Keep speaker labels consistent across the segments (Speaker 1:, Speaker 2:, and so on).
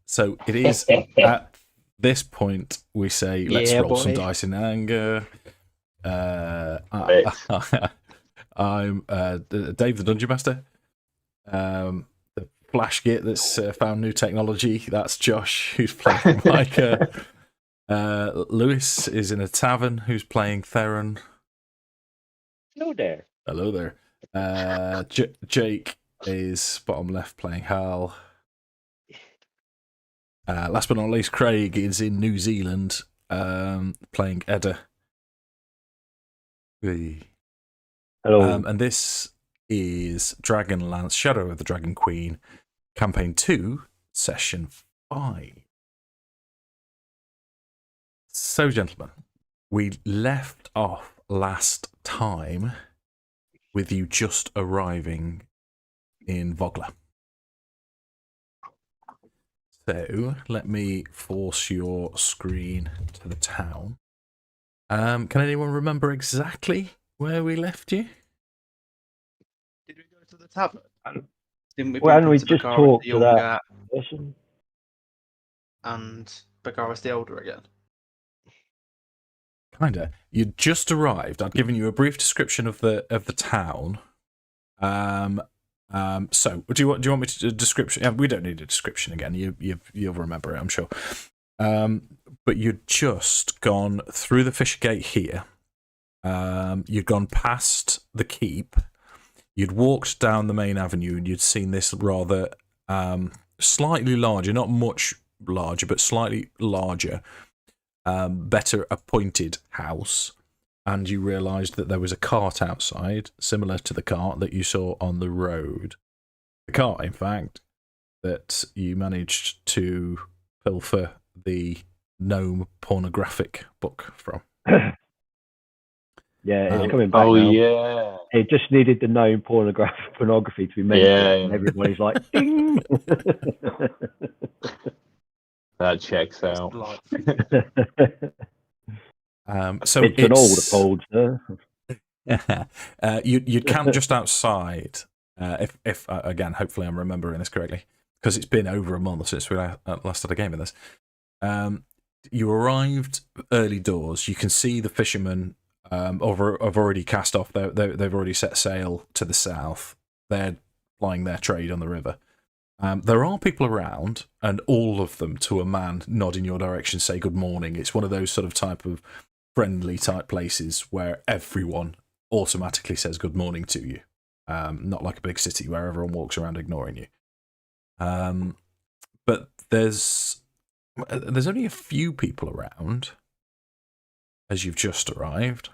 Speaker 1: So it is at this point we say, let's
Speaker 2: Yeah,
Speaker 1: roll some
Speaker 2: boy.
Speaker 1: dice in anger.
Speaker 3: Right.
Speaker 1: I'm Dave the Dungeon Master. The Flash Git that's found new technology. That's Josh, who's playing Micah. Lewis is in a tavern, who's playing Theron.
Speaker 2: Hello there.
Speaker 1: Hello there. Jake is bottom left playing Hal. Last but not least, Craig is in New Zealand playing Edda.
Speaker 4: Hello.
Speaker 1: And this is Dragonlance, Shadow of the Dragon Queen, Campaign 2, Session 5. So, gentlemen, we left off last time with you just arriving in Vogler. So, let me force your screen to the town. Can anyone remember exactly where we left you?
Speaker 5: Did we go to the tavern? And didn't we
Speaker 4: Well,
Speaker 5: bump
Speaker 4: and we
Speaker 5: into
Speaker 4: just
Speaker 5: Bagaris
Speaker 4: talked
Speaker 5: the
Speaker 4: to that
Speaker 5: younger
Speaker 4: person.
Speaker 5: and Bagaris the older again?
Speaker 1: Kinda. You'd just arrived. I'd given you a brief description of the town. So do you want me to do a description? Yeah, we don't need a description again. You'll remember it, I'm sure. But you'd just gone through the Fisher Gate here. You'd gone past the keep. You'd walked down the main avenue and you'd seen this rather slightly larger, not much larger, but slightly larger, better appointed house. And you realised that there was a cart outside, similar to the cart that you saw on the road. The cart, in fact, that you managed to pilfer the gnome pornographic book from.
Speaker 4: Yeah, it's coming back
Speaker 3: Oh
Speaker 4: now.
Speaker 3: yeah.
Speaker 4: It just needed the known pornography to be mentioned,
Speaker 3: Yeah.
Speaker 4: and everybody's like, ding!
Speaker 3: That checks out.
Speaker 1: So
Speaker 4: it's an old, sir.
Speaker 1: You'd camp just outside. If again, hopefully I'm remembering this correctly, because it's been over a month since we last had a game of this. You arrived early doors. You can see the fishermen have already cast off. They've already set sail to the south. They're plying their trade on the river. There are people around, and all of them, to a man, nod in your direction, say good morning. It's one of those sort of type of friendly type places where everyone automatically says good morning to you. Not like a big city where everyone walks around ignoring you. But there's only a few people around as you've just arrived.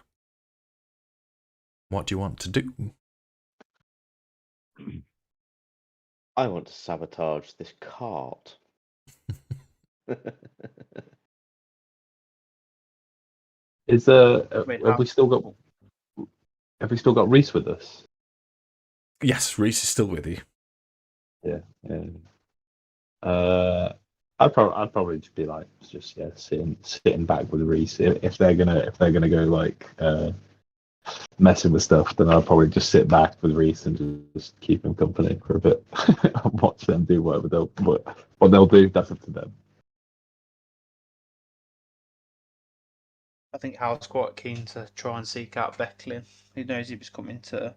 Speaker 1: What do you want to do?
Speaker 2: I want to sabotage this cart.
Speaker 3: Is
Speaker 5: Wait,
Speaker 3: have we still got Reese with us?
Speaker 1: Yes, Reese is still with you.
Speaker 3: Yeah. I'd probably just be like sitting back with Reese if they're gonna go like messing with stuff. Then I'll probably just sit back with Reese and just keep him company for a bit and watch them do what they'll do. That's up to them.
Speaker 5: I think Hal's quite keen to try and seek out Becklin. He knows he was coming to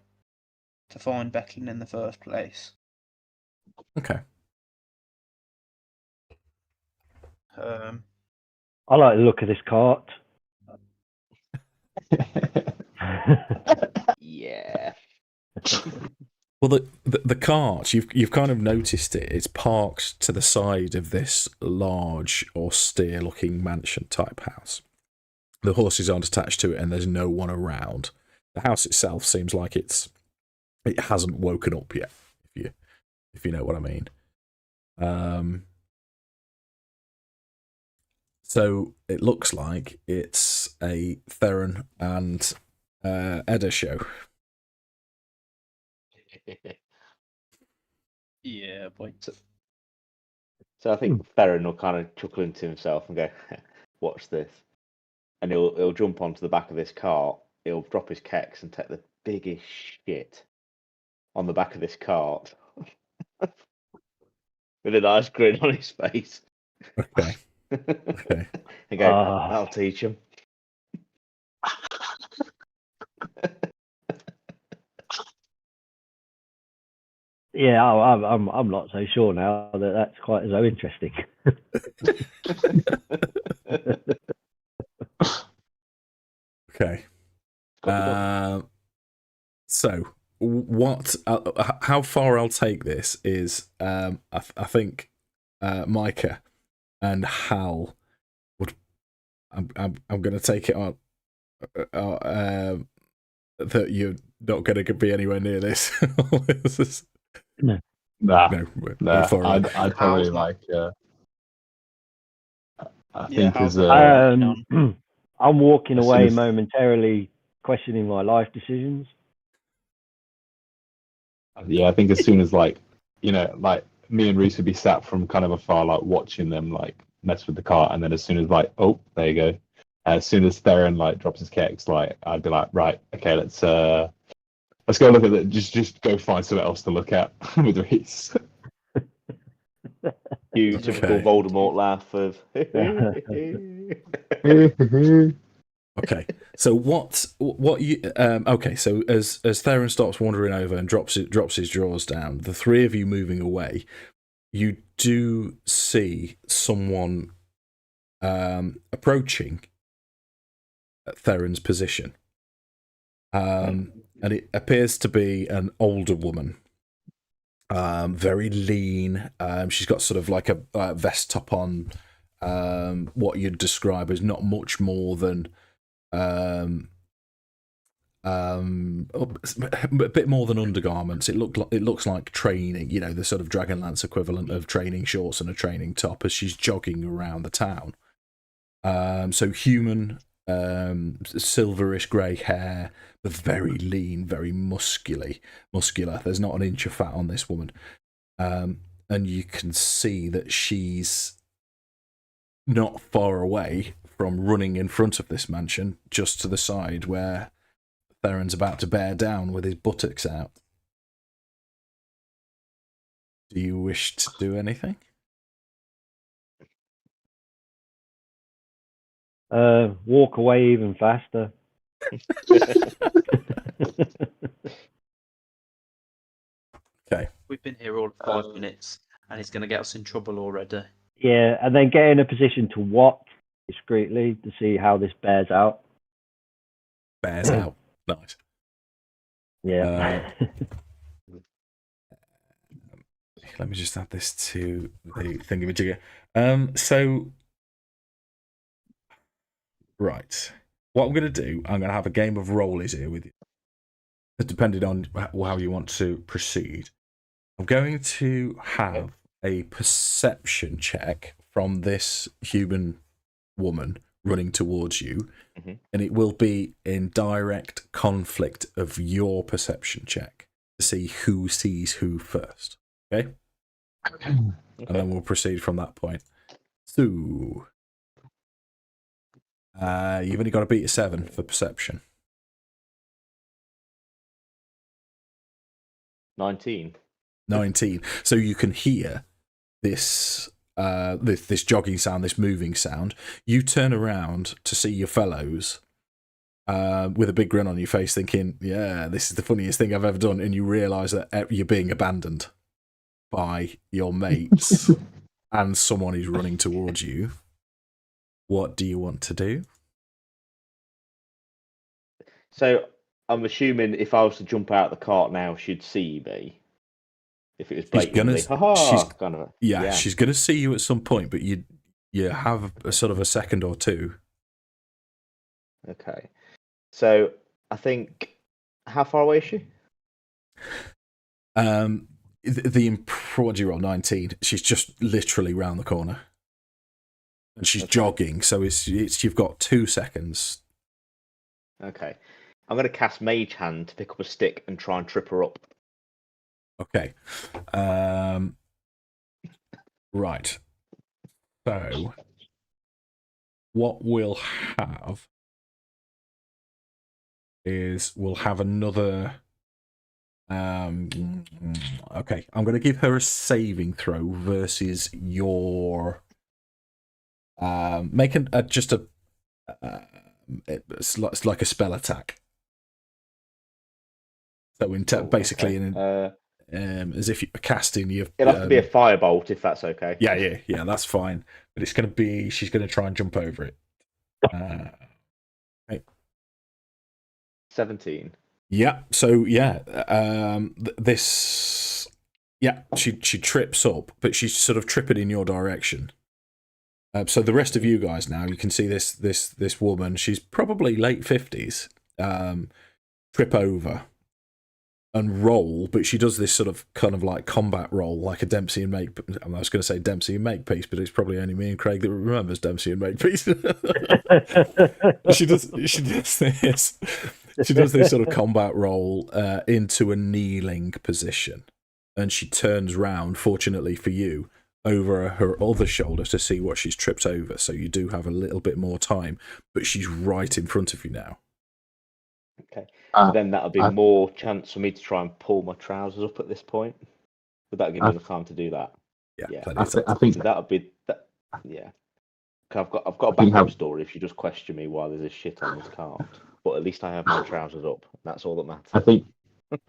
Speaker 5: find Becklin in the first place.
Speaker 1: Okay.
Speaker 4: I like the look of this cart.
Speaker 2: Yeah.
Speaker 1: Well, the cart, you've kind of noticed it. It's parked to the side of this large, austere-looking mansion-type house. The horses aren't attached to it, and there's no one around. The house itself seems like it hasn't woken up yet, if you know what I mean. So it looks like it's a Theron and Edda show.
Speaker 5: Yeah, boy.
Speaker 2: So I think Theron will kind of chuckle into himself and go, "Watch this," and he'll jump onto the back of this cart. He'll drop his keks and take the biggest shit on the back of this cart with a nice grin on his face.
Speaker 1: Okay. Okay.
Speaker 2: And go, that'll teach him.
Speaker 4: Yeah, I'm not so sure now that that's quite so interesting.
Speaker 1: Okay.
Speaker 2: Got
Speaker 1: So what? How far I'll take this is, I think Micah and Hal would. I'm going to take it on that you're not going to be anywhere near this.
Speaker 4: No.
Speaker 3: Nah, I'd probably
Speaker 5: Hal's not-
Speaker 3: like. I
Speaker 5: Yeah,
Speaker 3: think
Speaker 5: Hal's
Speaker 3: is
Speaker 5: not-
Speaker 4: I'm walking
Speaker 3: As soon
Speaker 4: away
Speaker 3: as-
Speaker 4: momentarily, questioning my life decisions.
Speaker 3: yeah, I think as soon as like me and Reese would be sat from kind of afar, like watching them like mess with the cart, and then as soon as like, oh, there you go. As soon as Theron like drops his keks, like I'd be like, right, okay, let's go look at it. Just go find something else to look at with Reese.
Speaker 2: You typical
Speaker 1: Okay.
Speaker 2: Voldemort laugh of.
Speaker 1: Okay, so what you okay, so as Theron stops wandering over and drops his drawers down, the three of you moving away, you do see someone approaching Theron's position, and it appears to be an older woman, very lean. She's got sort of like a vest top on, what you'd describe as not much more than a bit more than undergarments. It looks like training, the sort of Dragonlance equivalent of training shorts and a training top as she's jogging around the town. So human, silverish grey hair, but very lean, very muscular. There's not an inch of fat on this woman, and you can see that she's not far away from running in front of this mansion, just to the side where Theron's about to bear down with his buttocks out. Do you wish to do anything?
Speaker 4: Walk away even faster.
Speaker 1: Okay.
Speaker 5: We've been here all 5 minutes, and he's going to get us in trouble already.
Speaker 4: Yeah, and then get in a position to watch discreetly to see how this bears out.
Speaker 1: Bears out. Nice.
Speaker 4: Yeah.
Speaker 1: Let me just add this to the thingamajigger. So, right. What I'm going to do, I'm going to have a game of rollies here with you, depending on how you want to proceed. I'm going to have a perception check from this human woman running towards you, and it will be in direct conflict of your perception check to see who sees who first. Okay? And then we'll proceed from that point. So, you've only got to beat a 7 for perception.
Speaker 2: 19.
Speaker 1: 19. So you can hear this this jogging sound, this moving sound. You turn around to see your fellows with a big grin on your face, thinking, yeah, this is the funniest thing I've ever done, and you realise that you're being abandoned by your mates and someone who's running towards you. What do you want to do?
Speaker 2: So I'm assuming if I was to jump out of the cart now, she'd see me. If it was blatantly, kind of.
Speaker 1: Yeah, she's gonna see you at some point, but you have a sort of a second or two.
Speaker 2: Okay. So I think, how far away is she?
Speaker 1: What do you roll? 19. She's just literally round the corner, and she's jogging. So it's you've got 2 seconds.
Speaker 2: Okay. I'm going to cast Mage Hand to pick up a stick and try and trip her up.
Speaker 1: Okay. Right. So what we'll have is we'll have another. Okay, I'm going to give her a saving throw versus your Make just a. It's like a spell attack. So basically, as if you're casting, you've.
Speaker 2: It'll have to be a firebolt if that's okay.
Speaker 1: Yeah, that's fine. But it's going to be. She's going to try and jump over it. Right.
Speaker 2: 17.
Speaker 1: Yeah. So yeah, this. Yeah, she trips up, but she's sort of tripping in your direction. So the rest of you guys now, you can see this woman. She's probably late 50s. Trip over and roll, but she does this sort of kind of like combat roll, like a Dempsey and Make. I was going to say Dempsey and Makepeace, but it's probably only me and Craig that remembers Dempsey and Makepeace. She does this. She does this sort of combat roll into a kneeling position, and she turns round. Fortunately for you, over her other shoulder to see what she's tripped over. So you do have a little bit more time, but she's right in front of you now.
Speaker 2: Okay. So then that'll be more chance for me to try and pull my trousers up at this point. Would that give me enough time to do that?
Speaker 1: Yeah.
Speaker 3: I think
Speaker 2: so that'll be that. Yeah. I've got a backup story if you just question me why there's a shit on this cart. But at least I have my trousers up. That's all that matters.
Speaker 3: I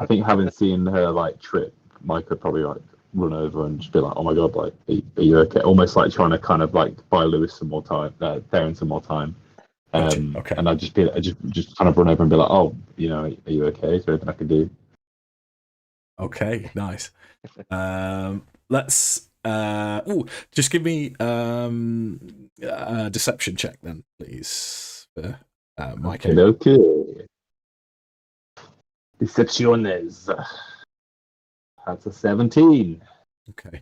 Speaker 3: think having seen her like trip, Mike could probably like run over and just be like, "Oh my god, like, are you okay?" Almost like trying to kind of like buy Lewis some more time, Theron some more time.
Speaker 1: Okay.
Speaker 3: And I just kind of run over and be like, "Oh, you know, are you okay? Is there anything I can do?"
Speaker 1: Okay, nice. Let's. Just give me a deception check then, please, for Micah.
Speaker 3: Okay. Decepciones. That's a 17.
Speaker 1: Okay.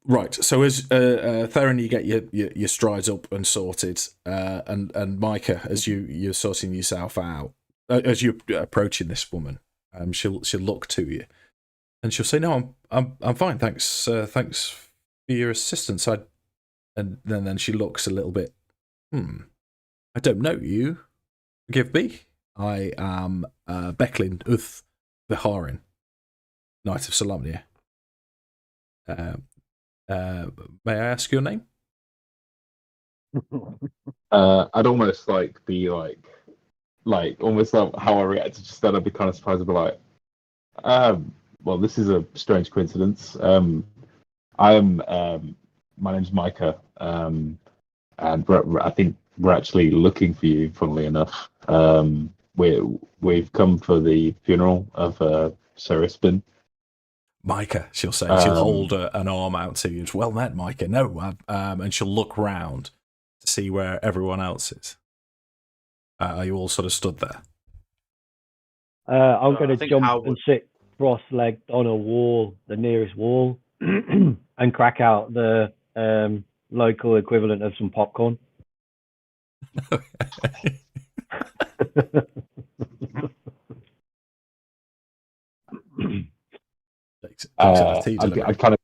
Speaker 1: Right. So as Theron, you get your strides up and sorted, and Micah, as you're sorting yourself out, as you're approaching this woman, she'll look to you, and she'll say, "No, I'm fine. Thanks. Thanks for your assistance." And then she looks a little bit. I don't know you. Forgive me. I am Becklin Uth Viharin, Knight of Solamnia. May I ask your name?
Speaker 3: I'd almost like be like almost like how I reacted just then. I'd be kind of surprised. I'd be like, well, this is a strange coincidence. My name's Micah, and I think we're actually looking for you. Funnily enough, we've come for the funeral of Sir Ispin.
Speaker 1: Micah, she'll say. She'll hold an arm out to you. Well met, Micah. No, and she'll look round to see where everyone else is. Are you all sort of stood there?
Speaker 4: I'm going to jump and sit cross-legged on a wall, the nearest wall, and crack out the local equivalent of some popcorn.
Speaker 3: I'd kind of,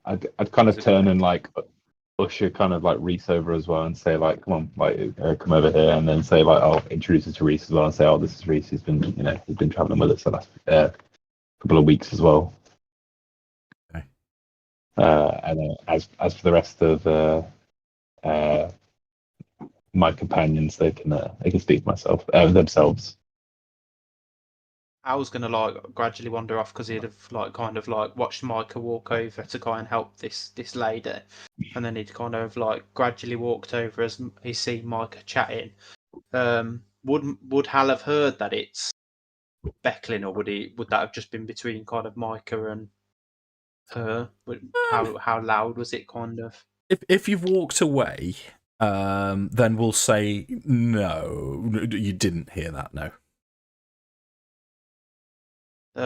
Speaker 3: I'd kind of turn and like usher kind of like Reese over as well and say like, "Come on, like come over here," and then say like, "I'll introduce her to Reese as well," and say, "Oh, this is Reese. He's been traveling with us the last couple of weeks as well."
Speaker 1: Okay.
Speaker 3: And as for the rest of my companions, they can speak for themselves.
Speaker 5: I was gonna like gradually wander off because he'd have like kind of like watched Micah walk over to kind of help this lady, and then he'd kind of like gradually walked over as he seen Micah chatting. Would Hal have heard that it's Becklin, or would that have just been between kind of Micah and her? How loud was it? Kind of.
Speaker 1: If you've walked away, then we'll say no. You didn't hear that. No.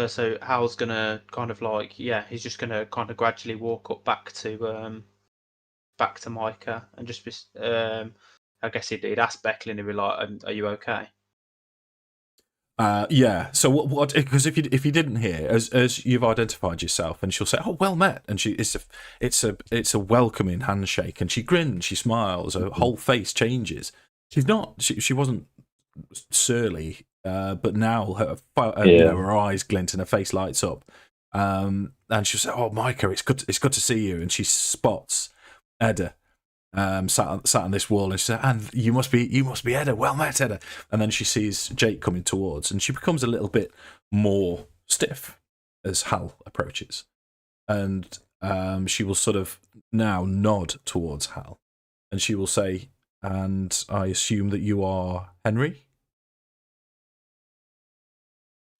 Speaker 5: So Hal's gonna kind of like, he's just gonna kind of gradually walk up back to Micah and just be, I guess he'd ask Becklin, he'd be like, "Are you okay?"
Speaker 1: Yeah. So what? Because if you didn't hear, as you've identified yourself, and she'll say, "Oh, well met," and it's a welcoming handshake, and she grins, she smiles, her whole face changes. She's not. She wasn't surly. But now her eyes glint and her face lights up. And she'll say, "Oh, Micah, it's good to see you." And she spots Edda sat on this wall, and she said, "And you must be Edda. Well met, Edda." And then she sees Jake coming towards, and she becomes a little bit more stiff as Hal approaches, and she will sort of now nod towards Hal, and she will say, "And I assume that you are Henry?"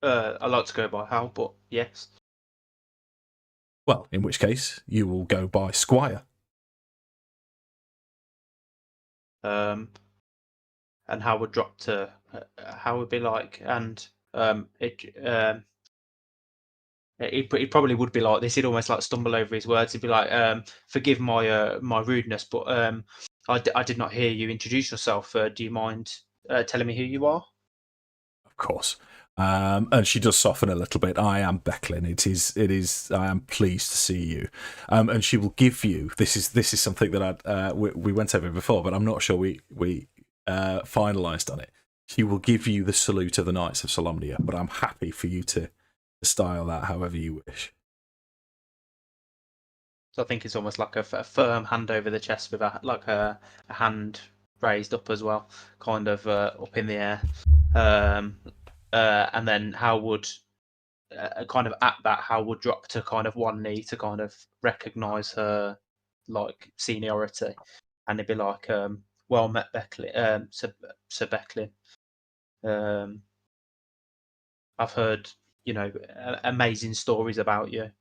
Speaker 5: I like to go by Hal, but yes.
Speaker 1: Well, in which case you will go by Squire.
Speaker 5: And Hal would drop to Hal would be like, and he probably would be like this. He'd almost like stumble over his words. He'd be like, "Forgive my my rudeness, but I did not hear you introduce yourself. Do you mind telling me who you are?"
Speaker 1: Of course. And she does soften a little bit. "I am Becklin. It is. I am pleased to see you." And she will give you. This is something that we went over before, but I'm not sure we finalised on it. She will give you the salute of the Knights of Solamnia, but I'm happy for you to style that however you wish.
Speaker 5: So I think it's almost like a firm hand over the chest with a hand raised up as well, kind of up in the air. And then Hal would kind of at that, Hal would drop to kind of one knee to kind of recognise her like seniority, and it'd be like, "Well met, Becklin, Sir Becklin. I've heard, amazing stories about you."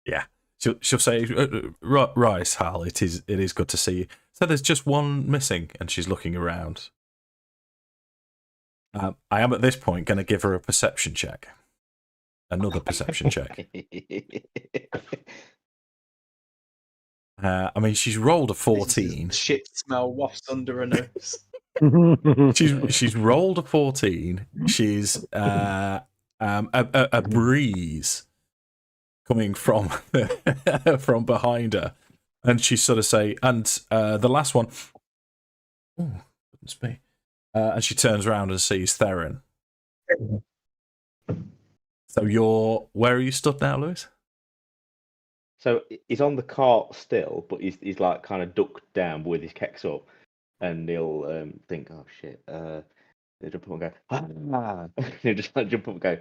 Speaker 1: Yeah. She'll say, "Right, Hal, it is good to see you. So there's just one missing," and she's looking around. I am at this point going to give her a perception check. Another perception check. I mean, she's rolled a 14.
Speaker 5: Shit smell wafts under her nose.
Speaker 1: She's rolled a 14. She's a breeze coming from from behind her, and she sort of say, "And the last one, oh, goodness me," and she turns around and sees Theron. So where are you stood now, Lewis?
Speaker 2: So he's on the cart still, but he's like kind of ducked down with his kecks up, and he'll think, "Oh shit!" He'll jump up and go, "Ah!" He'll just like jump up and go,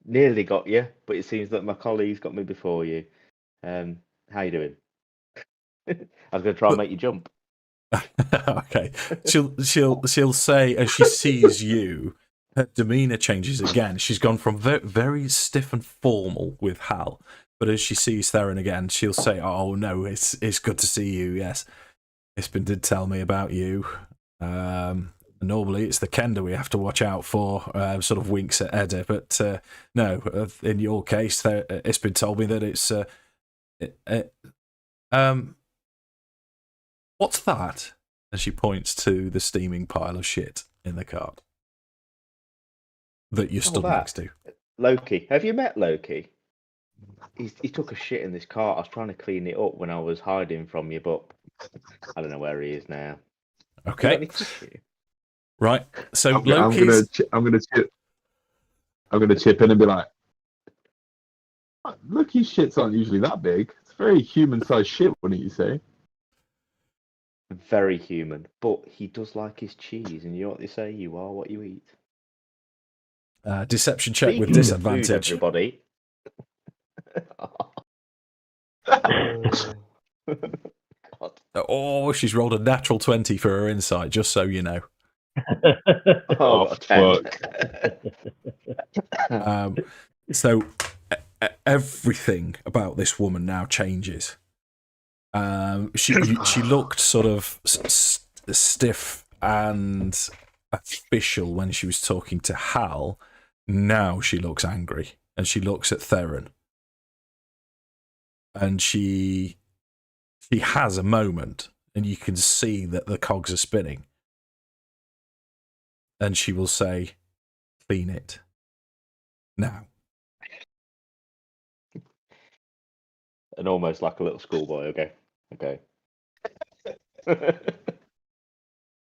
Speaker 2: "Nearly got you, but it seems that my colleague's got me before you. How you doing?" I was going to try and make you jump.
Speaker 1: Okay. She'll say, as she sees you, her demeanour changes again. She's gone from very stiff and formal with Hal, but as she sees Theron again, she'll say, "Oh no, it's good to see you. Yes, Ispin did tell me about you. Normally it's the Kender we have to watch out for." Sort of winks at Edda, but no, in your case, Ispin told me that it's what's that? And she points to the steaming pile of shit in the cart that you stood next to.
Speaker 2: Loki. Have you met Loki? He took a shit in this cart. I was trying to clean it up when I was hiding from you, but I don't know where he is now.
Speaker 1: Okay. Right. So
Speaker 3: I'm gonna chip in and be like, "Loki's shits aren't usually that big. It's very human-sized shit, wouldn't you say?"
Speaker 2: Very human, but he does like his cheese, and you know what they say: you are what you eat.
Speaker 1: Deception check with
Speaker 2: Speaking of
Speaker 1: disadvantage.
Speaker 2: food, everybody. God.
Speaker 1: Oh, she's rolled a natural 20 for her insight, just so you know.
Speaker 2: Oh,
Speaker 3: fuck.
Speaker 1: So everything about this woman now changes. She looked sort of stiff and official when she was talking to Hal. Now she looks angry, and she looks at Theron, and she has a moment, and you can see that the cogs are spinning, and she will say, "Clean it now."
Speaker 2: And almost like a little schoolboy. Okay.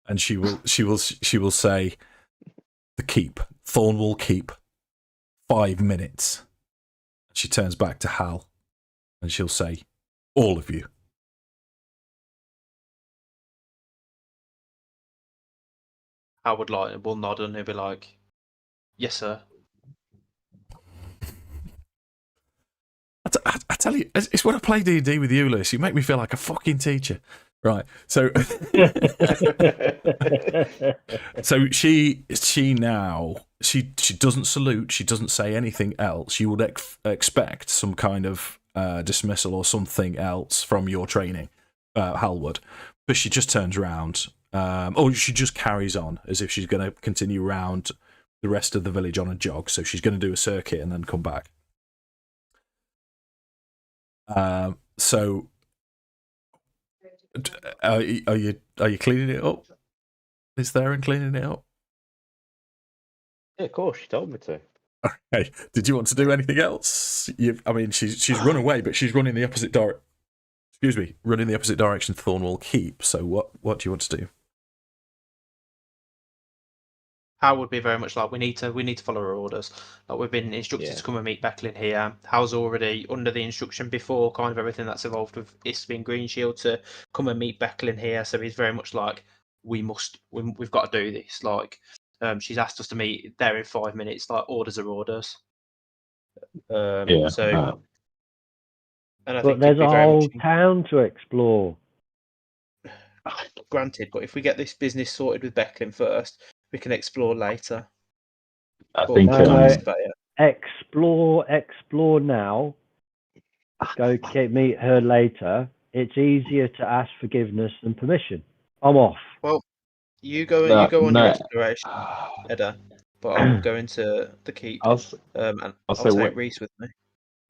Speaker 1: And she will say, "The keep, Thornwall Keep, 5 minutes." she turns back to Hal, and she'll say, "All of you."
Speaker 5: I would like, will nod and he'll be like, "Yes, sir."
Speaker 1: I tell you, it's when I play D&D with you, Lewis. You make me feel like a fucking teacher. Right, so so she doesn't salute, she doesn't say anything else. You would expect some kind of dismissal or something else from your training, Hal would, but she just turns around, or she just carries on as if she's going to continue round the rest of the village on a jog. So she's going to do a circuit and then come back. So. Are you cleaning it up? Is Theron cleaning it up?
Speaker 2: Yeah, of course, she told me to.
Speaker 1: Okay. Did you want to do anything else? I mean, she's run away, but she's running the opposite direction. Excuse me, running the opposite direction to Thornwall Keep. So what do you want to do?
Speaker 5: Hal would be very much like, we need to follow our orders. Like, we've been instructed to come and meet Becklin here. Hal's already under the instruction before kind of everything that's evolved with Ispin Green Shield to come and meet Becklin here. So he's very much like, we've got to do this. Like, she's asked us to meet there in 5 minutes. Like, orders are orders. So, and I think
Speaker 4: there's a whole town to explore.
Speaker 5: Granted, but if we get this business sorted with Becklin first, we can explore later.
Speaker 3: I think
Speaker 4: explore now. Go meet her later. It's easier to ask forgiveness than permission. I'm off.
Speaker 5: Well, you go on your exploration, Edda. But I'm going to the keep. And I'll take Reese with me.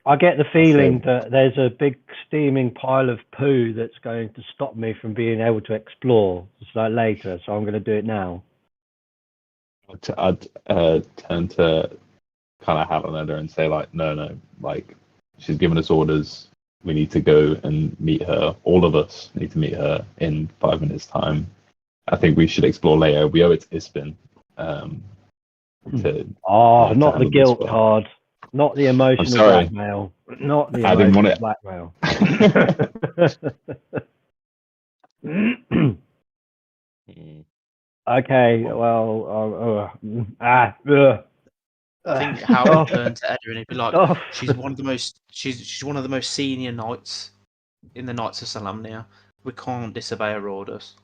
Speaker 4: I get the feeling that there's a big steaming pile of poo that's going to stop me from being able to explore later. So I'm going to do it now.
Speaker 3: I'd turn to kind of Hal and Edda and say, like, no, like, she's given us orders. We need to go and meet her. All of us need to meet her in 5 minutes' time. I think we should explore later. We owe it to Ispin.
Speaker 4: Not the guilt card. Not the emotional blackmail. Not the emotional blackmail. Okay, well,
Speaker 5: I think Hal would turn to Edda and he'd be like, she's one of the most senior knights in the Knights of Solamnia. We can't disobey her orders.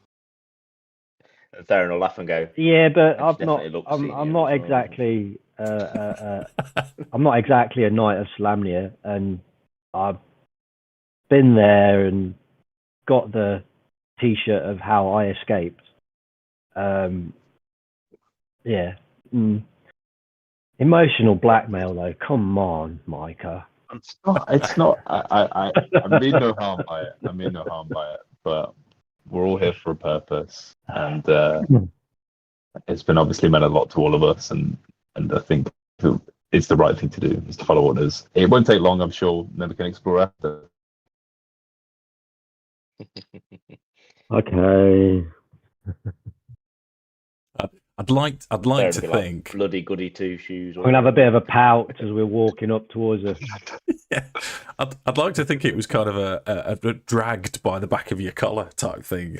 Speaker 2: Theron will laugh and go,
Speaker 4: yeah, but I'm not exactly I'm not exactly a Knight of Solamnia, and I've been there and got the T-shirt of how I escaped. Emotional blackmail, though. Come on, Micah.
Speaker 3: It's not. I mean no harm by it. But we're all here for a purpose, and it's been obviously meant a lot to all of us. And I think it's the right thing to do is to follow orders. It won't take long, I'm sure. Then we can explore after.
Speaker 4: Okay.
Speaker 1: I'd like to think
Speaker 2: bloody goody two shoes.
Speaker 4: We're gonna have a bit of a pout as we're walking up towards her.
Speaker 1: Yeah, I'd like to think it was kind of a dragged by the back of your collar type thing.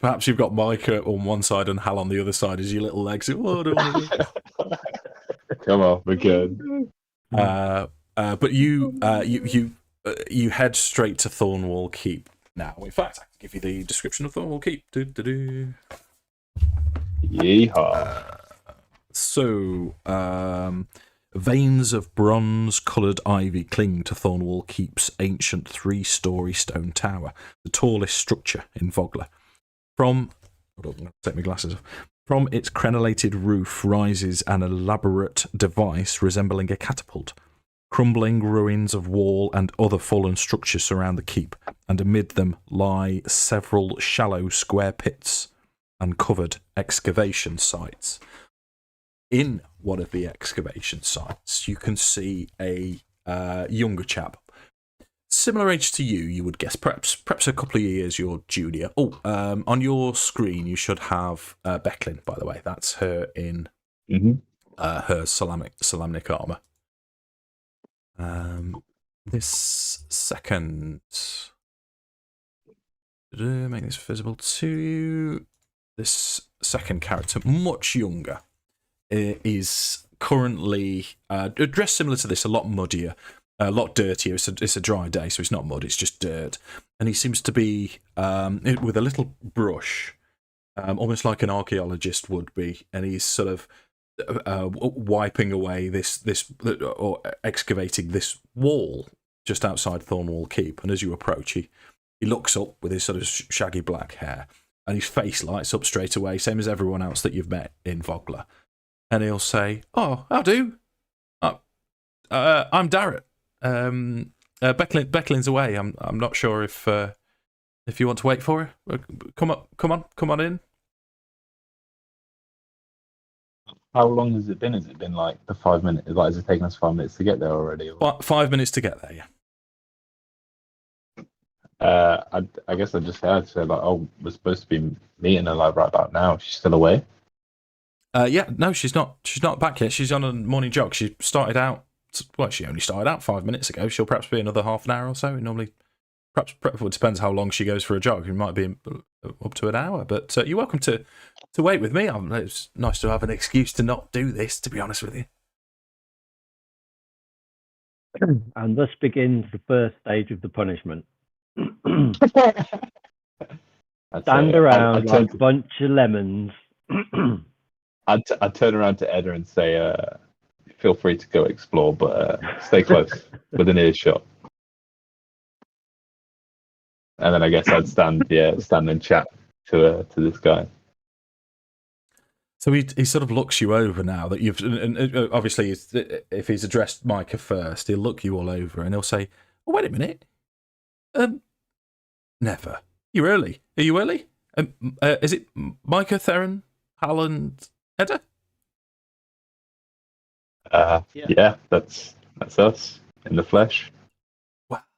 Speaker 1: Perhaps you've got Micah on one side and Hal on the other side as your little legs. Oh,
Speaker 3: come on, we're good.
Speaker 1: But you head straight to Thornwall Keep. Now, in fact, I can give you the description of Thornwall Keep.
Speaker 3: Yeehaw.
Speaker 1: Veins of bronze-coloured ivy cling to Thornwall Keep's ancient 3-storey stone tower, the tallest structure in Vogler. I'm going to take my glasses off. From its crenellated roof rises an elaborate device resembling a catapult. Crumbling ruins of wall and other fallen structures surround the keep, and amid them lie several shallow square pits and covered excavation sites. In one of the excavation sites, you can see a younger chap, similar age to you. You would guess, perhaps a couple of years your junior. On your screen you should have Becklin. By the way, that's her in her Solamnic armor. This second, make this visible to you. This second character, much younger, is currently dressed similar to this, a lot muddier, a lot dirtier. It's a dry day, so it's not mud, it's just dirt. And he seems to be with a little brush, almost like an archaeologist would be, and he's sort of wiping away this or excavating this wall just outside Thornwall Keep. And as you approach, he looks up with his sort of shaggy black hair, and his face lights up straight away, same as everyone else that you've met in Vogler. And he'll say, "Oh, how do? I'm Darrett. Becklin's away. I'm not sure if you want to wait for her. Come on in."
Speaker 3: How long has it been? Has it been like the 5 minutes? Like, has it taken us 5 minutes to get there already?
Speaker 1: Or? 5 minutes to get there, yeah.
Speaker 3: I guess I just say like, oh, we're supposed to be meeting her like right about now. She's still away.
Speaker 1: Yeah, no, she's not. She's not back yet. She's on a morning jog. She started out. Well, she only started out 5 minutes ago. She'll perhaps be another half an hour or so. Normally, perhaps it depends how long she goes for a jog. It might be up to an hour. But you're welcome to wait with me. It's nice to have an excuse to not do this, to be honest with you.
Speaker 4: And thus begins the first stage of the punishment. Stand around like a bunch of lemons.
Speaker 3: I'd turn around to Edda and say, feel free to go explore, but stay close within earshot. And then I guess I'd stand and chat to this guy.
Speaker 1: So he sort of looks you over now that you've, and obviously if he's addressed Micah first, he'll look you all over and he'll say, "Oh, wait a minute. Never. You're early. Are you early? Is it Micah, Theron, Hal, and Edda?"
Speaker 3: Yeah, that's us in the flesh.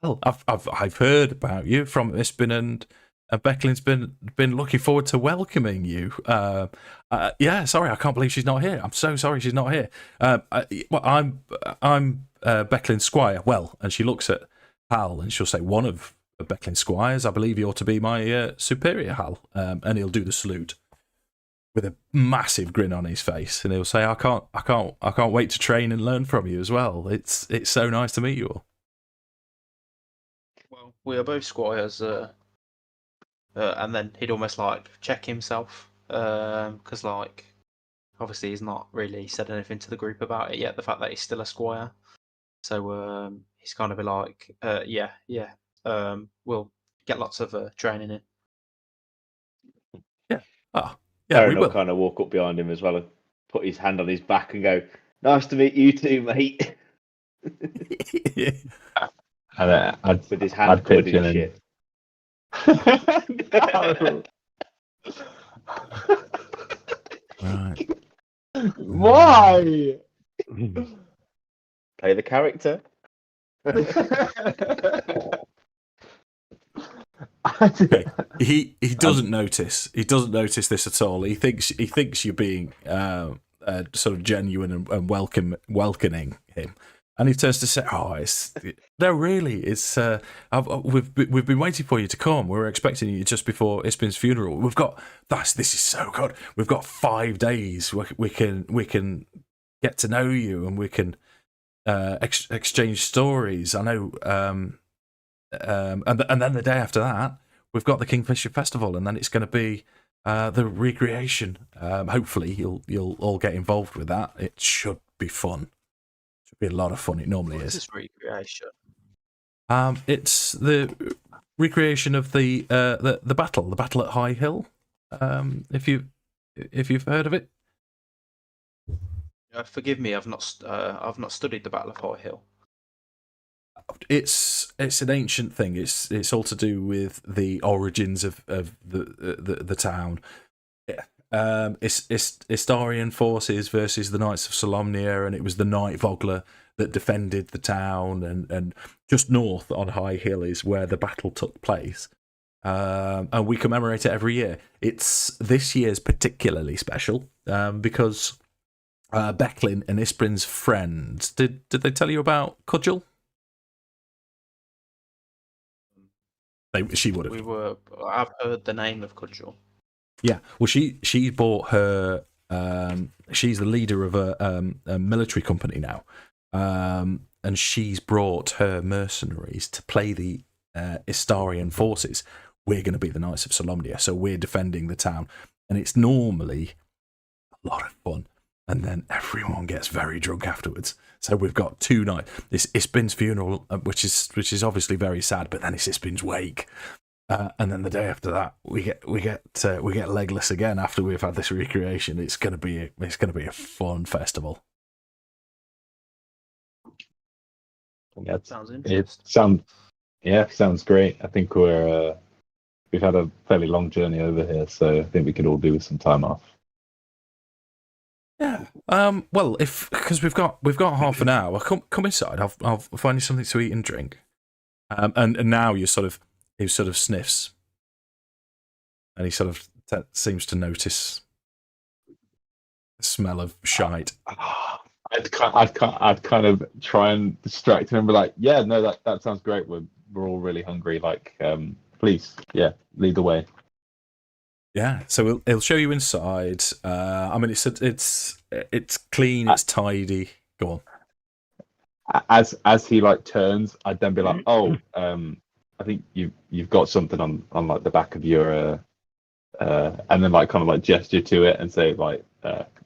Speaker 1: Well, I've heard about you from Ispin, and Becklin's been looking forward to welcoming you. Yeah, sorry, I can't believe she's not here. I'm so sorry she's not here. I'm Becklin's Squire. Well, and she looks at Hal and she'll say, "One of Becklin's Squires. I believe you ought to be my superior, Hal." And he'll do the salute with a massive grin on his face, and he'll say, I can't wait to train and learn from you as well. It's so nice to meet you all."
Speaker 5: Well, we are both squires, and then he'd almost like check himself, because like obviously he's not really said anything to the group about it yet. The fact that he's still a squire, so he's kind of be like, we'll get lots of training in.
Speaker 1: Yeah. Oh. Yeah,
Speaker 2: Theron will kind of walk up behind him as well and put his hand on his back and go, "Nice to meet you too, mate."
Speaker 3: And
Speaker 2: with his hand covered in shit.
Speaker 1: Right.
Speaker 3: Why?
Speaker 2: Play the character.
Speaker 1: Okay. He doesn't notice. He doesn't notice this at all. He thinks you're being sort of genuine and welcoming him. And he turns to say, "Oh, we've been waiting for you to come. We were expecting you just before Ispin's funeral. This is so good. We've got 5 days. We can get to know you, and we can exchange stories. I know." And then the day after that, we've got the Kingfisher Festival, and then it's going to be the recreation. Hopefully, you'll all get involved with that. It should be fun. It should be a lot of fun. It normally is.
Speaker 5: What is this recreation?
Speaker 1: It's the recreation of the battle at High Hill. If you've heard of it.
Speaker 5: Forgive me, I've not studied the Battle of High Hill.
Speaker 1: It's an ancient thing. It's all to do with the origins of the town. It's Istarian forces versus the Knights of Solamnia, and it was the Knight Vogler that defended the town, and just north on High Hill is where the battle took place. And we commemorate it every year. This year's particularly special because Becklin and Isprin's friend. Did they tell you about Cudgel? She would have.
Speaker 5: I've heard the name of Cudgel.
Speaker 1: Yeah, well, she bought her. She's the leader of a military company now, and she's brought her mercenaries to play the Istarian forces. We're going to be the Knights of Solamnia, so we're defending the town, and it's normally a lot of fun. And then everyone gets very drunk afterwards. So we've got 2 nights. This Ispin's funeral, which is obviously very sad, but then it's Ispin's wake. And then the day after that, we get legless again after we've had this recreation. It's gonna be a fun festival.
Speaker 3: Yeah,
Speaker 5: sounds interesting.
Speaker 3: Sounds great. I think we've had a fairly long journey over here, so I think we could all do with some time off.
Speaker 1: Yeah. Well, because we've got half an hour, come inside. I'll find you something to eat and drink. And now he sort of sniffs, and he sort of seems to notice the smell of shite.
Speaker 3: I'd kind of try and distract him and be like, yeah, no, that sounds great. We're all really hungry. Like, please, yeah, lead the way.
Speaker 1: Yeah, so he'll show you inside. I mean, it's clean, it's tidy. Go
Speaker 3: on. As he like turns, I'd then be like, oh, I think you've got something on like the back of your and then like kind of like gesture to it and say like,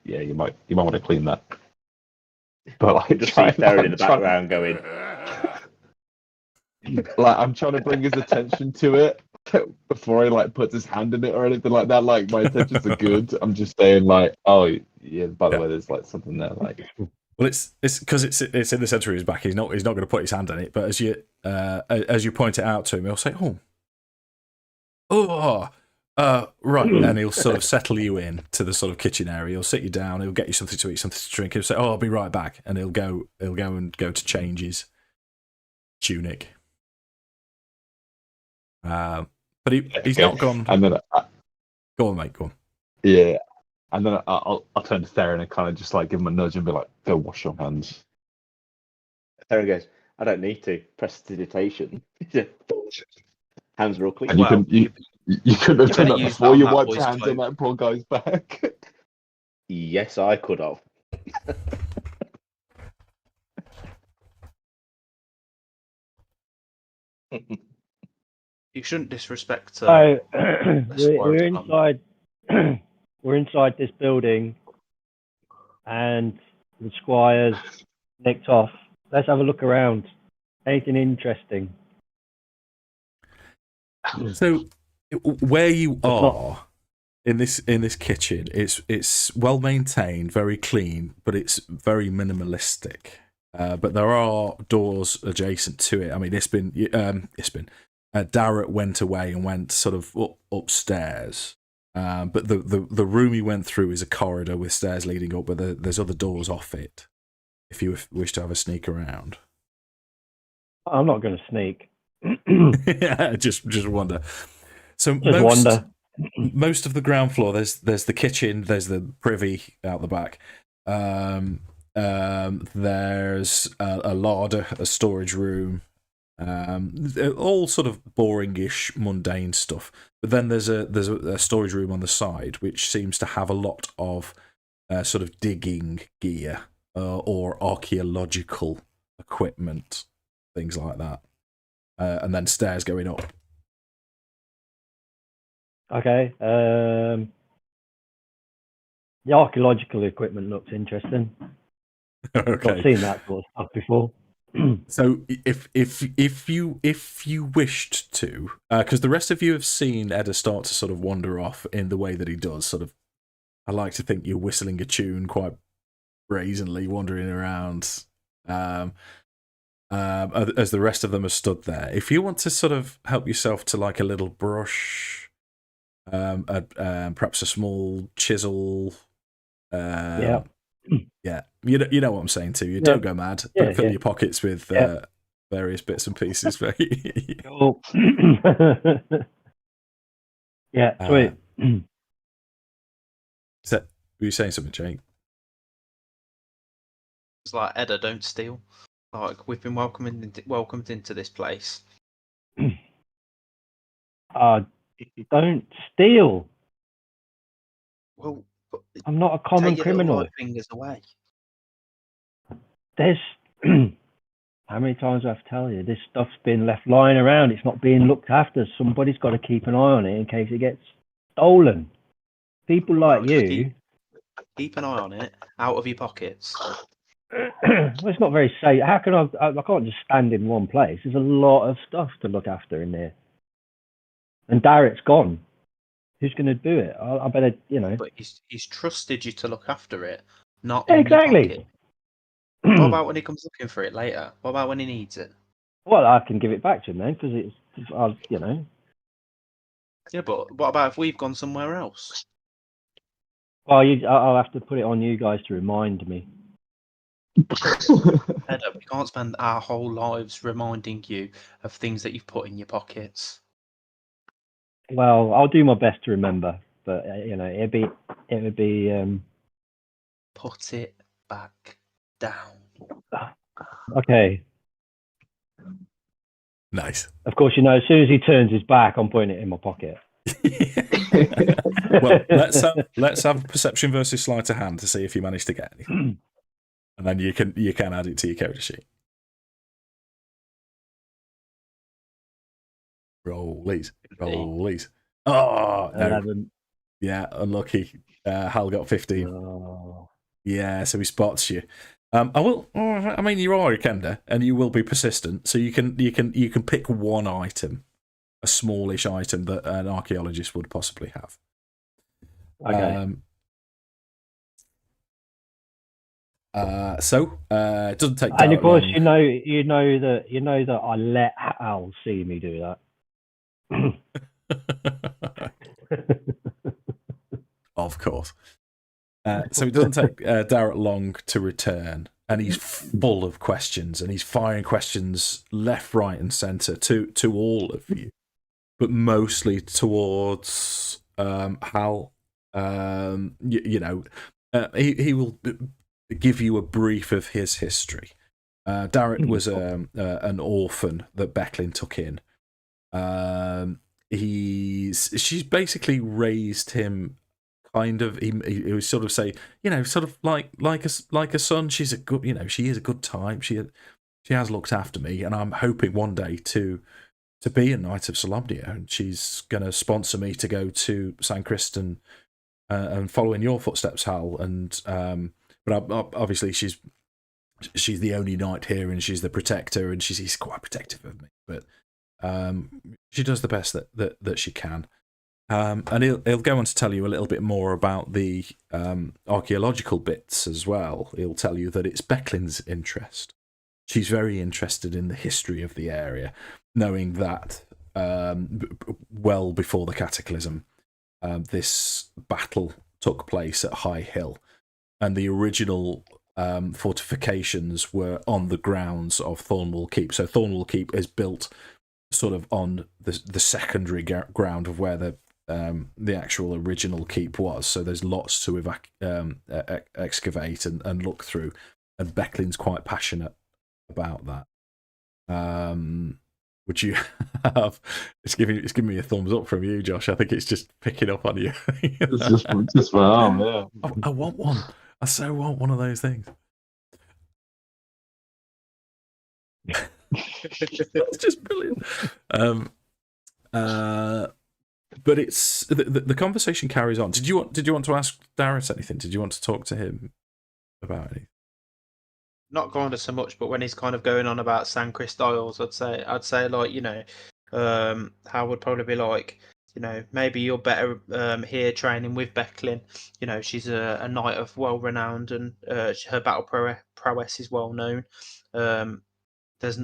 Speaker 3: yeah, you might want to clean that. But like
Speaker 2: just see Theron in the background going.
Speaker 3: Like I'm trying to bring his attention to it before he like puts his hand in it or anything like that. Like my intentions are good. I'm just saying like, oh yeah, by the way, there's like something there. Like,
Speaker 1: well, it's because it's in the center of his back. He's not going to put his hand in it. But as you point it out to him, he'll say, right, and he'll sort of settle you in to the sort of kitchen area. He'll sit you down. He'll get you something to eat, something to drink. He'll say, I'll be right back, and he'll go to change his tunic. But he's not gone.
Speaker 3: And then
Speaker 1: go on, mate. Go on.
Speaker 3: Yeah, and then I'll turn to Theron and kind of just like give him a nudge and be like, "Go wash your hands."
Speaker 2: Theron goes, "I don't need to. Prestidigitation. Hands are all clean."
Speaker 3: And you could have done that before you wiped your hands on that poor guy's back.
Speaker 2: Yes, I could have.
Speaker 5: You shouldn't disrespect.
Speaker 4: So we're inside. We're inside this building, and the Squire's nicked off. Let's have a look around. Anything interesting?
Speaker 1: So, where you are in this kitchen, it's well maintained, very clean, but it's very minimalistic. But there are doors adjacent to it. I mean, Ispin. Darrett went away and went sort of upstairs. But the room he went through is a corridor with stairs leading up, but there's other doors off it. If you wish to have a sneak around,
Speaker 4: I'm not going to sneak.
Speaker 1: just wonder. So most of the ground floor, there's the kitchen, there's the privy out the back. There's a larder, a storage room. All sort of boringish, mundane stuff. But then there's a storage room on the side which seems to have a lot of sort of digging gear or archaeological equipment, things like that. And then stairs going up.
Speaker 4: Okay. The archaeological equipment looks interesting.
Speaker 1: Okay.
Speaker 4: I've seen that sort of stuff before.
Speaker 1: So if you wished to, because the rest of you have seen Edda start to sort of wander off in the way that he does, sort of, I like to think you're whistling a tune quite brazenly, wandering around, as the rest of them are stood there. If you want to sort of help yourself to like a little brush, perhaps a small chisel, yeah, you know what I'm saying to you. Don't go mad. Don't fill your pockets with various bits and pieces.
Speaker 4: Cool. Yeah, sweet.
Speaker 1: Were you saying something, Jake?
Speaker 5: It's like, Edda, don't steal. Like, we've been welcomed into this place.
Speaker 4: Don't steal.
Speaker 5: Well,
Speaker 4: I'm not a common
Speaker 5: take your
Speaker 4: criminal.
Speaker 5: little fingers away.
Speaker 4: There's how many times do I have to tell you? This stuff's been left lying around. It's not being looked after. Somebody's got to keep an eye on it in case it gets stolen. People like you.
Speaker 5: Keep an eye on it, out of your pockets.
Speaker 4: Well, it's not very safe. How can I can't just stand in one place. There's a lot of stuff to look after in there. And Darrett's gone. Who's going to do it? I better,
Speaker 5: But he's trusted you to look after it, not
Speaker 4: exactly.
Speaker 5: In your pocket. What about when he comes looking for it later? What about when he needs it?
Speaker 4: Well, I can give it back to him then, because it's,
Speaker 5: Yeah, but what about if we've gone somewhere else?
Speaker 4: Well, I'll have to put it on you guys to remind me.
Speaker 5: Edda, we can't spend our whole lives reminding you of things that you've put in your pockets.
Speaker 4: Well, I'll do my best to remember, but it would be.
Speaker 5: Put it back down.
Speaker 4: Okay.
Speaker 1: Nice.
Speaker 4: Of course, as soon as he turns his back, I'm putting it in my pocket.
Speaker 1: Well, let's have perception versus sleight of hand to see if you manage to get anything, and then you can add it to your character sheet. Rollies. Oh, no.
Speaker 4: 11.
Speaker 1: Yeah, unlucky. Hal got 15.
Speaker 4: Oh.
Speaker 1: Yeah, so he spots you. I mean, you are a Kender, and you will be persistent. So you can pick one item, a smallish item that an archaeologist would possibly have.
Speaker 4: Okay.
Speaker 1: It doesn't take.
Speaker 4: And of course,
Speaker 1: long.
Speaker 4: you know that I let Hal see me do that.
Speaker 1: Of course. So it doesn't take Darrett long to return, and he's full of questions, and he's firing questions left, right, and centre to all of you, but mostly towards Hal. He will give you a brief of his history. Darrett was an orphan that Becklin took in. She's basically raised him. Kind of, he was sort of say, sort of like a son. She's a good, she is a good type. She has looked after me, and I'm hoping one day to be a Knight of Solamnia, and she's gonna sponsor me to go to San Christian and follow in your footsteps, Hal. And but obviously she's the only knight here, and she's the protector, and she's quite protective of me. But she does the best that she can. And he'll go on to tell you a little bit more about the archaeological bits as well. He'll tell you that it's Becklin's interest. She's very interested in the history of the area, knowing that well before the Cataclysm, this battle took place at High Hill, and the original fortifications were on the grounds of Thornwall Keep. So Thornwall Keep is built sort of on the secondary ground of where the actual original keep was. So there's lots to excavate and look through, and Becklin's quite passionate about that. Would you have? It's giving me a thumbs up from you, Josh. I think it's just picking up on you.
Speaker 3: It's just my arm, yeah.
Speaker 1: I want one. I so want one of those things. It's just brilliant. But it's the conversation carries on. Did you want to ask Darius anything? Did you want to talk to him about anything?
Speaker 5: Not kind of so much, but when he's kind of going on about San Cristales, I'd say like, Hal would probably be like, maybe you're better here training with Becklin. She's a knight of well renowned, and her battle prowess is well known. There's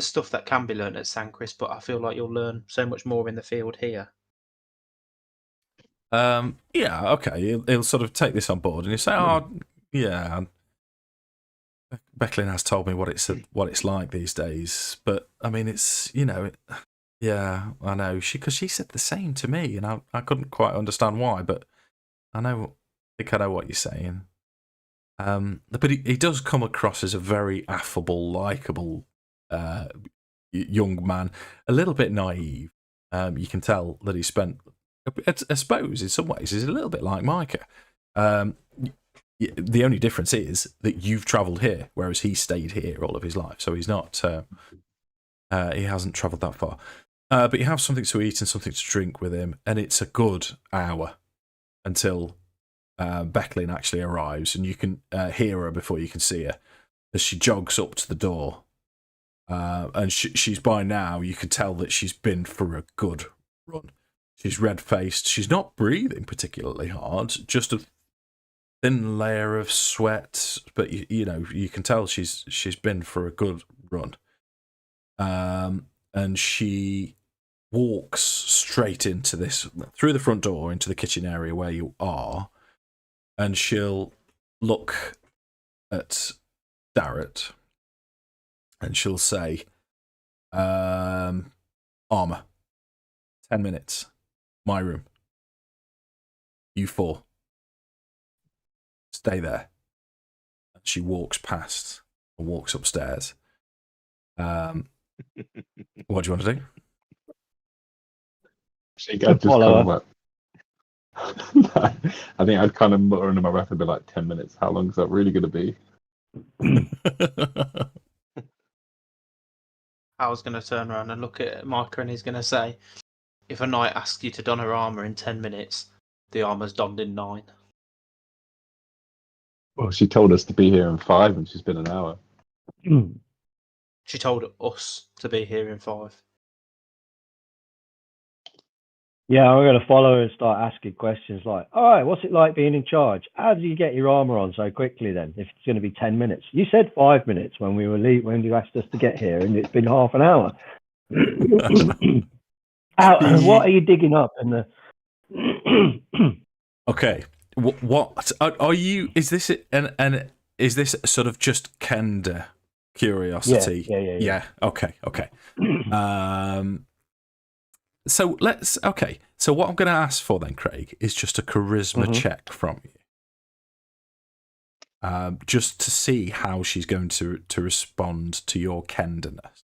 Speaker 5: stuff that can be learned at San Cris, but I feel like you'll learn so much more in the field here.
Speaker 1: Yeah, okay. He'll sort of take this on board, and he'll say, "Oh, yeah, Becklin has told me what it's like these days." But I mean, it's yeah, I know because she said the same to me, and I couldn't quite understand why, but I think I know what you're saying. But he does come across as a very affable, likable young man, a little bit naive. You can tell that he spent, I suppose, in some ways, he's a little bit like Micah. The only difference is that you've travelled here, whereas he stayed here all of his life. So he's not, he hasn't travelled that far. But you have something to eat and something to drink with him, and it's a good hour until Becklin actually arrives, and you can hear her before you can see her as she jogs up to the door. And she's by now, you can tell that she's been for a good run. She's red-faced. She's not breathing particularly hard, just a thin layer of sweat, but you know, you can tell she's been for a good run. And she walks straight into through the front door into the kitchen area where you are, and she'll look at Darrett and she'll say, armor, 10 minutes, my room, you 4, stay there. And she walks past and walks upstairs. What do you want to do?
Speaker 3: I think I'd kind of mutter under my breath and be like, 10 minutes, how long is that really going to be?
Speaker 5: I was going to turn around and look at Micah, and he's going to say, if a knight asks you to don her armour in 10 minutes, the armour's donned in 9.
Speaker 3: Well, she told us to be here in 5 and she's been an hour.
Speaker 5: She told us to be here in 5.
Speaker 4: Yeah, I'm going to follow her and start asking questions like, all right, what's it like being in charge? How did you get your armor on so quickly then, if it's going to be 10 minutes? You said 5 minutes when when you asked us to get here, and it's been half an hour. What are you digging up in the...
Speaker 1: Okay, what are you... Is this is this sort of just Kender curiosity? Yeah. Okay. So so what I'm going to ask for then, Craig, is just a charisma check from you, just to see how she's going to respond to your Kenderness.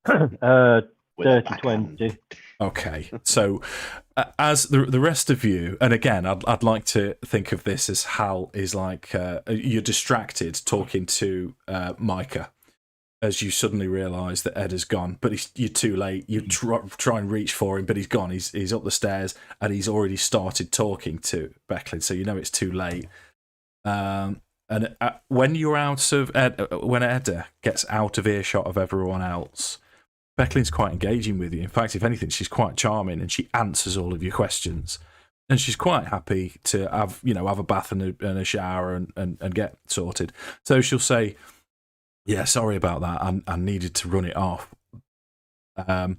Speaker 4: 30-20.
Speaker 1: Okay, so as the rest of you, and again, I'd like to think of this as Hal is like you're distracted talking to Micah, as you suddenly realise that Edda's gone, but you're too late. You try and reach for him, but he's gone. He's up the stairs, and he's already started talking to Becklin, so you know it's too late. And when you're out of when Edda gets out of earshot of everyone else, Becklin's quite engaging with you. In fact, if anything, she's quite charming, and she answers all of your questions. And she's quite happy to have a bath and a shower and get sorted. So she'll say, yeah, sorry about that. I needed to run it off. I'm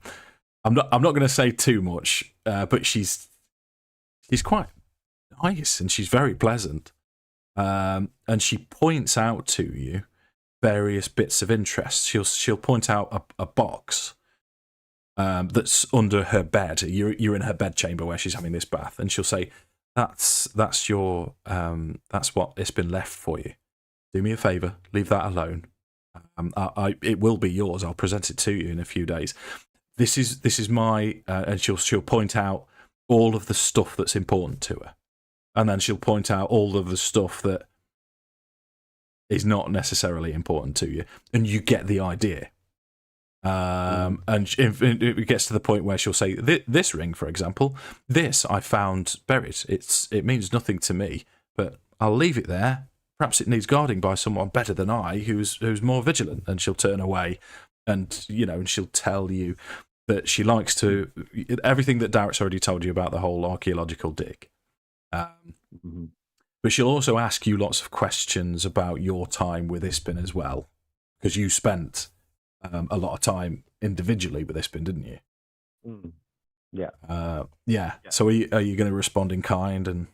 Speaker 1: not going to say too much, but she's quite nice and she's very pleasant. And she points out to you various bits of interest. She'll point out a box that's under her bed. You're in her bedchamber where she's having this bath, and she'll say, "That's your that's what Ispin left for you. Do me a favour, leave that alone. It will be yours. I'll present it to you in a few days. This is my," and she'll point out all of the stuff that's important to her, and then she'll point out all of the stuff that is not necessarily important to you, and you get the idea. And it gets to the point where she'll say, "This ring, for example, this I found buried. It means nothing to me, but I'll leave it there. Perhaps it needs guarding by someone better than I, who's more vigilant." And she'll turn away, and and she'll tell you that she likes to everything that Darrett's already told you about the whole archaeological dig. But she'll also ask you lots of questions about your time with Ispin as well, because you spent a lot of time individually with Ispin, didn't you? Yeah. So are you going to respond in kind and?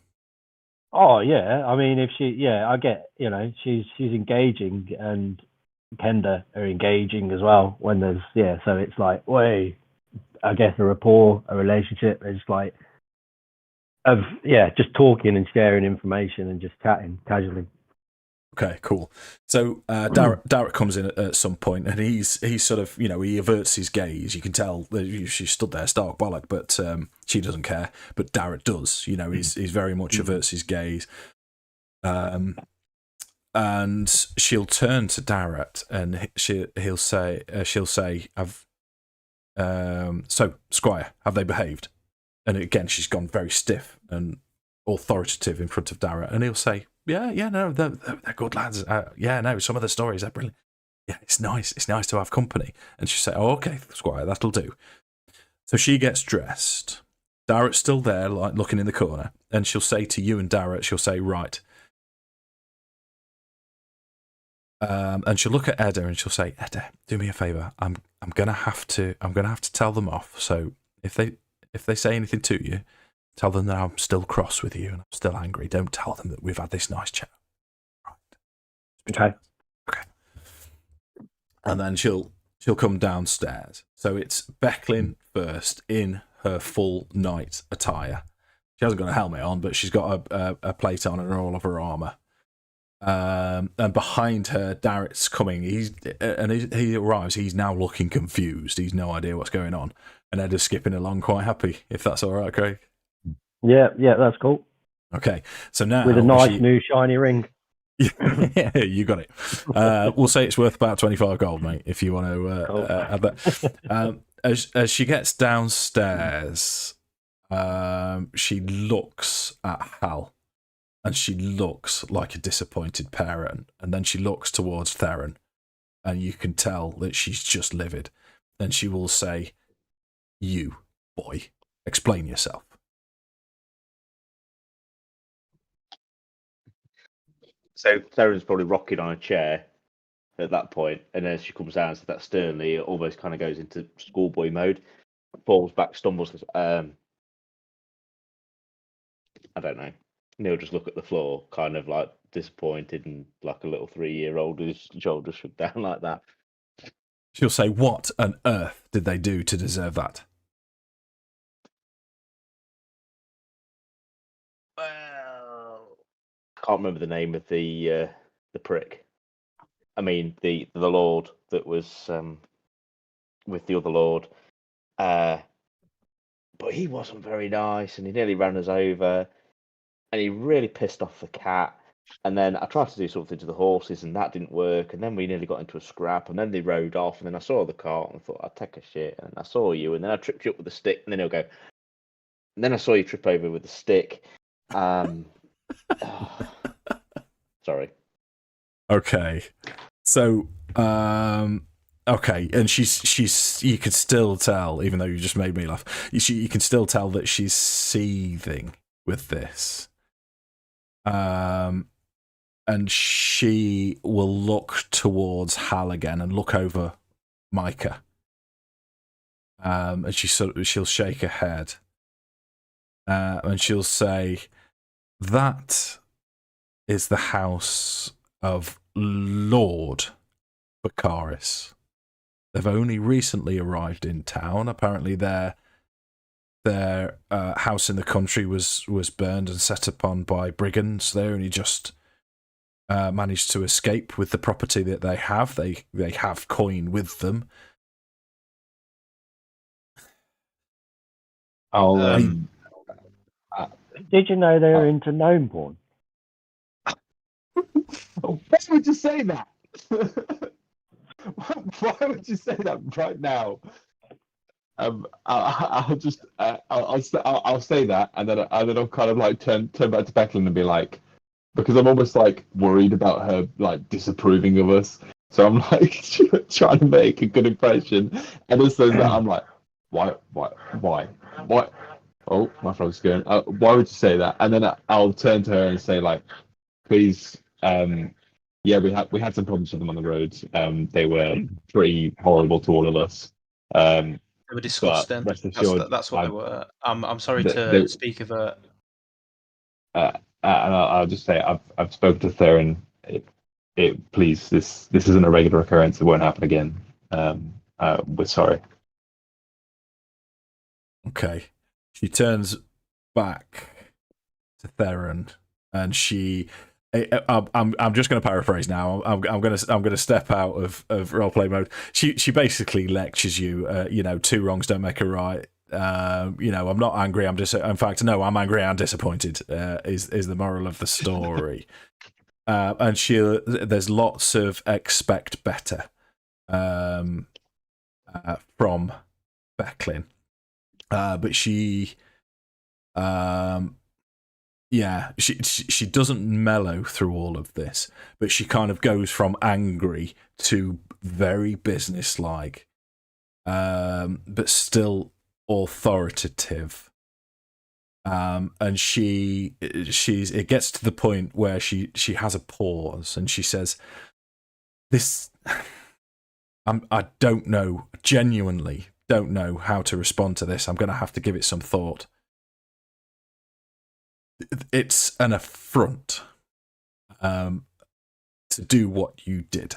Speaker 4: Oh yeah, I mean, if I get, she's engaging, and Kender are engaging as well when there's, so it's like, I guess a rapport, a relationship is like, just talking and sharing information and just chatting casually.
Speaker 1: Okay, cool. So Darrett comes in at some point, and he's sort of, he averts his gaze. You can tell that she stood there stark bollock, but she doesn't care. But Darrett does. He's very much averts his gaze. And she'll turn to Darrett, and she'll say, so Squire, have they behaved? And again, she's gone very stiff and authoritative in front of Darrett, and he'll say, no, they're good lads. Some of the stories are brilliant. Yeah, it's nice to have company. And she'll say, oh, okay, Squire, that'll do. So she gets dressed. Darrett's still there, like looking in the corner, and she'll say to you and Darrett, she'll say, right. And she'll look at Edda and she'll say, Edda, do me a favour. I'm gonna have to tell them off. So if they say anything to you, tell them that I'm still cross with you and I'm still angry. Don't tell them that we've had this nice chat. Right. Okay. And then she'll come downstairs. So it's Becklin first in her full knight attire. She hasn't got a helmet on, but she's got a plate on and all of her armour. And behind her, Darrett's coming. He arrives. He's now looking confused. He's no idea what's going on. And Edda's skipping along quite happy, if that's all right, Craig.
Speaker 4: Yeah, that's cool.
Speaker 1: Okay, so now
Speaker 4: with a nice new shiny ring.
Speaker 1: Yeah, you got it. We'll say it's worth about 25 gold, mate, if you want to add that. As she gets downstairs, she looks at Hal, and she looks like a disappointed parent, and then she looks towards Theron, and you can tell that she's just livid. And she will say, "You boy, explain yourself."
Speaker 2: So Theron's probably rocking on a chair at that point, and as she comes down, so that sternly, it almost kind of goes into schoolboy mode, falls back, stumbles. I don't know. Neil just look at the floor, kind of like disappointed, and like a little 3-year-old whose shoulders shook down like that.
Speaker 1: She'll say, "What on earth did they do to deserve that?"
Speaker 2: Well, I can't remember the name of the prick. I mean, the lord that was with the other lord. But he wasn't very nice, and he nearly ran us over, and he really pissed off the cat. And then I tried to do something to the horses, and that didn't work. And then we nearly got into a scrap, and then they rode off. And then I saw the cart, and I thought, I'd take a shit. And I saw you, and then I tripped you up with a stick, and then he'll go. And then I saw you trip over with a stick. Sorry.
Speaker 1: Okay. So, okay, and she's. You can still tell, even though you just made me laugh. You can still tell that she's seething with this. And she will look towards Hal again and look over Micah. And she'll shake her head. And she'll say, "That is the house of Lord Baccaris. They've only recently arrived in town. Apparently their house in the country was burned and set upon by brigands. They only just managed to escape with the property that they have. They have coin with them."
Speaker 4: Did you know they were into gnome porn?
Speaker 3: Why would you say that? Why would you say that right now? I'll say that, and then I'll kind of like turn back to Becklin and be like, because I'm almost like worried about her like disapproving of us, so I'm like trying to make a good impression, and also that I'm like, why? Oh, my frog's going. Why would you say that? And then I'll turn to her and say like, please. Yeah, we had some problems with them on the roads. They were pretty horrible to all of us.
Speaker 5: They were disgusting. That's what they were. I'm sorry to speak of it.
Speaker 3: And I'll just say I've spoken to Theron. Please, this isn't a regular occurrence. It won't happen again. We're sorry.
Speaker 1: Okay. She turns back to Theron, and she. I'm just going to paraphrase now. I'm going to step out of roleplay mode. She basically lectures you. Two wrongs don't make a right. I'm not angry. In fact, no, I'm angry and disappointed. Is the moral of the story? And there's lots of expect better from Becklin, but she she doesn't mellow through all of this, but she kind of goes from angry to very businesslike, but still authoritative. And it gets to the point where she has a pause and she says, "This, I don't know, genuinely don't know how to respond to this. I'm going to have to give it some thought. It's an affront to do what you did.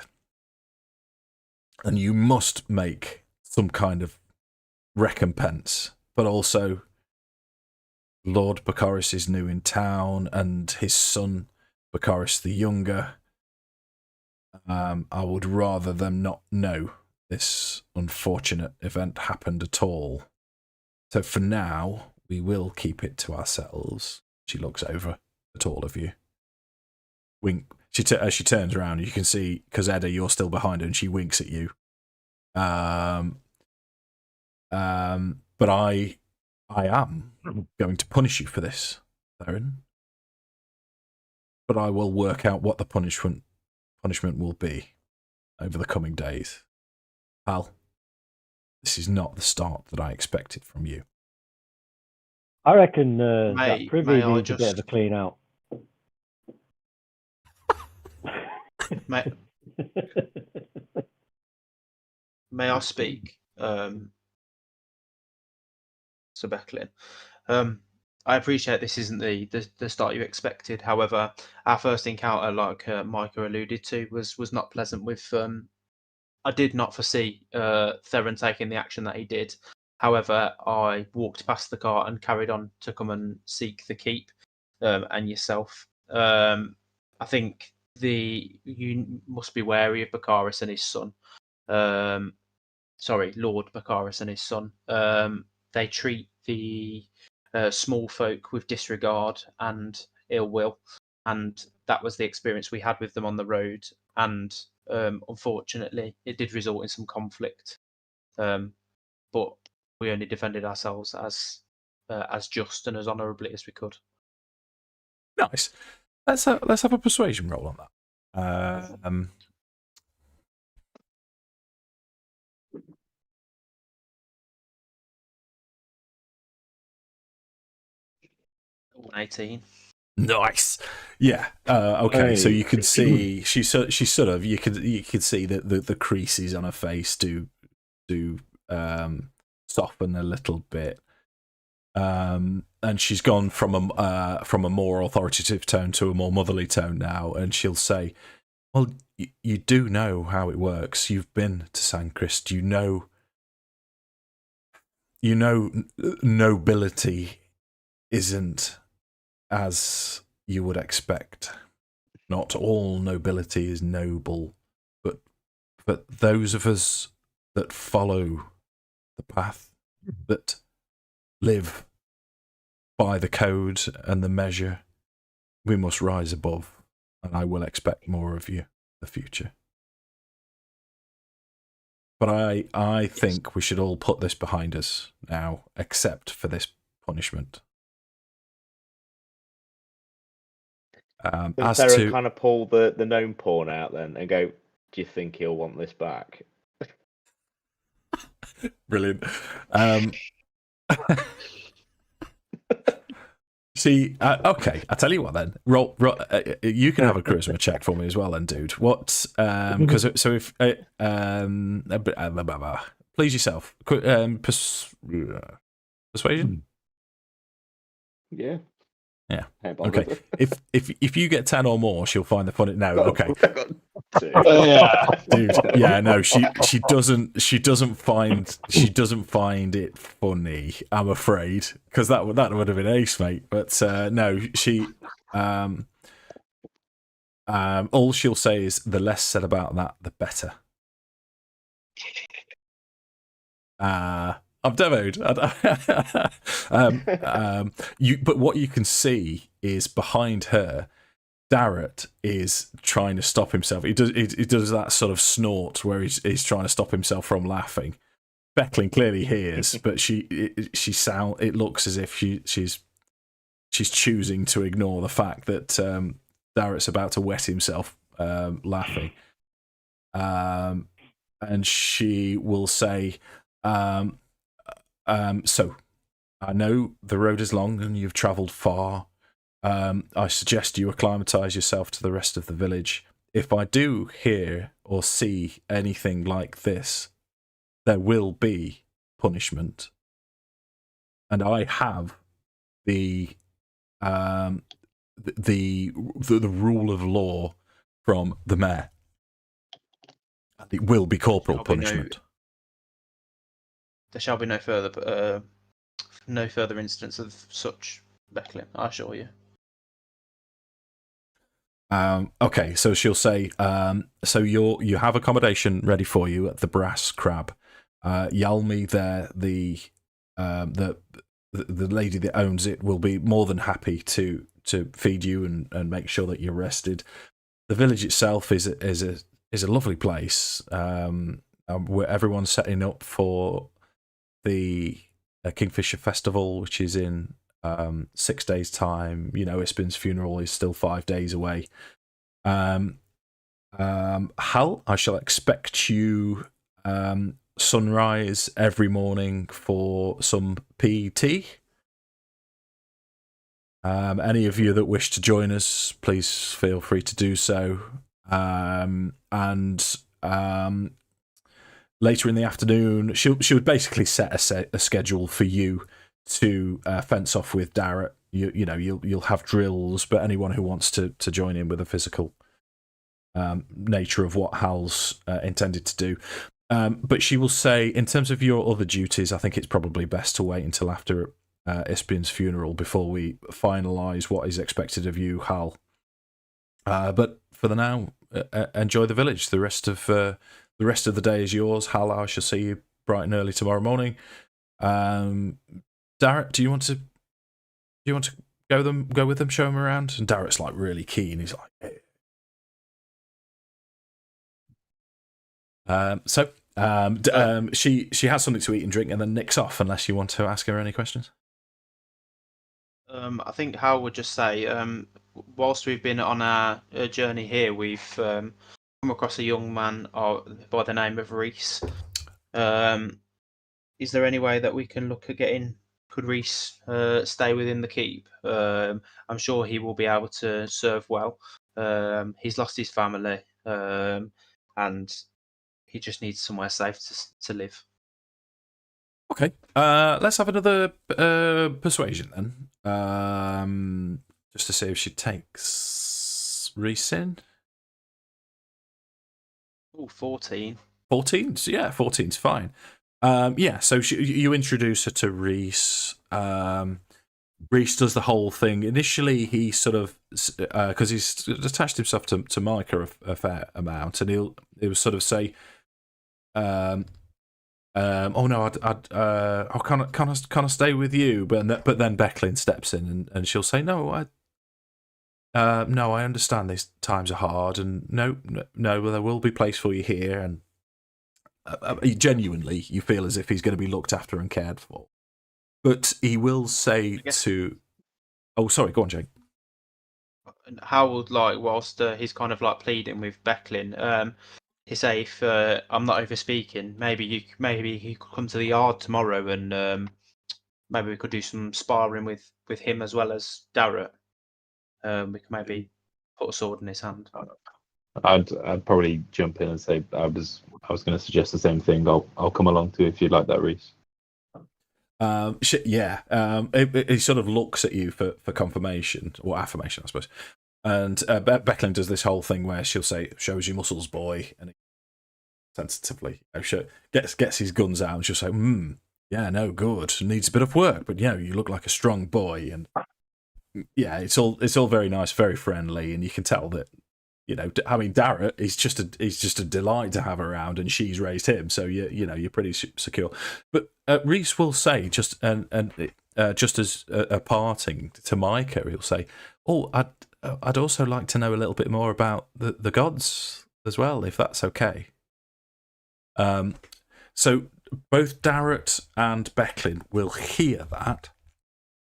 Speaker 1: And you must make some kind of recompense. But also, Lord Baccharis is new in town, and his son, Baccharis the Younger. I would rather them not know this unfortunate event happened at all. So for now, we will keep it to ourselves." She looks over at all of you. Wink. As she turns around, you can see, because Edda, you're still behind her, and she winks at you. But I am going to punish you for this, Theron. But I will work out what the punishment will be over the coming days. Pal, this is not the start that I expected from you.
Speaker 4: I reckon that privy needs a bit of a clean out.
Speaker 5: May I speak, Sir Becklin? I appreciate this isn't the start you expected. However, our first encounter, like Micah alluded to, was not pleasant. I did not foresee Theron taking the action that he did. However, I walked past the car and carried on to come and seek the keep and yourself. I think you must be wary of Baccharis and his son. Lord Baccharis and his son. They treat the small folk with disregard and ill will, and that was the experience we had with them on the road. And unfortunately, it did result in some conflict. But we only defended ourselves as just and as honourably as we could.
Speaker 1: Nice. Let's have a persuasion roll on that.
Speaker 5: 18.
Speaker 1: Nice. Yeah. Okay. So you can see she sort of you could see that the creases on her face do soften a little bit, and she's gone from a more authoritative tone to a more motherly tone now, and she'll say, "Well, you do know how it works. You've been to San Crist. You know nobility isn't as you would expect. Not all nobility is noble, but those of us that follow the path, that live by the code and the measure, we must rise above, and I will expect more of you in the future. But I think we should all put this behind us now, except for this punishment."
Speaker 2: Does Theron kind of pull the gnome porn out then and go, "Do you think he'll want this back?"
Speaker 1: Brilliant. See, okay, I tell you what then. Roll, you can have a charisma check for me as well, then, dude. What? Because so if please yourself, persuasion.
Speaker 2: Yeah.
Speaker 1: Yeah. Okay. If you get 10 or more, she'll find the funny. No. Okay. Dude, yeah, no, she doesn't find it funny, I'm afraid, because that would have been ace, mate. But no, she all she'll say is the less said about that, the better. I'm demoed. But what you can see is behind her, Darrett is trying to stop himself. He does that sort of snort where he's trying to stop himself from laughing. Becklin clearly hears, but it looks as if she's choosing to ignore the fact that Darrett's about to wet himself laughing. And she will say, so I know the road is long and you've travelled far. I suggest you acclimatise yourself to the rest of the village. If I do hear or see anything like this, there will be punishment. And I have the rule of law from the mayor. It will be corporal punishment.
Speaker 5: There shall be no further instance of such, Becklin, I assure you.
Speaker 1: Okay, so she'll say, so you have accommodation ready for you at the Brass Crab. Yalmi there, the lady that owns it, will be more than happy to feed you and make sure that you're rested. The village itself is a lovely place. Where everyone's setting up for the Kingfisher Festival, which is in 6 days' time. You know, Ispin's funeral is still 5 days away. Hal, I shall expect you sunrise every morning for some PT. Any of you that wish to join us, please feel free to do so. And later in the afternoon, she would basically set a schedule for you to fence off with Darrett. You'll have drills, but anyone who wants to join in with the physical nature of what Hal's intended to do. But she will say, in terms of your other duties, I think it's probably best to wait until after Ispin's funeral before we finalise what is expected of you, Hal. But for the now, enjoy the village. The rest of the day is yours, Hal. I shall see you bright and early tomorrow morning. Darrett, do you want to go with them, show them around? And Darrett's like really keen. He's like, she has something to eat and drink and then nicks off, unless you want to ask her any questions.
Speaker 5: I think Hal would just say, whilst we've been on our journey here, we've come across a young man by the name of Reese. Is there any way that we can look at getting? Could Reese stay within the keep? I'm sure he will be able to serve well. He's lost his family, and he just needs somewhere safe to live.
Speaker 1: Okay, let's have another persuasion then. Just to see if she takes Reese in.
Speaker 5: Oh, 14.
Speaker 1: 14? Yeah, 14's fine. So you introduce her to Reese. Reese does the whole thing. Initially, he sort of, because he's attached himself to Micah a fair amount, and he'll sort of say, "Oh no, can I stay with you?" But then Becklin steps in, and she'll say, "No, I understand these times are hard, and no, there will be place for you here." And genuinely, you feel as if he's going to be looked after and cared for. But he will say to... Oh, sorry, go on, Jake.
Speaker 5: Howard, whilst he's kind of pleading with Becklin, he say, if I'm not over speaking, maybe he could come to the yard tomorrow, and maybe we could do some sparring with him as well as Darrett. We could maybe put a sword in his hand.
Speaker 3: I'd probably jump in and say I was going to suggest the same thing. I'll come along too if you'd like that, Reese.
Speaker 1: He sort of looks at you for confirmation or affirmation, I suppose. And Becklin does this whole thing where she'll say, "Shows your muscles, boy," and he sensitively gets his guns out, and she'll say, "Yeah, no, good. Needs a bit of work, but you look like a strong boy." And yeah, it's all very nice, very friendly, and you can tell that Darrett is just a delight to have around, and she's raised him, so you're pretty secure. But Reese will say just as a parting to Micah, he'll say, "Oh, I'd also like to know a little bit more about the gods as well, if that's okay." So both Darrett and Becklin will hear that,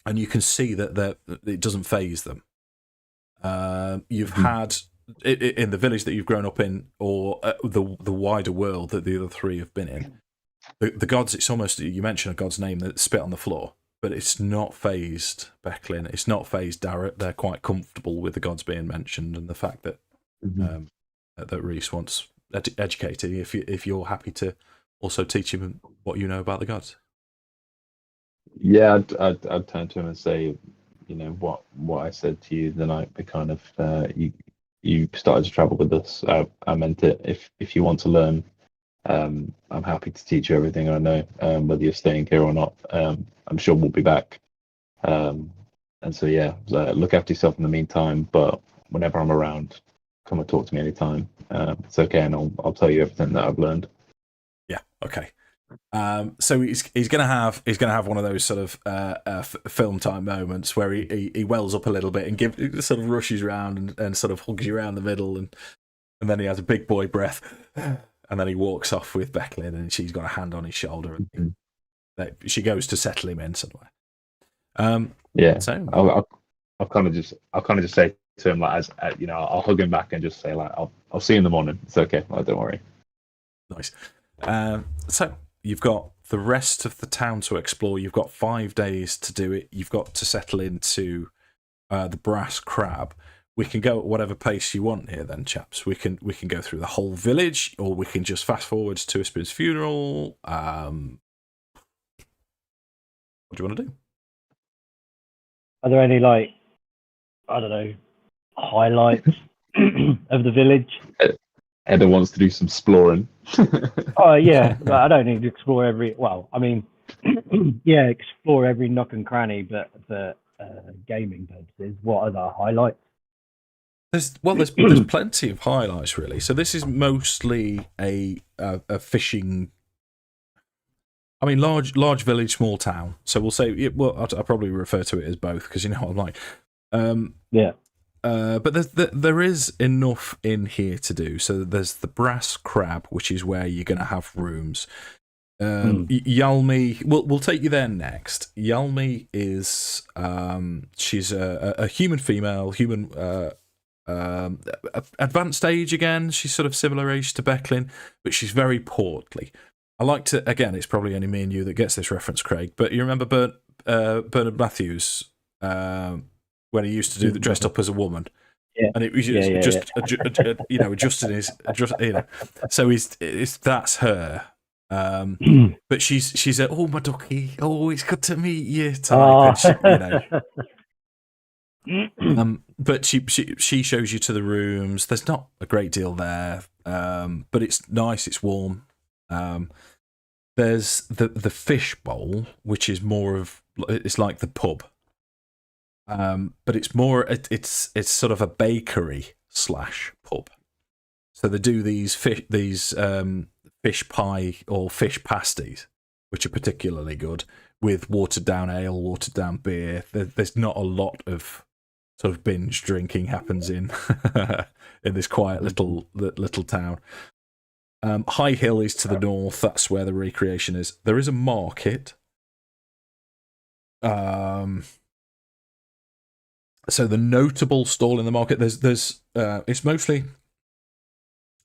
Speaker 1: and you can see that it doesn't faze them. You've had in the village that you've grown up in, or the wider world that the other three have been in. The gods, it's almost, you mention a god's name that spit on the floor, but it's not phased Becklin. It's not phased Darrett. They're quite comfortable with the gods being mentioned, and the fact that that Reese wants educating. If you're happy to also teach him what you know about the gods.
Speaker 3: Yeah, I'd turn to him and say, what I said to you the night. The kind of you started to travel with us. I meant it. If you want to learn, I'm happy to teach you everything I know, whether you're staying here or not. I'm sure we'll be back. And so look after yourself in the meantime. But whenever I'm around, come and talk to me anytime. It's okay, and I'll tell you everything that I've learned.
Speaker 1: Yeah. Okay. So he's gonna have one of those sort of film time moments where he wells up a little bit and sort of rushes around and sort of hugs you around the middle, and then he has a big boy breath, and then he walks off with Becklin, and she's got a hand on his shoulder, and she goes to settle him in somewhere.
Speaker 3: So I'll kind of just say to him, like, I'll hug him back and just say, like, I'll see you in the morning. It's okay, don't worry.
Speaker 1: Nice. So you've got the rest of the town to explore. You've got 5 days to do it. You've got to settle into the Brass Crab. We can go at whatever pace you want here, then, chaps. We can go through the whole village, or we can just fast forward to Ispin's funeral. What do you want to do?
Speaker 4: Are there any, like, I don't know, highlights of the village?
Speaker 3: Edda wants to do some exploring.
Speaker 4: Oh yeah, I don't need to explore explore every nook and cranny, but for gaming purposes, what are the highlights?
Speaker 1: There's plenty of highlights, really. So this is mostly a fishing. I mean, large village, small town. So we'll say, I'll probably refer to it as both, because what I'm like.
Speaker 4: Yeah.
Speaker 1: But there is enough in here to do. So there's the Brass Crab, which is where you're going to have rooms. Yalmi, we'll take you there next. Yalmi is she's a human female, advanced age again. She's sort of similar age to Becklin, but she's very portly. I like to, again, it's probably only me and you that gets this reference, Craig, but you remember Bernard Matthews when he used to do the dressed up as a woman?
Speaker 4: Yeah.
Speaker 1: And it was adjusting his, so that's her. But she's a, oh, my ducky, oh, it's good to meet you type. But she shows you to the rooms. There's not a great deal there, but it's nice, it's warm. There's the fish bowl, which is more of, it's like the pub, but it's more, it's sort of a bakery / pub. So they do these fish pie or fish pasties, which are particularly good, with watered down ale, watered down beer. There's not a lot of sort of binge drinking happens in in this quiet little town. High Hill is to the north. That's where the recreation is. There is a market. So the notable stall in the market, there's it's mostly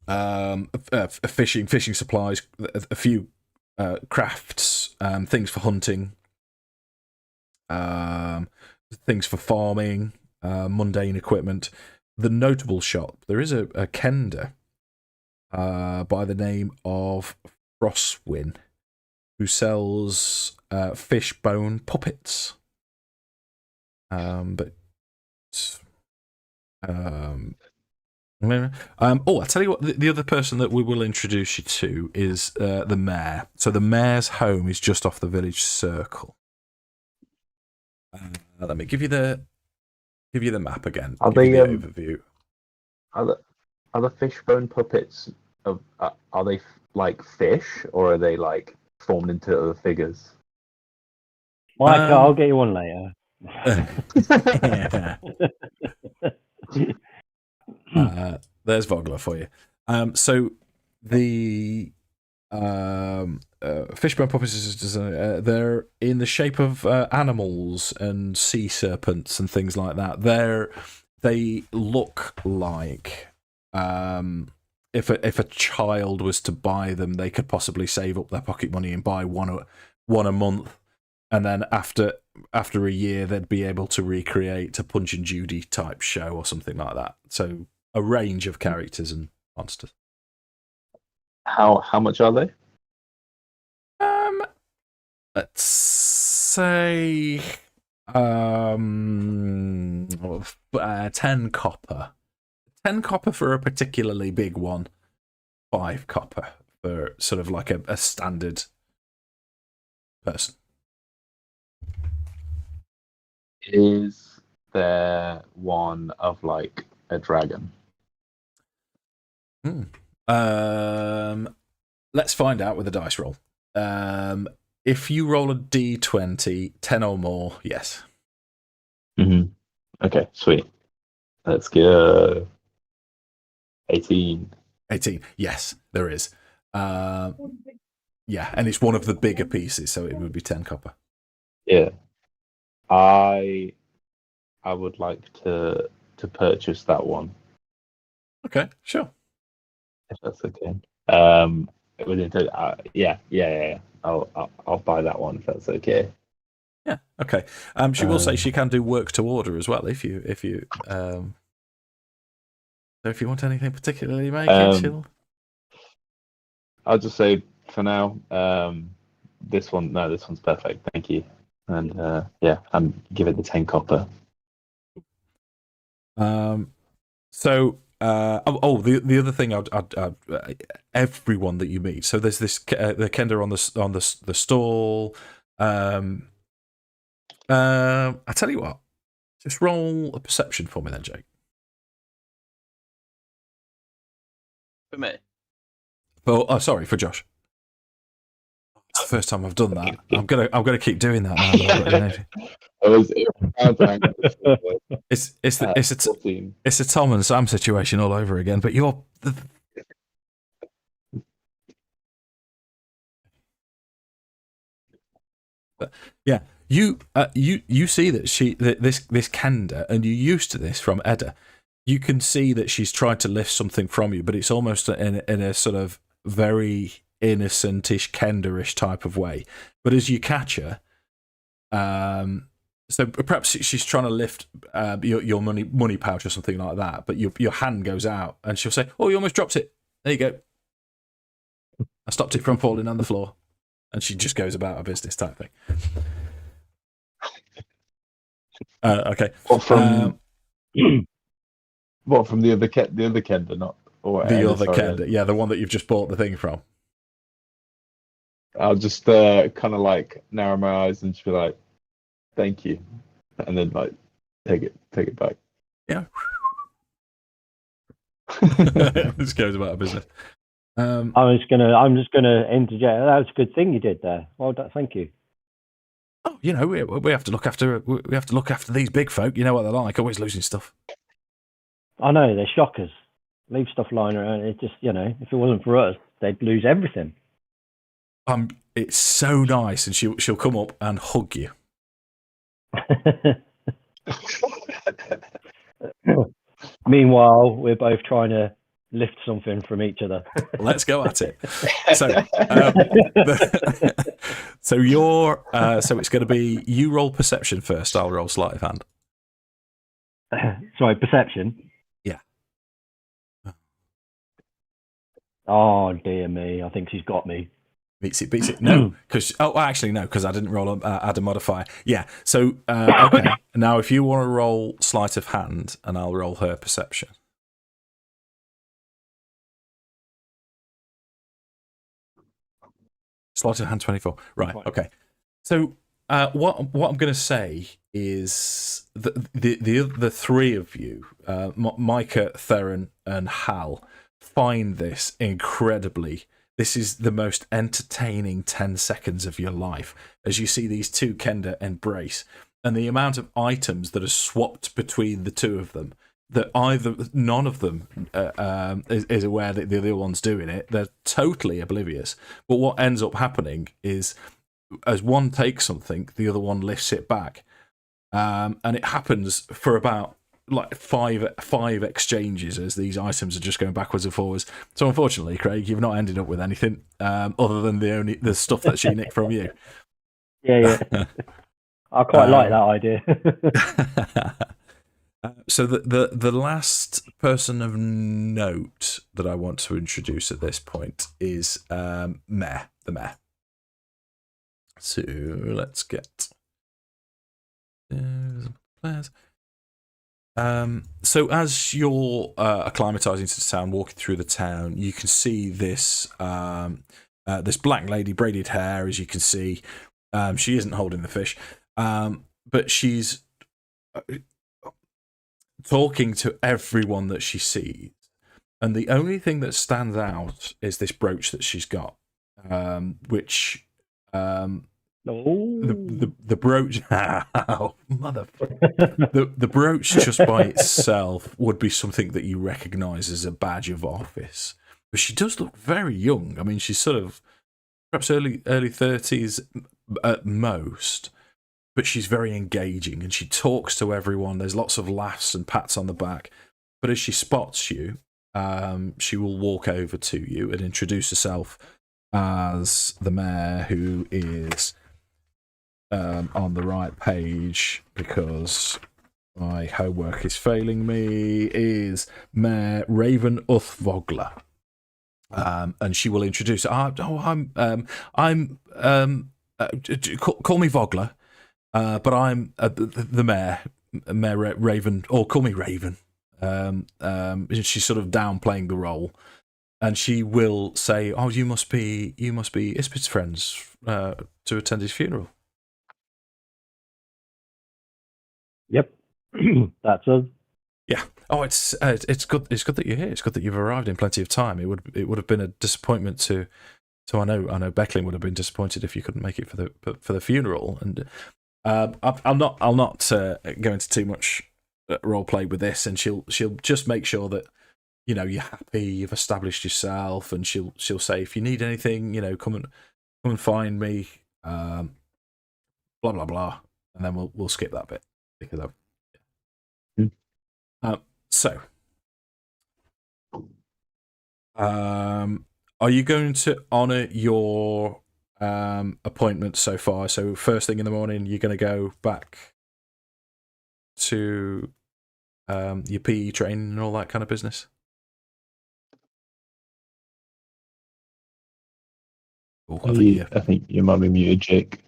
Speaker 1: fishing supplies, a few crafts, things for hunting, things for farming, mundane equipment. The notable shop, there is a Kender by the name of Frostwin, who sells fish bone puppets. But I'll tell you what. The other person that we will introduce you to is the mayor. So the mayor's home is just off the village circle. Let me give you the map again.
Speaker 3: Are
Speaker 1: give
Speaker 3: they
Speaker 1: you the overview?
Speaker 3: Are the fishbone puppets? Are they like fish, or are they like formed into other figures?
Speaker 4: Micah, I'll get you one later.
Speaker 1: There's Vogler for you. So the fishbone puppets, they're in the shape of animals and sea serpents and things like that. They look like if a child was to buy them, they could possibly save up their pocket money and buy one a month, and then after a year they'd be able to recreate a Punch and Judy type show or something like that. So a range of characters and monsters.
Speaker 3: How much are they?
Speaker 1: Let's say 10 copper. 10 copper for a particularly big one. 5 copper for sort of like a standard person.
Speaker 3: Is there one of like a dragon?
Speaker 1: Let's find out with a dice roll. If you roll a d20, 10 or more, yes.
Speaker 3: Mm-hmm. Okay, sweet. Let's go. 18.
Speaker 1: 18, yes, there is. Yeah, and it's one of the bigger pieces, so it would be 10 copper.
Speaker 3: Yeah. I would like to purchase that one.
Speaker 1: Okay, sure.
Speaker 3: If that's okay. Yeah. I'll buy that one if that's okay.
Speaker 1: Yeah, okay. She will say she can do work to order as well if you so if you want anything particularly make she'll.
Speaker 3: I'll just say for now, this one's perfect. Thank you. And give it the 10 copper.
Speaker 1: So the other thing I'd everyone that you meet. So there's this the Kender on the stall. I tell you what, just roll a perception for me then, Jake.
Speaker 5: For me.
Speaker 1: Sorry, for Josh. It's the first time I've done that. I'm gonna keep doing that now. It's a Tom and Sam situation all over again. But you're yeah. You see that this Kender, and you're used to this from Edda. You can see that she's tried to lift something from you, but it's almost in a sort of very innocentish, Kenderish type of way. But as you catch her, so perhaps she's trying to lift your money pouch or something like that, but your hand goes out, and she'll say, "Oh, you almost dropped it. There you go. I stopped it from falling on the floor," and she just goes about her business type thing. Okay.
Speaker 3: What from the other Kender, not or
Speaker 1: the other Kender? Yeah, the one that you've just bought the thing from.
Speaker 3: I'll just kind of like narrow my eyes and just be like, "Thank you," and then like take it back.
Speaker 1: Yeah. This goes about our business.
Speaker 4: I'm just gonna interject. That was a good thing you did there. Well done, thank you.
Speaker 1: Oh, we have to look after these big folk. You know what they're like, always losing stuff.
Speaker 4: I know, they're shockers. Leave stuff lying around. It just, if it wasn't for us, they'd lose everything.
Speaker 1: It's so nice, and she'll come up and hug you.
Speaker 4: Meanwhile, we're both trying to lift something from each other.
Speaker 1: Let's go at it. So, so it's going to be you roll perception first. I'll roll sleight of hand.
Speaker 4: Sorry, perception.
Speaker 1: Yeah.
Speaker 4: Oh dear me! I think she's got me.
Speaker 1: Beats it. No, because actually no, because I didn't roll add a modifier. Yeah. So okay. Now, if you want to roll sleight of hand, and I'll roll her perception. Sleight of hand 24. Right. Okay. So what I'm going to say is the three of you, Micah, Theron, and Hal, find this incredibly. This is the most entertaining 10 seconds of your life as you see these two Kender embrace, and the amount of items that are swapped between the two of them, that none of them is aware that the other one's doing it. They're totally oblivious. But what ends up happening is, as one takes something, the other one lifts it back, and it happens for about like five exchanges as these items are just going backwards and forwards. So unfortunately, Craig, you've not ended up with anything other than the stuff that she nicked from you.
Speaker 4: Yeah. I quite like that idea.
Speaker 1: So the last person of note that I want to introduce at this point is the mayor. So let's get players. So as you're acclimatizing to the town, walking through the town, you can see this this black lady, braided hair. As you can see, she isn't holding the fish, but she's talking to everyone that she sees, and the only thing that stands out is this brooch that she's got, which the brooch, oh, motherfucker. The brooch just by itself would be something that you recognise as a badge of office, but she does look very young. I mean, she's sort of perhaps early 30s at most. But she's very engaging and she talks to everyone. There's lots of laughs and pats on the back. But as she spots you, she will walk over to you and introduce herself as the mayor, who is on the right page because my homework is failing me, is Mayor Raven Vogler. And she will introduce. Call me Vogler. But I'm the mayor, Mayor Raven, or call me Raven. She's sort of downplaying the role, and she will say, "Oh, you must be Ispin's friends to attend his funeral."
Speaker 4: Yep, that's us.
Speaker 1: Yeah. Oh, it's good. It's good that you're here. It's good that you've arrived in plenty of time. It would have been a disappointment to. So I know Becklin would have been disappointed if you couldn't make it for the funeral. And I'll not go into too much role play with this, and she'll just make sure that you're happy, you've established yourself, and she'll say, if you need anything, come and find me, blah blah blah, and then we'll skip that bit because so are you going to honour your appointment so far? So first thing in the morning, you're going to go back to your PE training and all that kind of business? Oh,
Speaker 3: I think you might be muted, Jake.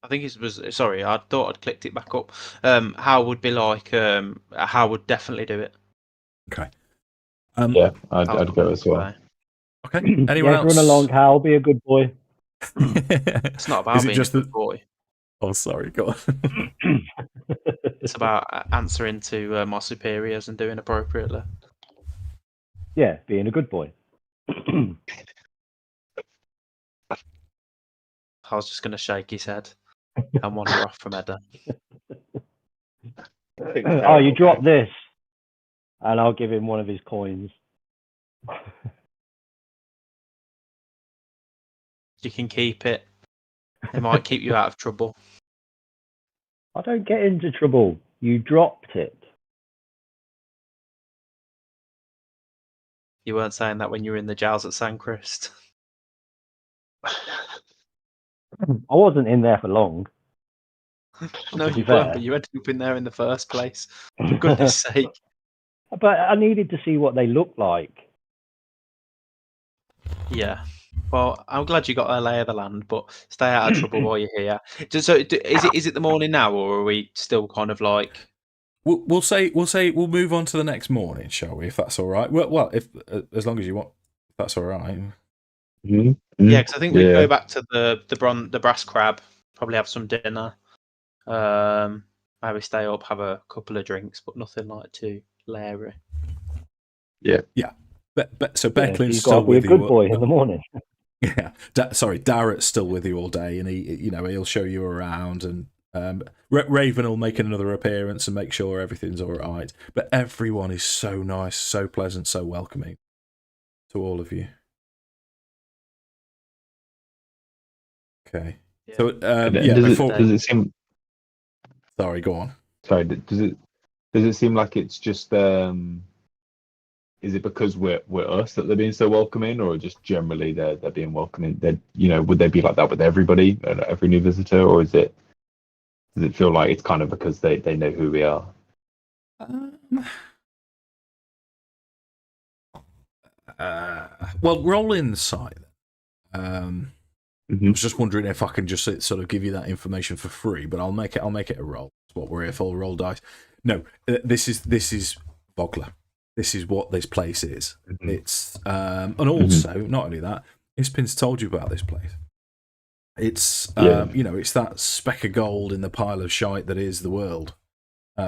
Speaker 5: I think it was. Sorry, I thought I'd clicked it back up. Hal would be like. Hal would definitely do it.
Speaker 1: Okay.
Speaker 3: Yeah, I'd go as well.
Speaker 1: Okay. Anyone else?
Speaker 4: Run along, Hal. Be a good boy.
Speaker 5: It's not about being a good boy.
Speaker 1: Oh, sorry. Go on.
Speaker 5: It's about answering to my superiors and doing appropriately.
Speaker 4: Yeah, being a good boy.
Speaker 5: I was just going to shake his head and wander off from Edda.
Speaker 4: Oh, you drop this, and I'll give him one of his coins.
Speaker 5: You can keep it. It might keep you out of trouble.
Speaker 4: I don't get into trouble. You dropped it.
Speaker 5: You weren't saying that when you were in the jails at Sandcrest.
Speaker 4: I wasn't in there for long.
Speaker 5: No, you weren't, but you ended up in there in the first place. For goodness sake.
Speaker 4: But I needed to see what they looked like.
Speaker 5: Yeah. Well, I'm glad you got a lay of the land, but stay out of trouble while you're here. So, is it the morning now, or are we still kind of like?
Speaker 1: We'll say we'll move on to the next morning, shall we? If that's all right. Well, if as long as you want, if that's all right.
Speaker 3: Mm-hmm.
Speaker 5: Yeah, because I think we'd go back to the brass crab, probably have some dinner, maybe stay up, have a couple of drinks, but nothing like too leery.
Speaker 3: Yeah.
Speaker 1: So Becklin's
Speaker 4: you've got
Speaker 1: still
Speaker 4: to be a
Speaker 1: with
Speaker 4: good
Speaker 1: you.
Speaker 4: boy in the morning.
Speaker 1: Yeah, sorry, Darrett's still with you all day, and he'll show you around, and Raven will make another appearance and make sure everything's all right. But everyone is so nice, so pleasant, so welcoming to all of you. Okay,
Speaker 5: Yeah.
Speaker 1: so
Speaker 3: does it seem?
Speaker 1: Sorry, go on.
Speaker 3: Sorry, does it seem like it's just is it because we're us that they're being so welcoming, or just generally they're being welcoming? Would they be like that with everybody, every new visitor, or does it feel like it's kind of because they know who we are?
Speaker 1: Well, roll insight. I
Speaker 3: Mm-hmm.
Speaker 1: was just wondering if I can just sort of give you that information for free, but I'll make it a roll. That's what we're here for. Roll dice. No, this is Vogler. This is what this place is.
Speaker 3: Mm-hmm.
Speaker 1: It's and also not only that, Ispin's told you about this place. It's it's that speck of gold in the pile of shite that is the world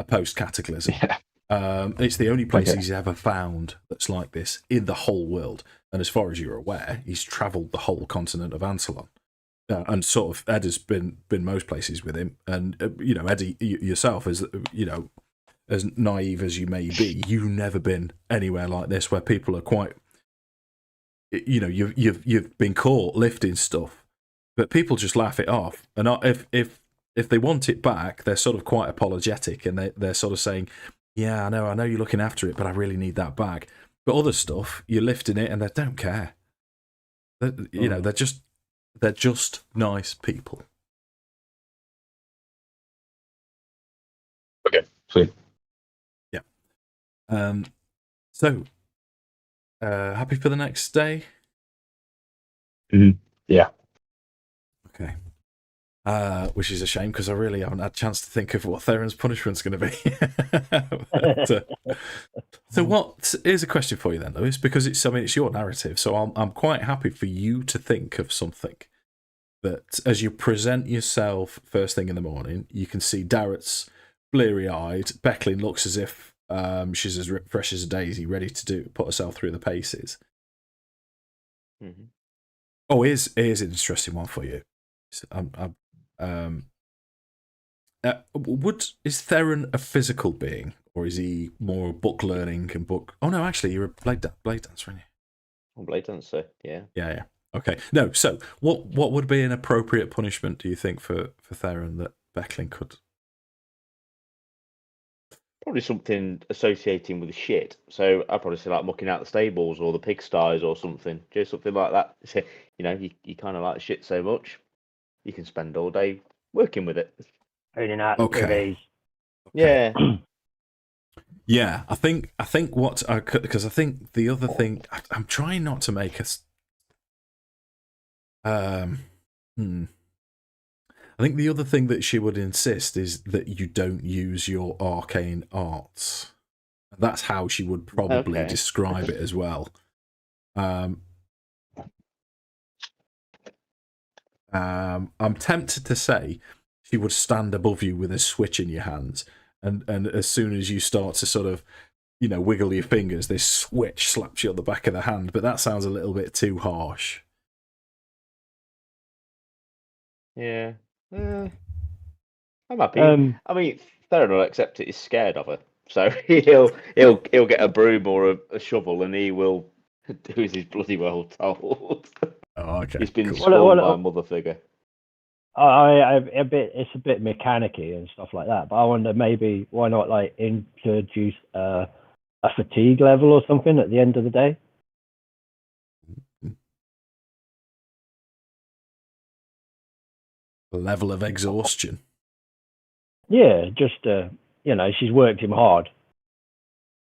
Speaker 1: post cataclysm.
Speaker 3: Yeah.
Speaker 1: It's the only place he's ever found that's like this in the whole world. And as far as you're aware, he's travelled the whole continent of Ansalon. And sort of Edda's been most places with him. And, Edda, yourself, as naive as you may be, you've never been anywhere like this where people are quite, you've been caught lifting stuff, but people just laugh it off. And if they want it back, they're sort of quite apologetic, and they're sort of saying, yeah, I know you're looking after it, but I really need that back. But other stuff, you're lifting it, and they don't care. They're just nice people.
Speaker 3: Okay, sweet.
Speaker 1: Yeah. So, happy for the next day?
Speaker 3: Mm-hmm. Yeah.
Speaker 1: Okay. Which is a shame because I really haven't had a chance to think of what Theron's punishment's going to be. So here's a question for you then, Lewis, because it's your narrative, so I'm quite happy for you to think of something that, as you present yourself first thing in the morning, you can see Darrett's bleary-eyed. Becklin looks as if she's as fresh as a daisy, ready to put herself through the paces.
Speaker 2: Mm-hmm.
Speaker 1: Oh, here's an interesting one for you. Is Theron a physical being, or is he more book learning and book? Oh no, actually, you're a blade dancer, aren't you?
Speaker 2: I'm blade dancer, yeah.
Speaker 1: Yeah. Okay. No. So, what would be an appropriate punishment, do you think, for Theron that Becklin could?
Speaker 2: Probably something associating with shit. So I'd probably say like mucking out the stables or the pigsties or something. Just something like that. So, you kind of like shit so much, you can spend all day working with it.
Speaker 4: Cleaning out the goodies.
Speaker 2: Yeah.
Speaker 1: Yeah, I think what I could, because I think the other thing I'm trying not to make us. I think the other thing that she would insist is that you don't use your arcane arts. That's how she would probably describe it as well. I'm tempted to say she would stand above you with a switch in your hands, and as soon as you start to sort of, wiggle your fingers, this switch slaps you on the back of the hand. But that sounds a little bit too harsh.
Speaker 2: Yeah. I'm happy. I mean, Theron will accept it. He's scared of her, so he'll get a broom or a shovel, and he will do as he's bloody well told.
Speaker 1: Oh, okay.
Speaker 2: He's been scorned by a mother figure.
Speaker 4: It's a bit mechanicky and stuff like that, but I wonder maybe why not like introduce a fatigue level or something at the end of the day.
Speaker 1: A level of exhaustion.
Speaker 4: Yeah, just she's worked him hard.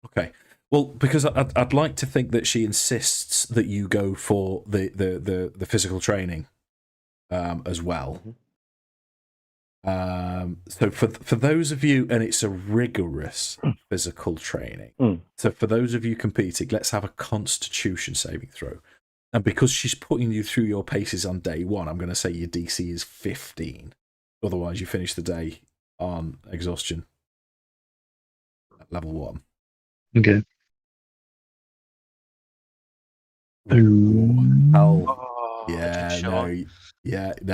Speaker 1: Okay. Well, because I'd like to think that she insists that you go for the physical training as well. So for those of you, and it's a rigorous physical training. So for those of you competing, let's have a Constitution saving throw. And because she's putting you through your paces on day one, I'm going to say your DC is 15. Otherwise, you finish the day on exhaustion at level 1.
Speaker 3: Okay.
Speaker 1: No,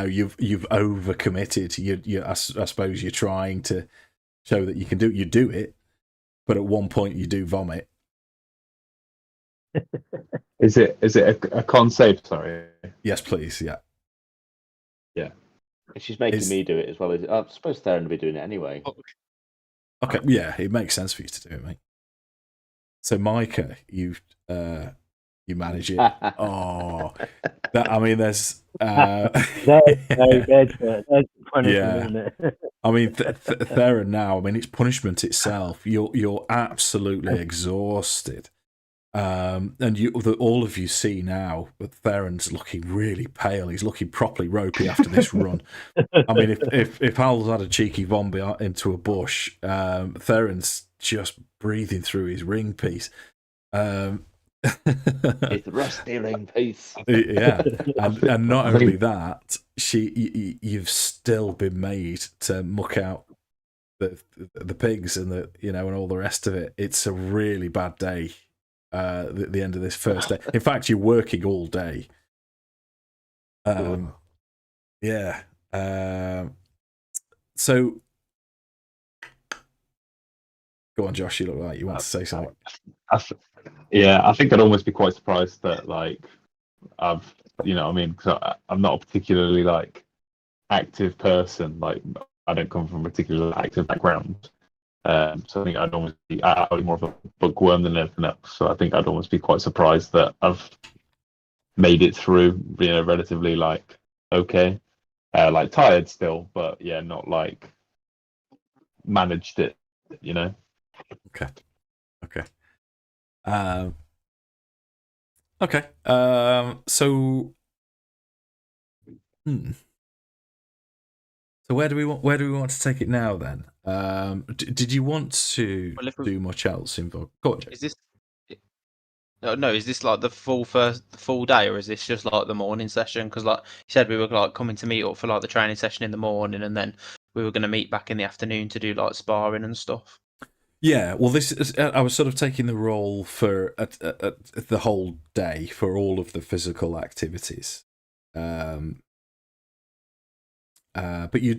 Speaker 1: you've overcommitted. I suppose you're trying to show that you can do it, but at one point you do vomit.
Speaker 3: Is it a con save? Sorry.
Speaker 1: Yes, please. Yeah.
Speaker 2: She's making me do it as well. I suppose Theron will be doing it anyway.
Speaker 1: Okay. Yeah, it makes sense for you to do it, mate. So Micah, you manage it. Oh, there's
Speaker 4: punishment, isn't it?
Speaker 1: I mean, Theron now. I mean, it's punishment itself. You're absolutely exhausted, and all of you see now that Theron's looking really pale. He's looking properly ropey after this run. I mean, if Hal's had a cheeky vom into a bush, Theron's just breathing through his ring piece.
Speaker 2: It's rusty ring piece.
Speaker 1: Yeah, and not only that, you've still been made to muck out the pigs and and all the rest of it. It's a really bad day. The end of this first day. In fact, you're working all day. Yeah. So, go on, Josh. You look like you want to say something.
Speaker 3: I think I'd almost be quite surprised that I've because I'm not a particularly active person. I don't come from a particularly active background. So I think I'd almost be more of a bookworm than anything else. So I think I'd almost be quite surprised that I've made it through, relatively okay, tired still, but not managed it,
Speaker 1: Okay. Okay. So where do we want to take it now then? Did you want to do much else in Vogler? Go on, Jake.
Speaker 5: Is this is this the full day, or is this just the morning session? Because you said, we were coming to meet up for the training session in the morning, and then we were going to meet back in the afternoon to do sparring and stuff.
Speaker 1: Yeah, well, this is, I was sort of taking the role for the whole day for all of the physical activities. But your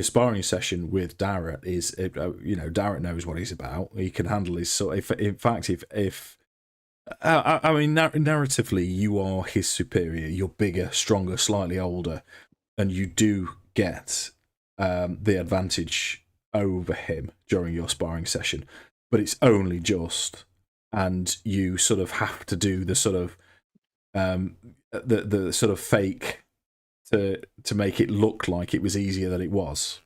Speaker 1: sparring session with Darrett is, Darrett knows what he's about. He can handle his narratively, you are his superior. You're bigger, stronger, slightly older, and you do get the advantage over him during your sparring session, but it's only just, and you sort of have to do the sort of the sort of fake to make it look like it was easier than it was.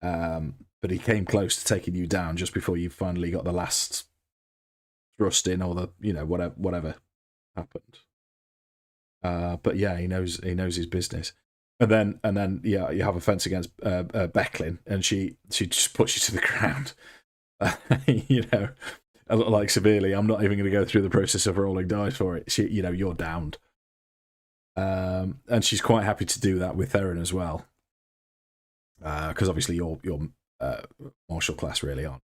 Speaker 1: But he came close to taking you down just before you finally got the last thrust in, or the whatever happened. But yeah, he knows his business. And then you have a fence against Becklin, and she just puts you to the ground. Severely. I'm not even going to go through the process of rolling dice for it. You're downed. And she's quite happy to do that with Theron as well, because obviously you're martial class really on.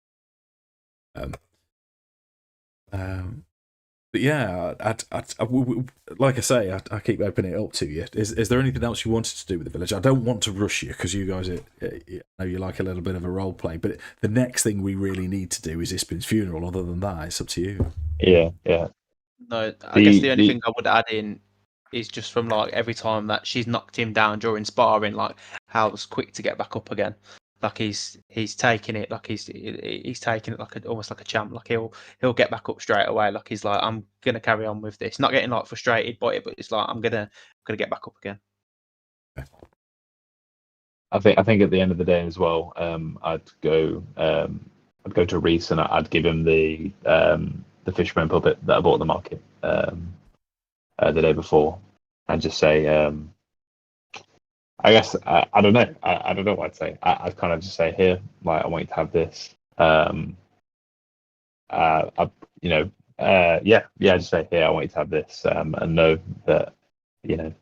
Speaker 1: But yeah, like I say, I keep opening it up to you. Is there anything else you wanted to do with the village? I don't want to rush you, because you guys I know you like a little bit of a role play. But the next thing we really need to do is Ispin's funeral. Other than that, it's up to you.
Speaker 3: Yeah.
Speaker 5: No, I guess the only thing I would add in is just from every time that she's knocked him down during sparring, Hal's quick to get back up again. He's taking it he's taking it almost like a champ. He'll get back up straight away. He's I'm gonna carry on with this. Not getting frustrated by it, but it's I'm gonna get back up again.
Speaker 3: I think at the end of the day as well, I'd go go to Reese and I'd give him the fisherman puppet that I bought at the market the day before, and just say, I guess I don't know. I don't know what I'd say. I'd kind of just say, here, like, I want you to have this. Just say, here, I want you to have this, and know that,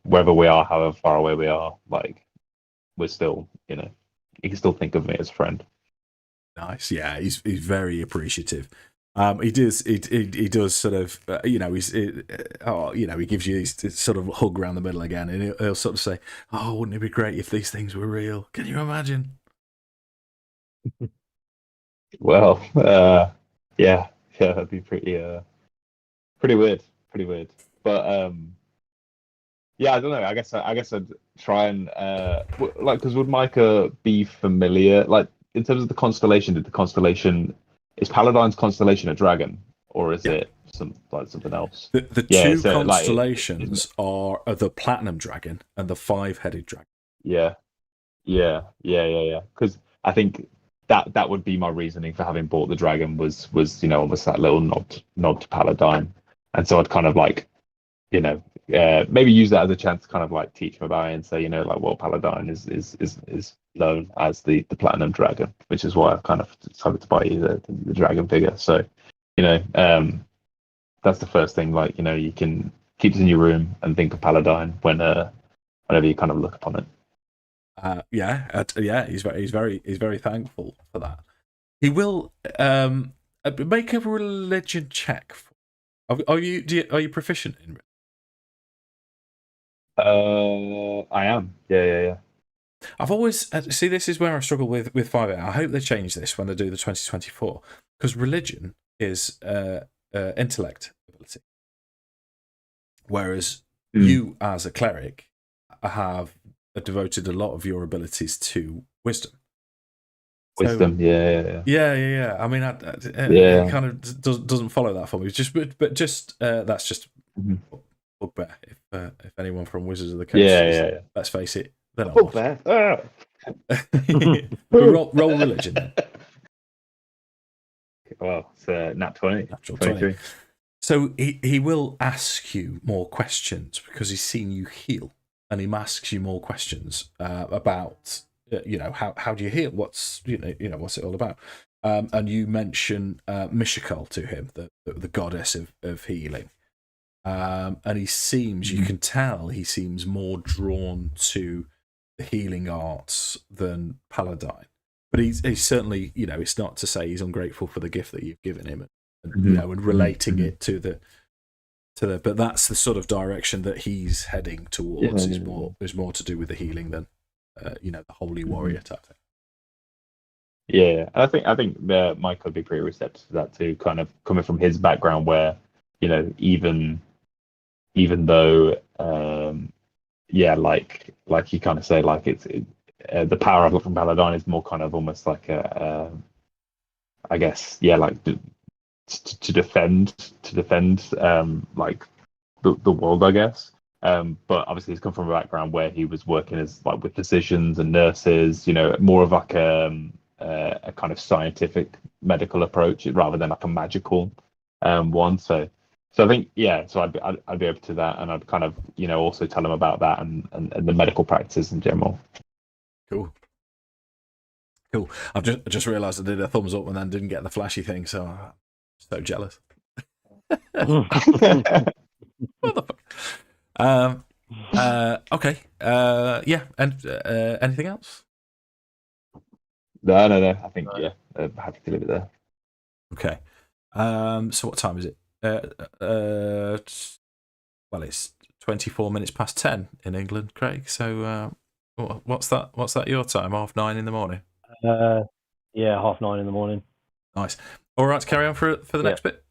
Speaker 3: wherever we are, however far away we are, like, we're still, you can still think of me as a friend.
Speaker 1: Nice. Yeah, he's very appreciative. He does sort of, he gives you this sort of hug around the middle again, and he'll sort of say, "Oh, wouldn't it be great if these things were real? Can you imagine?"
Speaker 3: Well, that'd be pretty weird, But I don't know. I guess I'd try and because would Micah be familiar? Like, in terms of the constellation, is Paladine's constellation a dragon, or is it something else?
Speaker 1: The two constellations are the Platinum Dragon and the 5-headed dragon.
Speaker 3: Yeah. Because I think that would be my reasoning for having bought the dragon was almost that little nod to Paladine, and so I'd kind of maybe use that as a chance to kind of like teach him about it and say, Paladine is known as the Platinum Dragon, which is why I've kind of decided to buy you the dragon figure. So, that's the first thing. Like, you can keep it in your room and think of Paladine whenever you kind of look upon it.
Speaker 1: He's very thankful for that. He will make a religion check. Are you proficient in?
Speaker 3: I am. Yeah.
Speaker 1: I've always see. This is where I struggle with 5e. I hope they change this when they do the 2024, because religion is intellect ability, whereas you as a cleric have devoted a lot of your abilities to wisdom.
Speaker 3: Wisdom,
Speaker 1: yeah. I mean, it kind of doesn't follow that for me. That's just bugbear. If anyone from Wizards of the Coast, let's face it, they're not.
Speaker 2: Bugbear.
Speaker 1: roll religion then.
Speaker 3: Well, it's nat 20.
Speaker 1: Natural 23. So he will ask you more questions because he's seen you heal, and he asks you more questions about how do you heal? What's what's it all about? And you mention Mishakal to him, the goddess of healing. And he seems, you can tell, he seems more drawn to the healing arts than Paladine. But he's certainly, it's not to say he's ungrateful for the gift that you've given him, and and relating it to the. But that's the sort of direction that he's heading towards. Is more to do with the healing than, the holy warrior type thing.
Speaker 3: Yeah, I think Micah would be pretty receptive to that too. Kind of coming from his background, where even though like you kind of say, like it's the power I've got from Paladine is more kind of almost like to defend like the world, I guess. But obviously he's come from a background where he was working as like with physicians and nurses, more of like a kind of scientific medical approach rather than like a magical one. So I think, so I'd be open to that, and I'd kind of, also tell him about that and the medical practices in general.
Speaker 1: Cool. I've just realised I did a thumbs up and then didn't get the flashy thing, so I'm so jealous. What the fuck? Okay. And anything else?
Speaker 3: No. I think I'm happy to leave it there.
Speaker 1: Okay. So what time is it? Well, it's 24 minutes past 10 in England, Craig. So what's that your time? 9:30 in the morning?
Speaker 4: 9:30 in the morning.
Speaker 1: Nice. All right, to carry on for the next bit.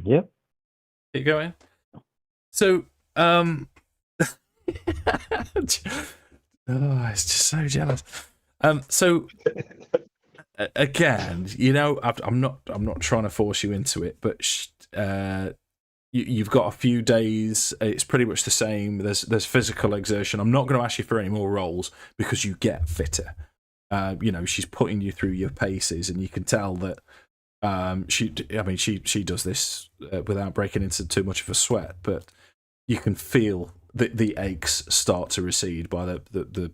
Speaker 4: Yeah.
Speaker 1: Keep going. So it's just so jealous. So again, I'm not trying to force you into it, but you've got a few days. It's pretty much the same. There's physical exertion. I'm not going to ask you for any more rolls because you get fitter. she's putting you through your paces, and you can tell that she does this without breaking into too much of a sweat, but you can feel the aches start to recede by the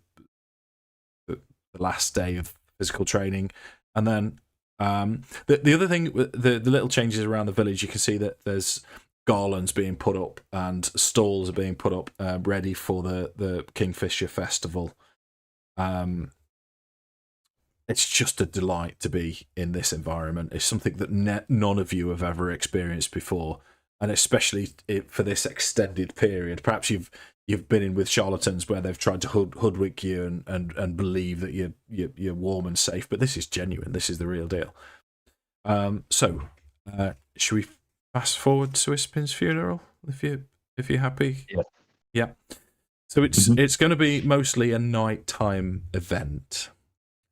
Speaker 1: last day of physical training. And then the other thing, the little changes around the village, you can see that there's garlands being put up and stalls are being put up ready for the Kingfisher Festival. It's just a delight to be in this environment. It's something that none of you have ever experienced before, and especially for this extended period. Perhaps you've been in with charlatans where they've tried to hoodwink you and believe that you're warm and safe, but this is genuine. This is the real deal. So should we fast forward to Ispin's funeral if you're happy? Yeah. So it's going to be mostly a nighttime event.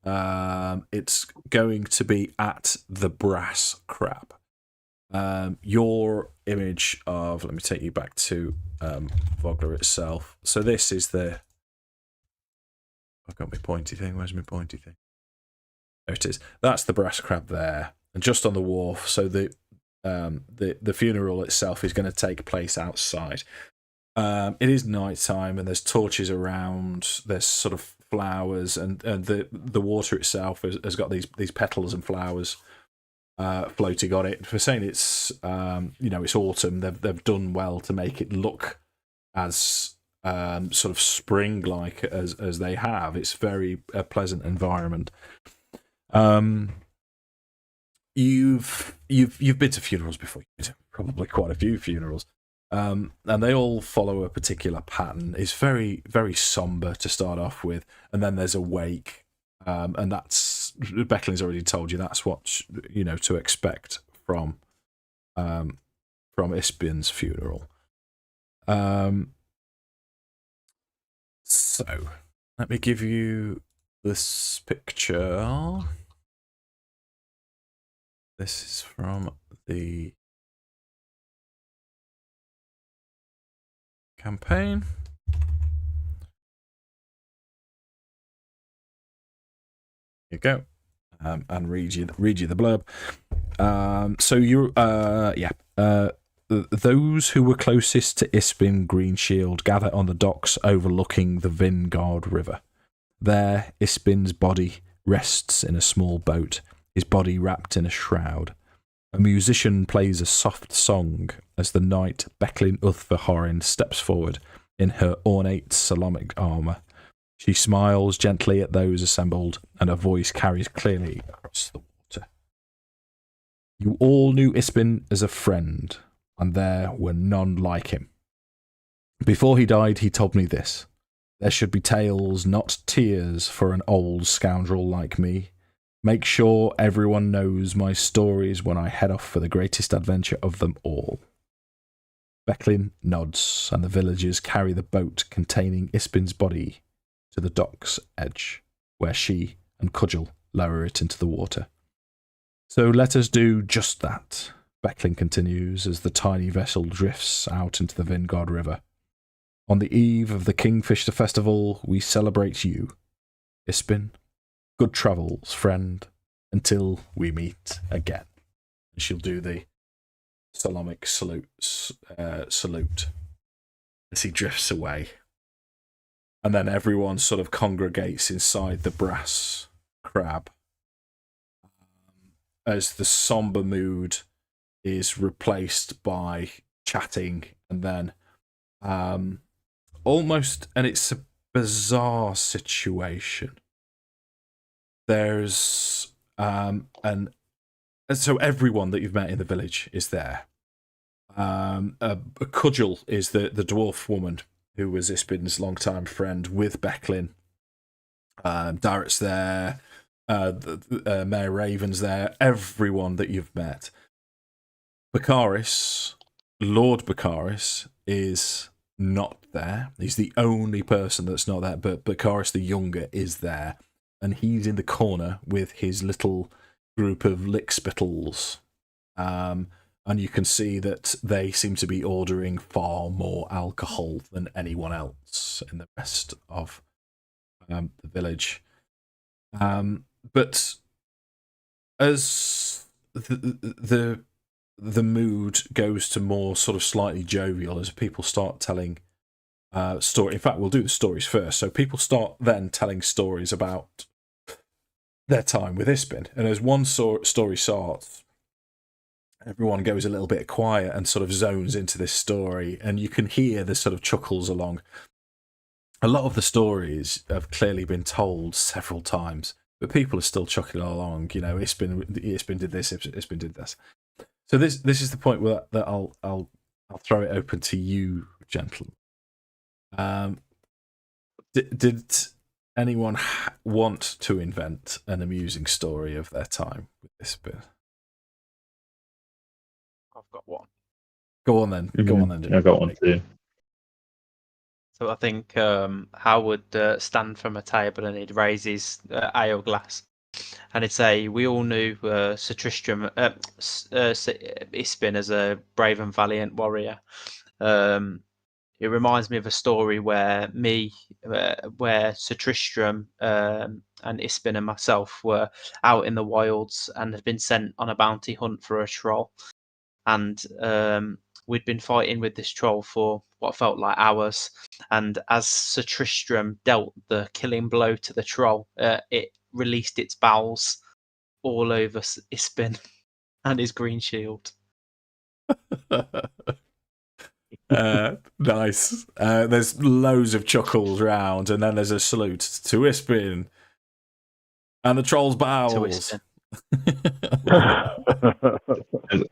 Speaker 1: It's going to be at the Brass Crab. Your image of, let me take you back to Vogler itself. So this is I've got my pointy thing. Where's my pointy thing? There it is. That's the Brass Crab there, and just on the wharf. So the funeral itself is going to take place outside. It is nighttime, and there's torches around. There's sort of flowers, and the water itself has got these petals and flowers floating on it. For saying it's it's autumn, they've done well to make it look as sort of spring-like as they have. It's very pleasant environment. You've been to funerals before. You've been to probably quite a few funerals. And they all follow a particular pattern. It's very, very somber to start off with, and then there's a wake, and that's Becklin's already told you that's what to expect from Ispin's funeral. So let me give you this picture. This is from the campaign. Here you go, and read you the blurb. So you're those who were closest to Ispin Greenshield gather on the docks overlooking the Vingard River. There, Ispin's body rests in a small boat, his body wrapped in a shroud. A musician plays a soft song as the knight Becklin Uthverhorin steps forward in her ornate Solamic armour. She smiles gently at those assembled, and her voice carries clearly across the water. You all knew Ispin as a friend, and there were none like him. Before he died, he told me this: there should be tales, not tears, for an old scoundrel like me. Make sure everyone knows my stories when I head off for the greatest adventure of them all. Becklin nods, and the villagers carry the boat containing Ispin's body to the dock's edge, where she and Cudgel lower it into the water. So let us do just that, Becklin continues as the tiny vessel drifts out into the Vingard River. On the eve of the Kingfisher Festival, we celebrate you, Ispin. Good travels, friend, until we meet again. And she'll do the Solamic salute as he drifts away. And then everyone sort of congregates inside the Brass Crab as the somber mood is replaced by chatting, and then almost, and it's a bizarre situation. There's and so everyone that you've met in the village is there. Cudgel is the dwarf woman who was Ispin's longtime friend with Becklin. Darrett's there. Mayor Raven's there. Everyone that you've met. Bakaris, Lord Bakaris, is not there. He's the only person that's not there, but Bakaris the Younger is there. And he's in the corner with his little group of lickspittles. And you can see that they seem to be ordering far more alcohol than anyone else in the rest of the village. But as the mood goes to more sort of slightly jovial, as people start telling story. In fact, we'll do the stories first. So people start then telling stories about their time with Ispin, and as one story starts, everyone goes a little bit quiet and sort of zones into this story, and you can hear the sort of chuckles along. A lot of the stories have clearly been told several times, but people are still chuckling along. You know, Ispin did this, Ispin did this. So this is the point where that I'll throw it open to you, gentlemen. Did anyone want to invent an amusing story of their time with Ispin?
Speaker 5: I've got one.
Speaker 1: Go on then.
Speaker 3: Mm-hmm.
Speaker 1: Go on then.
Speaker 3: I got one too.
Speaker 5: So I think Hal would stand from a table and he'd raise his ale glass, and he'd say, "We all knew Sir Tristram, Ispin as a brave and valiant warrior. It reminds me of a story where where Sir Tristram and Ispin and myself were out in the wilds and had been sent on a bounty hunt for a troll, and we'd been fighting with this troll for what felt like hours. And as Sir Tristram dealt the killing blow to the troll, it released its bowels all over Ispin and his green shield."
Speaker 1: Nice. There's loads of chuckles round, and then there's a salute to Ispin and the troll's bowels.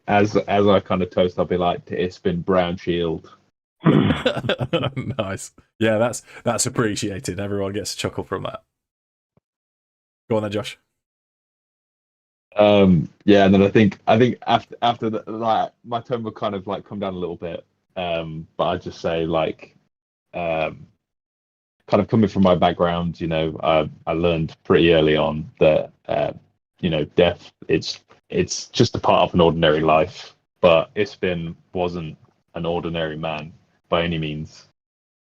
Speaker 3: as I kind of toast, I'll be like, to Ispin, brown shield.
Speaker 1: Nice. Yeah, that's appreciated. Everyone gets a chuckle from that. Go on then, Josh.
Speaker 3: Yeah, and then I think after that, like, my tone would kind of like come down a little bit. But I'd just say, like, kind of coming from my background, you know, I learned pretty early on that you know, death, it's just a part of an ordinary life. But Ispin wasn't an ordinary man by any means.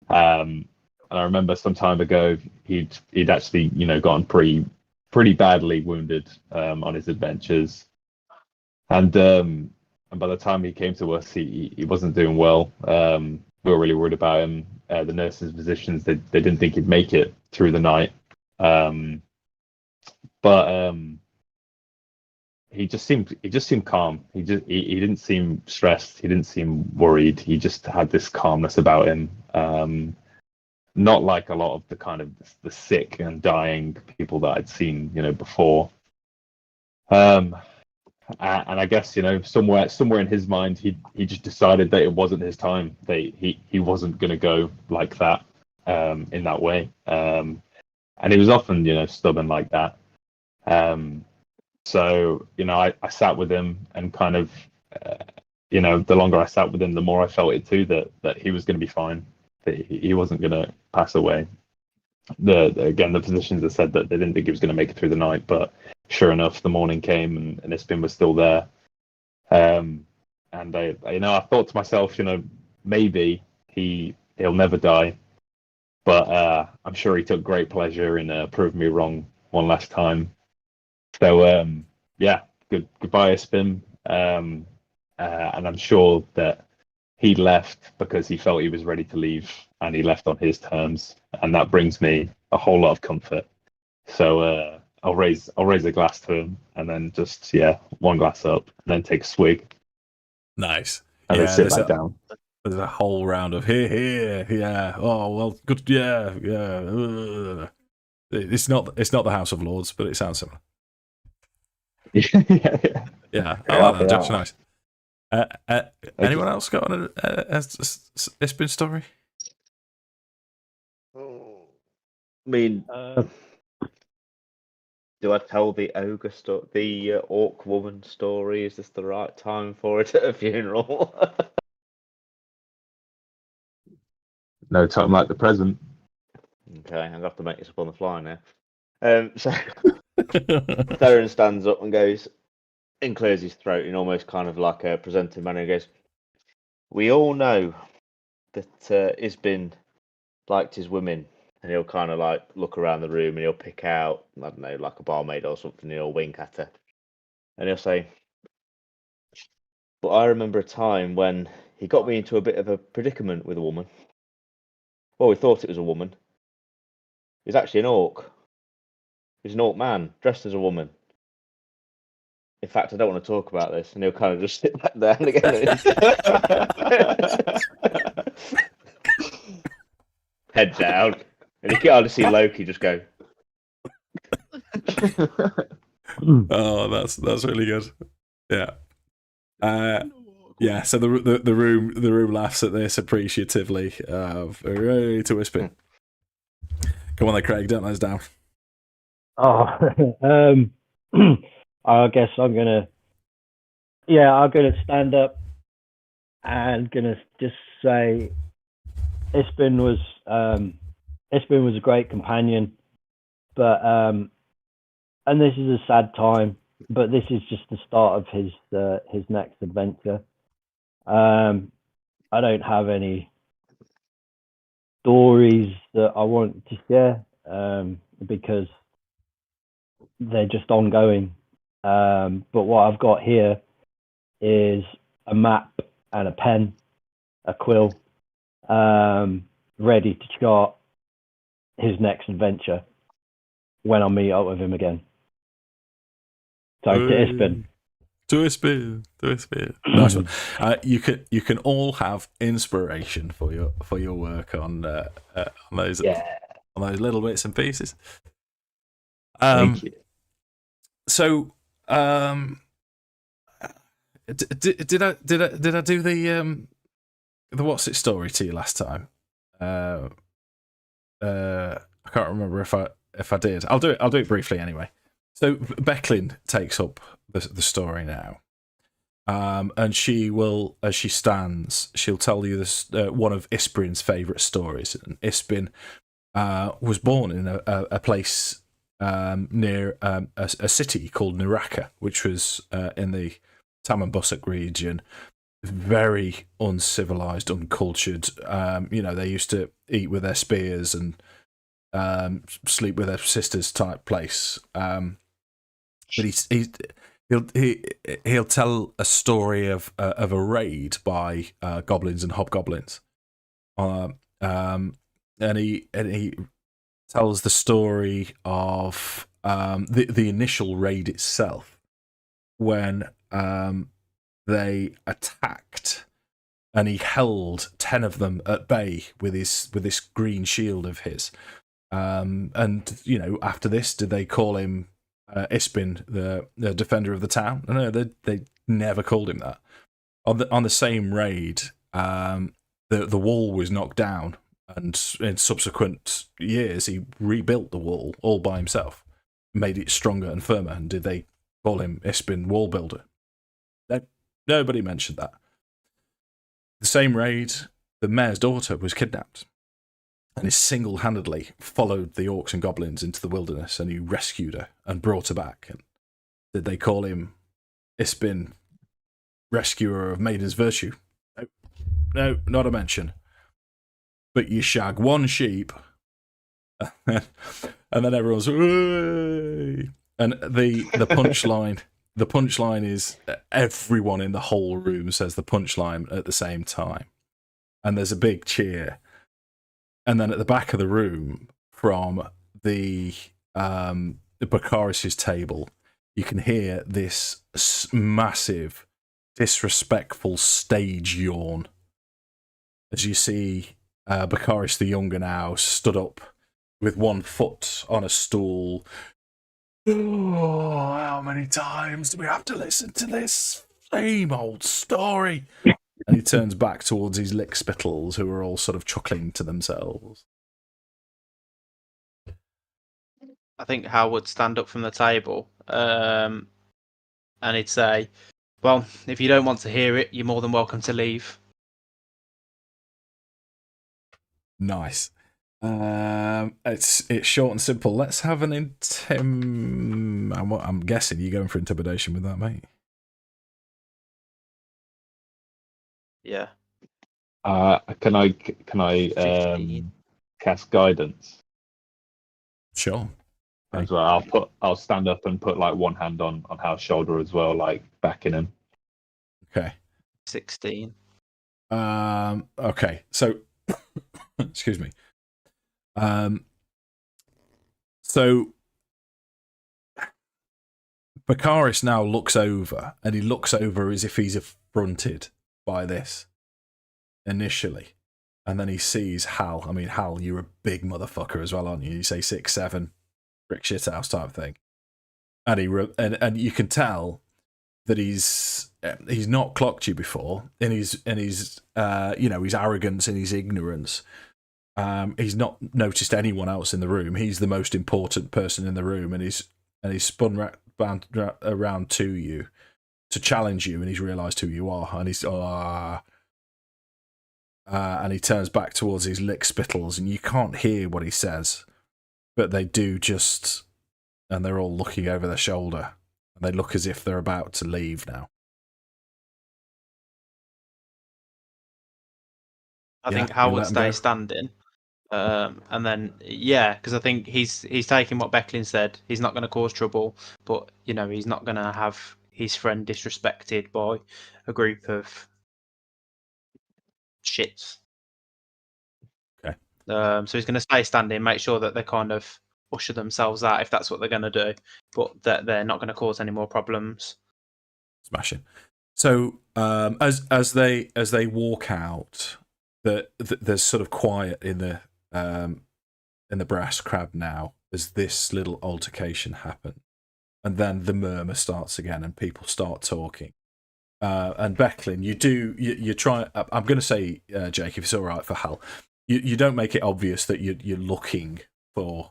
Speaker 3: And I remember some time ago he'd actually, you know, gotten pretty badly wounded on his adventures, and by the time he came to us, he wasn't doing well. We were really worried about him. The nurses and physicians, they didn't think he'd make it through the night. But he just seemed calm. He didn't seem stressed. He didn't seem worried. He just had this calmness about him. Not like a lot of the kind of the sick and dying people that I'd seen, you know, before. And I guess, you know, somewhere in his mind, he just decided that it wasn't his time. That he wasn't going to go like that, in that way. And he was often, you know, stubborn like that. So, you know, I sat with him, and kind of, you know, the longer I sat with him, the more I felt it too, that he was going to be fine. That he wasn't going to pass away. Again, the physicians had said that they didn't think he was going to make it through the night, but sure enough, the morning came, and Ispin was still there. And I thought to myself, you know, maybe he'll never die, but I'm sure he took great pleasure in proving me wrong one last time. So yeah, goodbye, Ispin. And I'm sure that he left because he felt he was ready to leave, and he left on his terms, and that brings me a whole lot of comfort. So I'll raise a glass to him, and then just, one glass up, and then take a swig.
Speaker 1: Nice.
Speaker 3: And then sit back down.
Speaker 1: There's a whole round of here, yeah. Oh well, good, yeah. It's not the House of Lords, but it sounds similar. Yeah. I like that. That's nice. Anyone else got a Ispin story?
Speaker 2: I mean, do I tell the ogre story, the orc woman story? Is this the right time for it at a funeral?
Speaker 3: No time like the present.
Speaker 2: Okay, I'm gonna have to make this up on the fly now. So Theron stands up and goes, and clears his throat in almost kind of like a presenting manner. He goes, "We all know that Ispin liked his women and he'll kind of like look around the room and he'll pick out, I don't know, like a barmaid or something, and he'll wink at her. And he'll say, but I remember a time when he got me into a bit of a predicament with a woman. Well, we thought it was a woman. He's actually an orc. He's an orc man, dressed as a woman. In fact, I don't want to talk about this. And he'll kind of just sit back there and again. Head down. And you can hardly see Loki just go.
Speaker 1: Oh, that's really good. Yeah. Yeah, so the room laughs at this appreciatively. Hooray to Ispin. Come on, there, Craig. Don't let us down.
Speaker 4: Oh, I guess I'm gonna stand up and gonna just say, Ispin was a great companion, but and this is a sad time, but this is just the start of his next adventure. I don't have any stories that I want to share because they're just ongoing. But what I've got here is a map and a pen, a quill, ready to chart his next adventure when I meet up with him again. So to Ispin.
Speaker 1: To Ispin. Nice one. You can all have inspiration for your work on those little bits and pieces.
Speaker 3: Thank you.
Speaker 1: So, did I do the what's it story to you last time? I can't remember if I did. I'll do it briefly anyway. So Becklin takes up the story now, and she will, as she stands, she'll tell you this one of Ispin's favourite stories. And Ispin was born in a place near a city called Naraka, which was in the Tamanbusuk region. Very uncivilized, uncultured. They used to eat with their spears and sleep with their sisters type place. But he'll tell a story of a raid by goblins and hobgoblins, and he tells the story of the initial raid itself when they attacked, and he held 10 of them at bay with this green shield of his. And after this, did they call him Ispin, the defender of the town? No, they never called him that. On the same raid, the wall was knocked down, and in subsequent years, he rebuilt the wall all by himself, made it stronger and firmer. And did they call him Ispin Wall Builder? No, nobody mentioned that. The same raid, the mayor's daughter was kidnapped, and he single-handedly followed the orcs and goblins into the wilderness, and he rescued her and brought her back. And did they call him Ispin, rescuer of Maiden's Virtue? No, not a mention. But you shag one sheep, and then everyone's, "Hooray!" And the punchline is everyone in the whole room says the punchline at the same time, and there's a big cheer. And then at the back of the room, from the Bakaris' table, you can hear this massive, disrespectful stage yawn as you see Bakaris the Younger now stood up with one foot on a stool. Oh, how many times do we have to listen to this same old story? And he turns back towards his lickspittles, who are all sort of chuckling to themselves.
Speaker 5: I think Hal would stand up from the table and he'd say, "Well, if you don't want to hear it, you're more than welcome to leave."
Speaker 1: Nice. It's short and simple. Let's have an I'm guessing you're going for intimidation with that, mate.
Speaker 5: Yeah.
Speaker 3: Can I
Speaker 5: 15.
Speaker 3: cast guidance?
Speaker 1: Sure.
Speaker 3: As well, I'll stand up and put like one hand on Hal's shoulder as well, like backing him.
Speaker 1: Okay.
Speaker 5: 16.
Speaker 1: Okay. So, excuse me. So Bakaris now looks over, and he looks over as if he's affronted by this initially. And then he sees Hal. I mean, Hal, you're a big motherfucker as well, aren't you? You say 6'7", brick shit house type thing. And and you can tell that he's not clocked you before in his his arrogance and his ignorance. He's not noticed anyone else in the room. He's the most important person in the room, and he's spun around to you to challenge you, and he's realised who you are, and he's and he turns back towards his lick spittles, and you can't hear what he says, but they do just, and they're all looking over their shoulder, and they look as if they're about to leave now.
Speaker 5: I think Hal would stay standing. And then, because I think he's taking what Becklin said. He's not going to cause trouble, but he's not going to have his friend disrespected by a group of shits.
Speaker 1: Okay.
Speaker 5: So he's going to stay standing, make sure that they kind of usher themselves out if that's what they're going to do, but that they're not going to cause any more problems.
Speaker 1: Smashing. So as they walk out, there's sort of quiet in the brass crab now as this little altercation happens, and then the murmur starts again, and people start talking. And Becklin, you try. I'm going to say, Jake, if it's all right for Hal, you don't make it obvious that you're looking for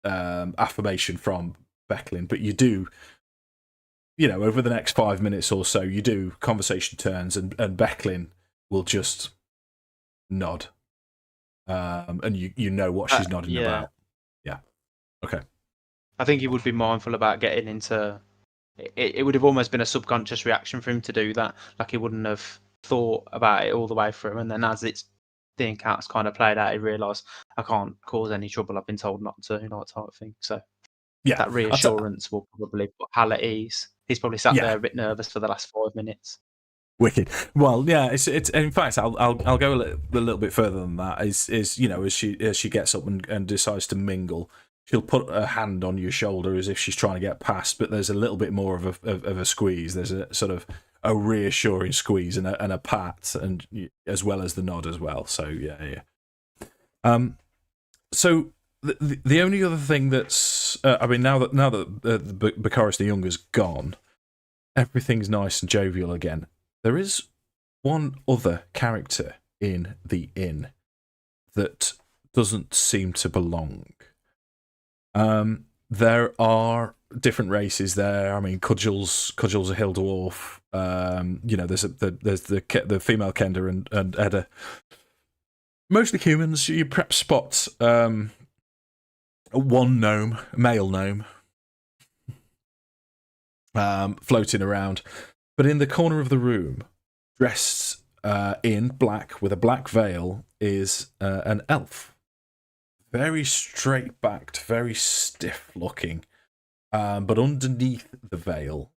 Speaker 1: affirmation from Becklin, but you do. Over the next 5 minutes or so, you do. Conversation turns, and Becklin will just nod, and you know what she's nodding about. Yeah. Okay.
Speaker 5: I think he would be mindful about getting into. It would have almost been a subconscious reaction for him to do that. Like he wouldn't have thought about it all the way through, and then as the encounter's kind of played out, he realised I can't cause any trouble. I've been told not to, type of thing. So
Speaker 1: yeah,
Speaker 5: that reassurance will probably put Hal at ease. He's probably sat there a bit nervous for the last 5 minutes.
Speaker 1: Wicked. Well, yeah. It's in fact, I'll go a little bit further than that. As she gets up and decides to mingle, she'll put her hand on your shoulder as if she's trying to get past, but there's a little bit more of a squeeze. There's a sort of a reassuring squeeze and a pat, and as well as the nod as well. So yeah. So the only other thing that's now that Bakaris the Younger's gone, everything's nice and jovial again. There is one other character in the inn that doesn't seem to belong. There are different races there. I mean, Cudgel's a hill dwarf. There's the female Kender and Edda. Mostly humans. You perhaps spot one gnome, a male gnome, floating around. But in the corner of the room, dressed in black with a black veil, is an elf. Very straight-backed, very stiff-looking. But underneath the veil,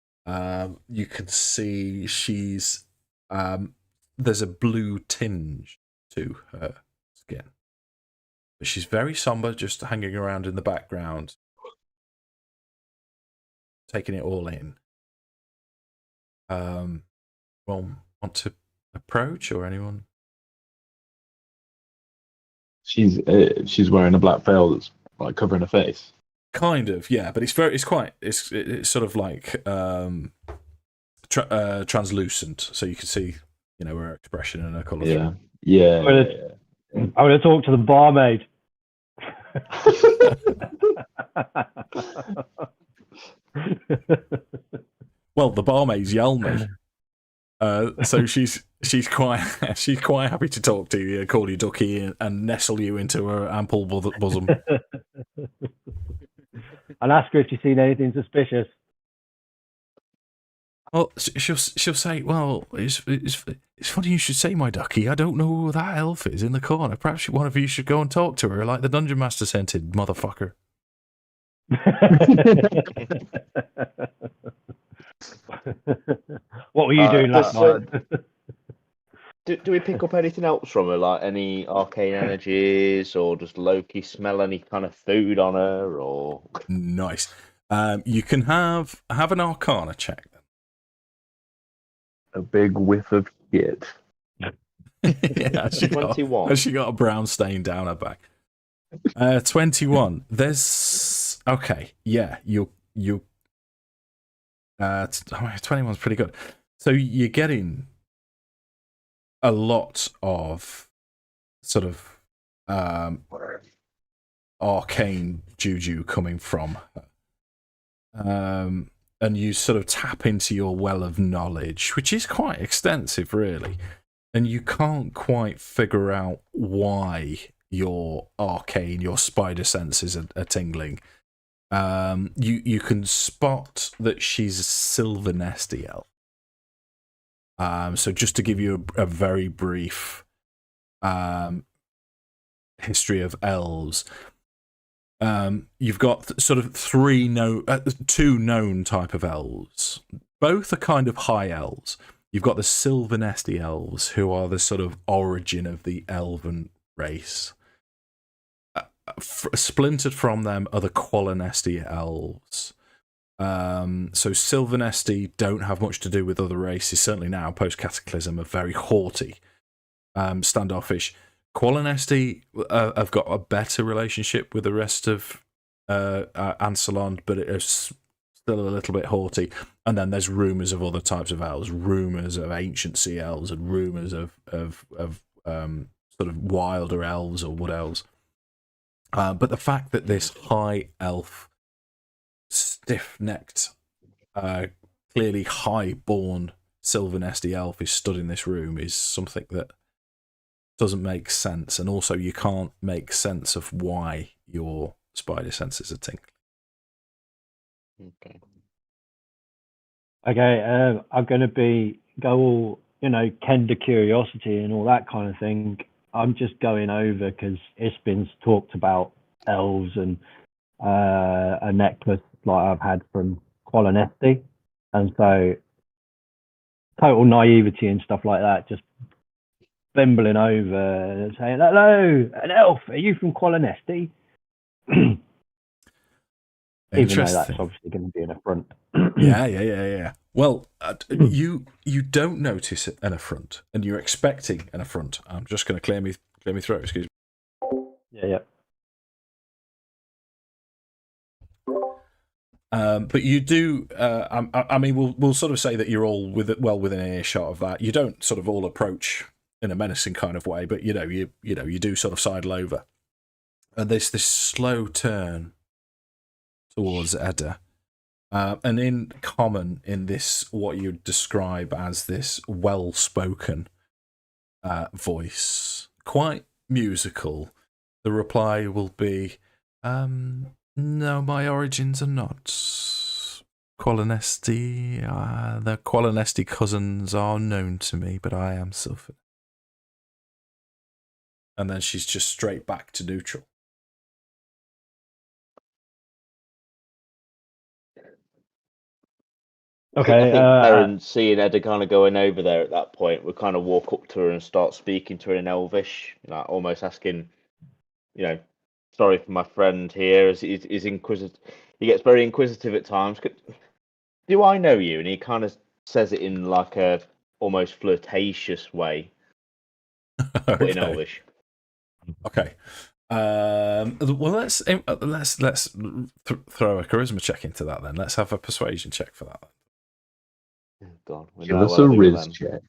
Speaker 1: you can see she's... there's a blue tinge to her skin. But she's very somber, just hanging around in the background, taking it all in. Want to approach, or anyone?
Speaker 3: She's wearing a black veil that's like covering her face.
Speaker 1: Kind of, yeah, but it's sort of like translucent, so you can see, her expression and her colour.
Speaker 3: Yeah.
Speaker 4: I'm going to talk to the barmaid.
Speaker 1: Well, the barmaid's Yelmy, so she's quite happy to talk to you, call you Ducky, and nestle you into her ample bosom.
Speaker 4: I'll ask her if she's seen anything suspicious.
Speaker 1: Well, she'll say, well, it's funny you should say, my ducky. I don't know who that elf is in the corner. Perhaps one of you should go and talk to her, like the dungeon master scented motherfucker.
Speaker 4: What were you doing last night?
Speaker 2: Do we pick up anything else from her, like any arcane energies, or does Loki smell any kind of food on her? Or
Speaker 1: Nice. You can have an Arcana check.
Speaker 3: A big whiff of shit.
Speaker 1: Yeah,
Speaker 2: 21.
Speaker 1: She got a brown stain down her back. 21. There's okay. Yeah, you. 21's pretty good. So you're getting a lot of sort of arcane juju coming from her. And you sort of tap into your well of knowledge, which is quite extensive, really. And you can't quite figure out why your arcane, your spider senses are tingling. You can spot that she's a silver nesty elf. So just to give you a very brief history of elves, you've got sort of two known type of elves. Both are kind of high elves. You've got the silver nesty elves, who are the sort of origin of the elven race. Splintered from them are the qualinesti elves. So silver nesty don't have much to do with other races, certainly now, post-cataclysm, are very haughty, standoffish. Qualinesti have got a better relationship with the rest of Ansalon, but it is still a little bit haughty. And then there's rumours of other types of elves, rumours of ancient sea elves, and rumours of sort of wilder elves or wood elves. But the fact that this high elf, stiff-necked, clearly high-born silver nesty elf is stood in this room is something that doesn't make sense, and also you can't make sense of why your spider senses are tingling.
Speaker 4: Okay, I'm going to go all, Kender curiosity and all that kind of thing. I'm just going over because Ispin's talked about elves and a necklace like I've had from Qualinesti, and so total naivety and stuff like that, just bimbling over and saying, "Hello, an elf, are you from Qualinesti?" Even though that's obviously going to be an affront.
Speaker 1: Yeah. Well, you don't notice an affront, and you're expecting an affront. I'm just going to clear me throat. Excuse me.
Speaker 4: Yeah.
Speaker 1: But you do. I mean, we'll sort of say that you're all within earshot of that. You don't sort of all approach in a menacing kind of way, but you do sort of sidle over, and there's this slow turn towards Edda. And in common, in this, what you describe as this well-spoken voice, quite musical, the reply will be, no, my origins are not Qualinesti. The Qualinesti cousins are known to me, but I am Sylvan. And then she's just straight back to neutral.
Speaker 4: Okay.
Speaker 2: I think Theron, seeing Edda kind of going over there at that point, would kind of walk up to her and start speaking to her in Elvish, like almost asking, sorry for my friend here. Is inquisitive. He gets very inquisitive at times. Do I know you? And he kind of says it in like a almost flirtatious way, but in Elvish.
Speaker 1: Okay. Well, let's throw a charisma check into that then. Let's have a persuasion check for that.
Speaker 2: Oh, God.
Speaker 3: Give us a Riz check.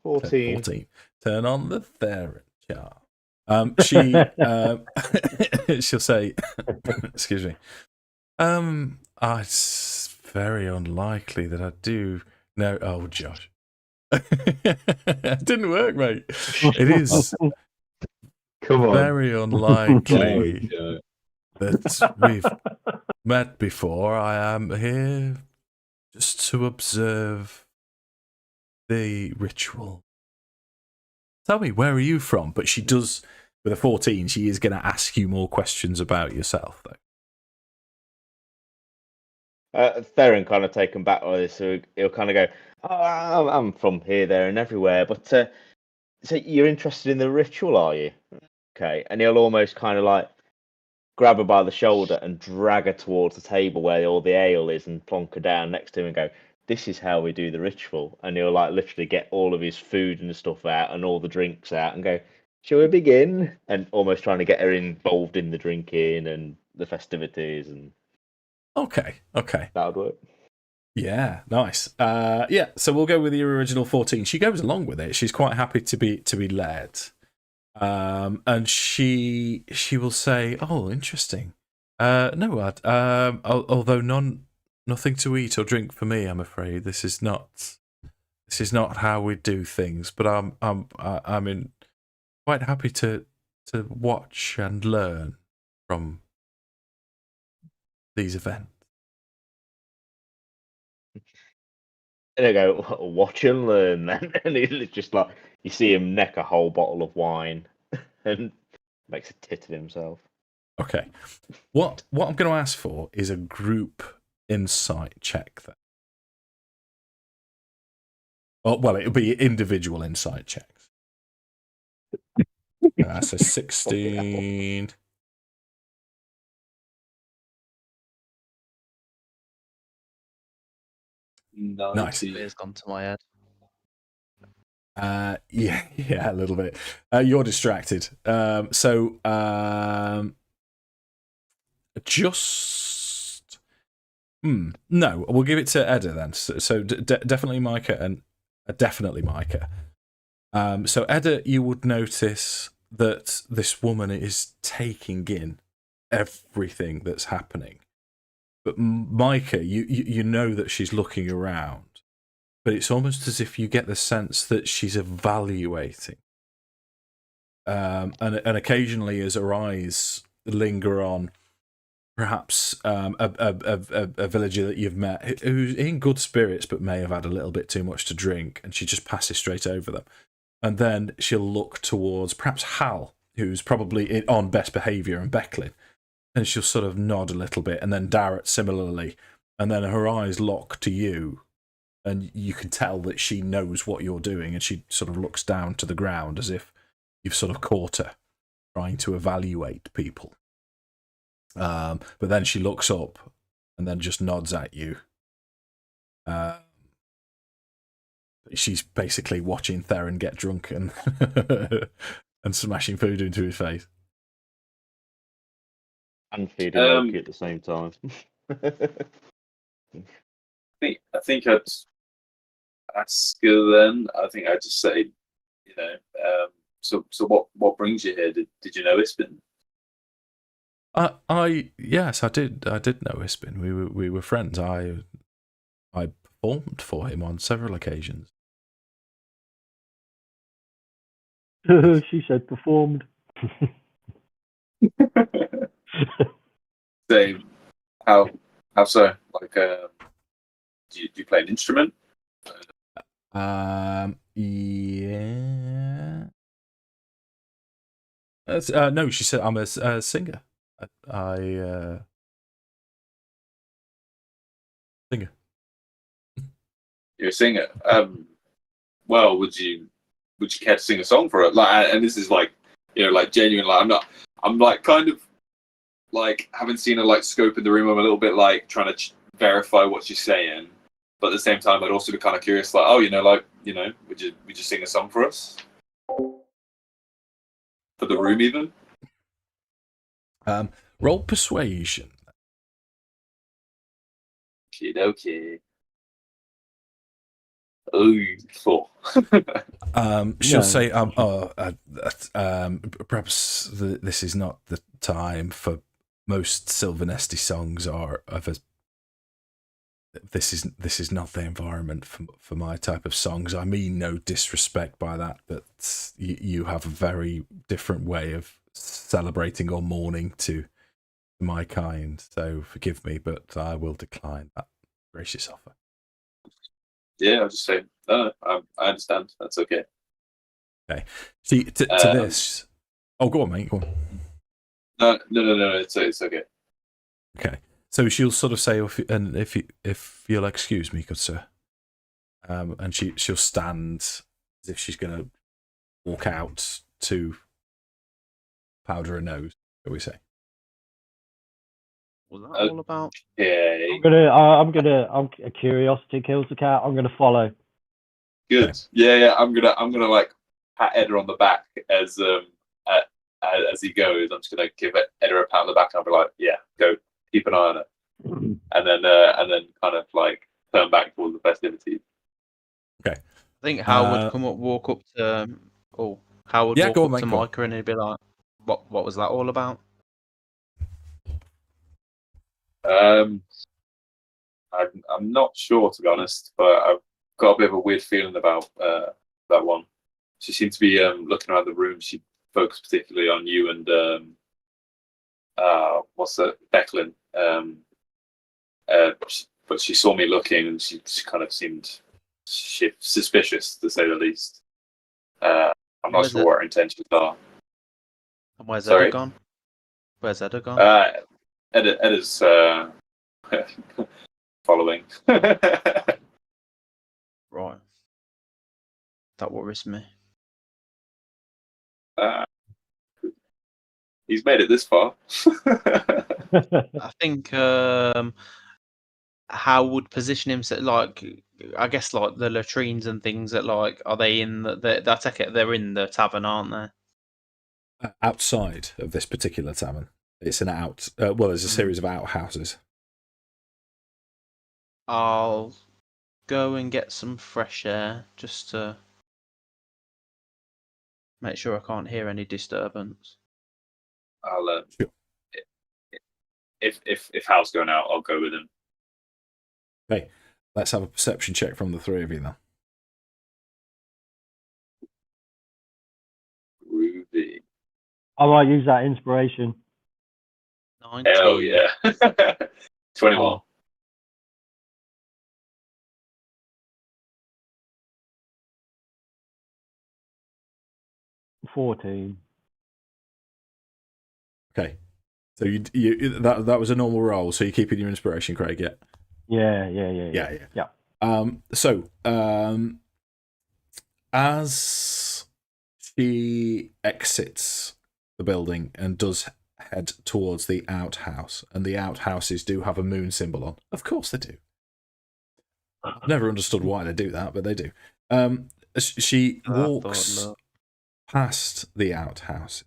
Speaker 2: 14.
Speaker 1: Turn on the Theron chart. She'll say, excuse me. It's very unlikely that I do know. Oh, Josh. It didn't work, mate. It is very unlikely that we've met before. I am here just to observe the ritual. Tell me, where are you from? But she does, with a 14, she is going to ask you more questions about yourself, though.
Speaker 2: Theron kind of taken back by this, so he'll kind of go, "Oh, I'm from here, there, and everywhere." But so you're interested in the ritual, are you? Okay, and he'll almost kind of like grab her by the shoulder and drag her towards the table where all the ale is, and plonk her down next to him and go, "This is how we do the ritual." And he'll like literally get all of his food and stuff out and all the drinks out and go, "Shall we begin?" And almost trying to get her involved in the drinking and the festivities and.
Speaker 1: Okay.
Speaker 2: That would work.
Speaker 1: Yeah, nice. Yeah, so we'll go with your original 14. She goes along with it. She's quite happy to be led. And she will say, "Oh, interesting. No, although nothing to eat or drink for me, I'm afraid. This is not how we do things. But I'm quite happy to watch and learn from these events."
Speaker 2: And I go, "Watch and learn," then. And he's just like, you see him neck a whole bottle of wine and makes a tit of himself.
Speaker 1: Okay. What I'm going to ask for is a group insight check then. Well, it'll be individual insight checks. So 16. Nice.
Speaker 6: It's gone to my head.
Speaker 1: Yeah, a little bit. You're distracted. Just no. We'll give it to Edda then. So definitely Micah and definitely Micah. So Edda, you would notice that this woman is taking in everything that's happening. But Micah, you know that she's looking around, but it's almost as if you get the sense that she's evaluating. And occasionally, as her eyes linger on, perhaps a villager that you've met who's in good spirits but may have had a little bit too much to drink, and she just passes straight over them. And then she'll look towards perhaps Hal, who's probably on best behaviour, and Becklin. And she'll sort of nod a little bit, and then Darrett similarly, and then her eyes lock to you, and you can tell that she knows what you're doing, and she sort of looks down to the ground as if you've sort of caught her trying to evaluate people. But then she looks up and then just nods at you. She's basically watching Theron get drunk and and smashing food into his face.
Speaker 2: And feeding Loki at the same time.
Speaker 7: I think I'd ask her then. I think I'd just say, so what brings you here? Did you know Ispin?
Speaker 1: Yes, I did know Ispin. We were friends. I performed for him on several occasions.
Speaker 4: She said performed.
Speaker 7: So, how so? Like, do you play an instrument?
Speaker 1: Yeah. No, she said I'm a singer. Singer.
Speaker 7: You're a singer. Well, would you care to sing a song for it? Like, and this is like, like genuine. Like, I'm like kind of like having seen her like scope in the room. I'm a little bit like trying to verify what she's saying, but at the same time, I'd also be kind of curious. Like, would you sing a song for us? For the room, even.
Speaker 1: Roll persuasion.
Speaker 7: Okay. Oh, 4.
Speaker 1: She'll say, perhaps this is not the time for most Sylvanesty songs are of a. This is not the environment for my type of songs. I mean no disrespect by that, but you have a very different way of celebrating or mourning to my kind. So forgive me, but I will decline that gracious offer.
Speaker 7: yeah, I'll just say no. I understand. That's okay.
Speaker 1: Okay. See, to this. Oh, go on, mate. Go on.
Speaker 7: No. It's okay.
Speaker 1: Okay. So she'll sort of say, if you'll excuse me, good sir, and she'll stand as if she's going to walk out to powder her nose, shall we say?
Speaker 5: What was that all about?
Speaker 7: Yeah.
Speaker 4: I'm a curiosity kills the cat. I'm gonna follow.
Speaker 7: Good.
Speaker 1: Okay.
Speaker 7: Yeah. I'm gonna like pat Edda on the back as he goes. I'm just gonna give Edda a pat on the back and I'll be like, yeah, go, keep an eye on her, and then kind of like turn back towards the festivities.
Speaker 1: Okay.
Speaker 5: I think Howard would walk up to Howard walk up to Micah and he'd be like, what was that all about?
Speaker 7: I'm not sure, to be honest, but I've got a bit of a weird feeling about that one. She seemed to be looking around the room. She focused particularly on you and Declan. But she saw me looking, and she kind of seemed suspicious, to say the least. I'm not sure what her intentions are.
Speaker 5: And where's Edda gone? Where's Edda gone?
Speaker 7: Edda's following.
Speaker 5: Right. That worries me.
Speaker 7: He's made it this far.
Speaker 5: I think how would position himself, like, I guess, like the latrines and things that, like, are they in I take it they're in the tavern, aren't they?
Speaker 1: Outside of this particular tavern. It's an there's a series of outhouses.
Speaker 5: I'll go and get some fresh air just to make sure I can't hear any disturbance.
Speaker 7: I'll if Hal's going out, I'll go with him.
Speaker 1: Okay, let's have a perception check from the three of you then.
Speaker 7: Ruby.
Speaker 4: I might use that inspiration.
Speaker 5: 19.
Speaker 7: Hell yeah. 21.
Speaker 4: Oh. $14.
Speaker 1: Okay, so you that was a normal roll. So you're keeping your inspiration, Craig? Yeah. So as she exits the building and does head towards the outhouse, and the outhouses do have a moon symbol on. Of course they do. I've never understood why they do that, but they do. She walks past the outhouse,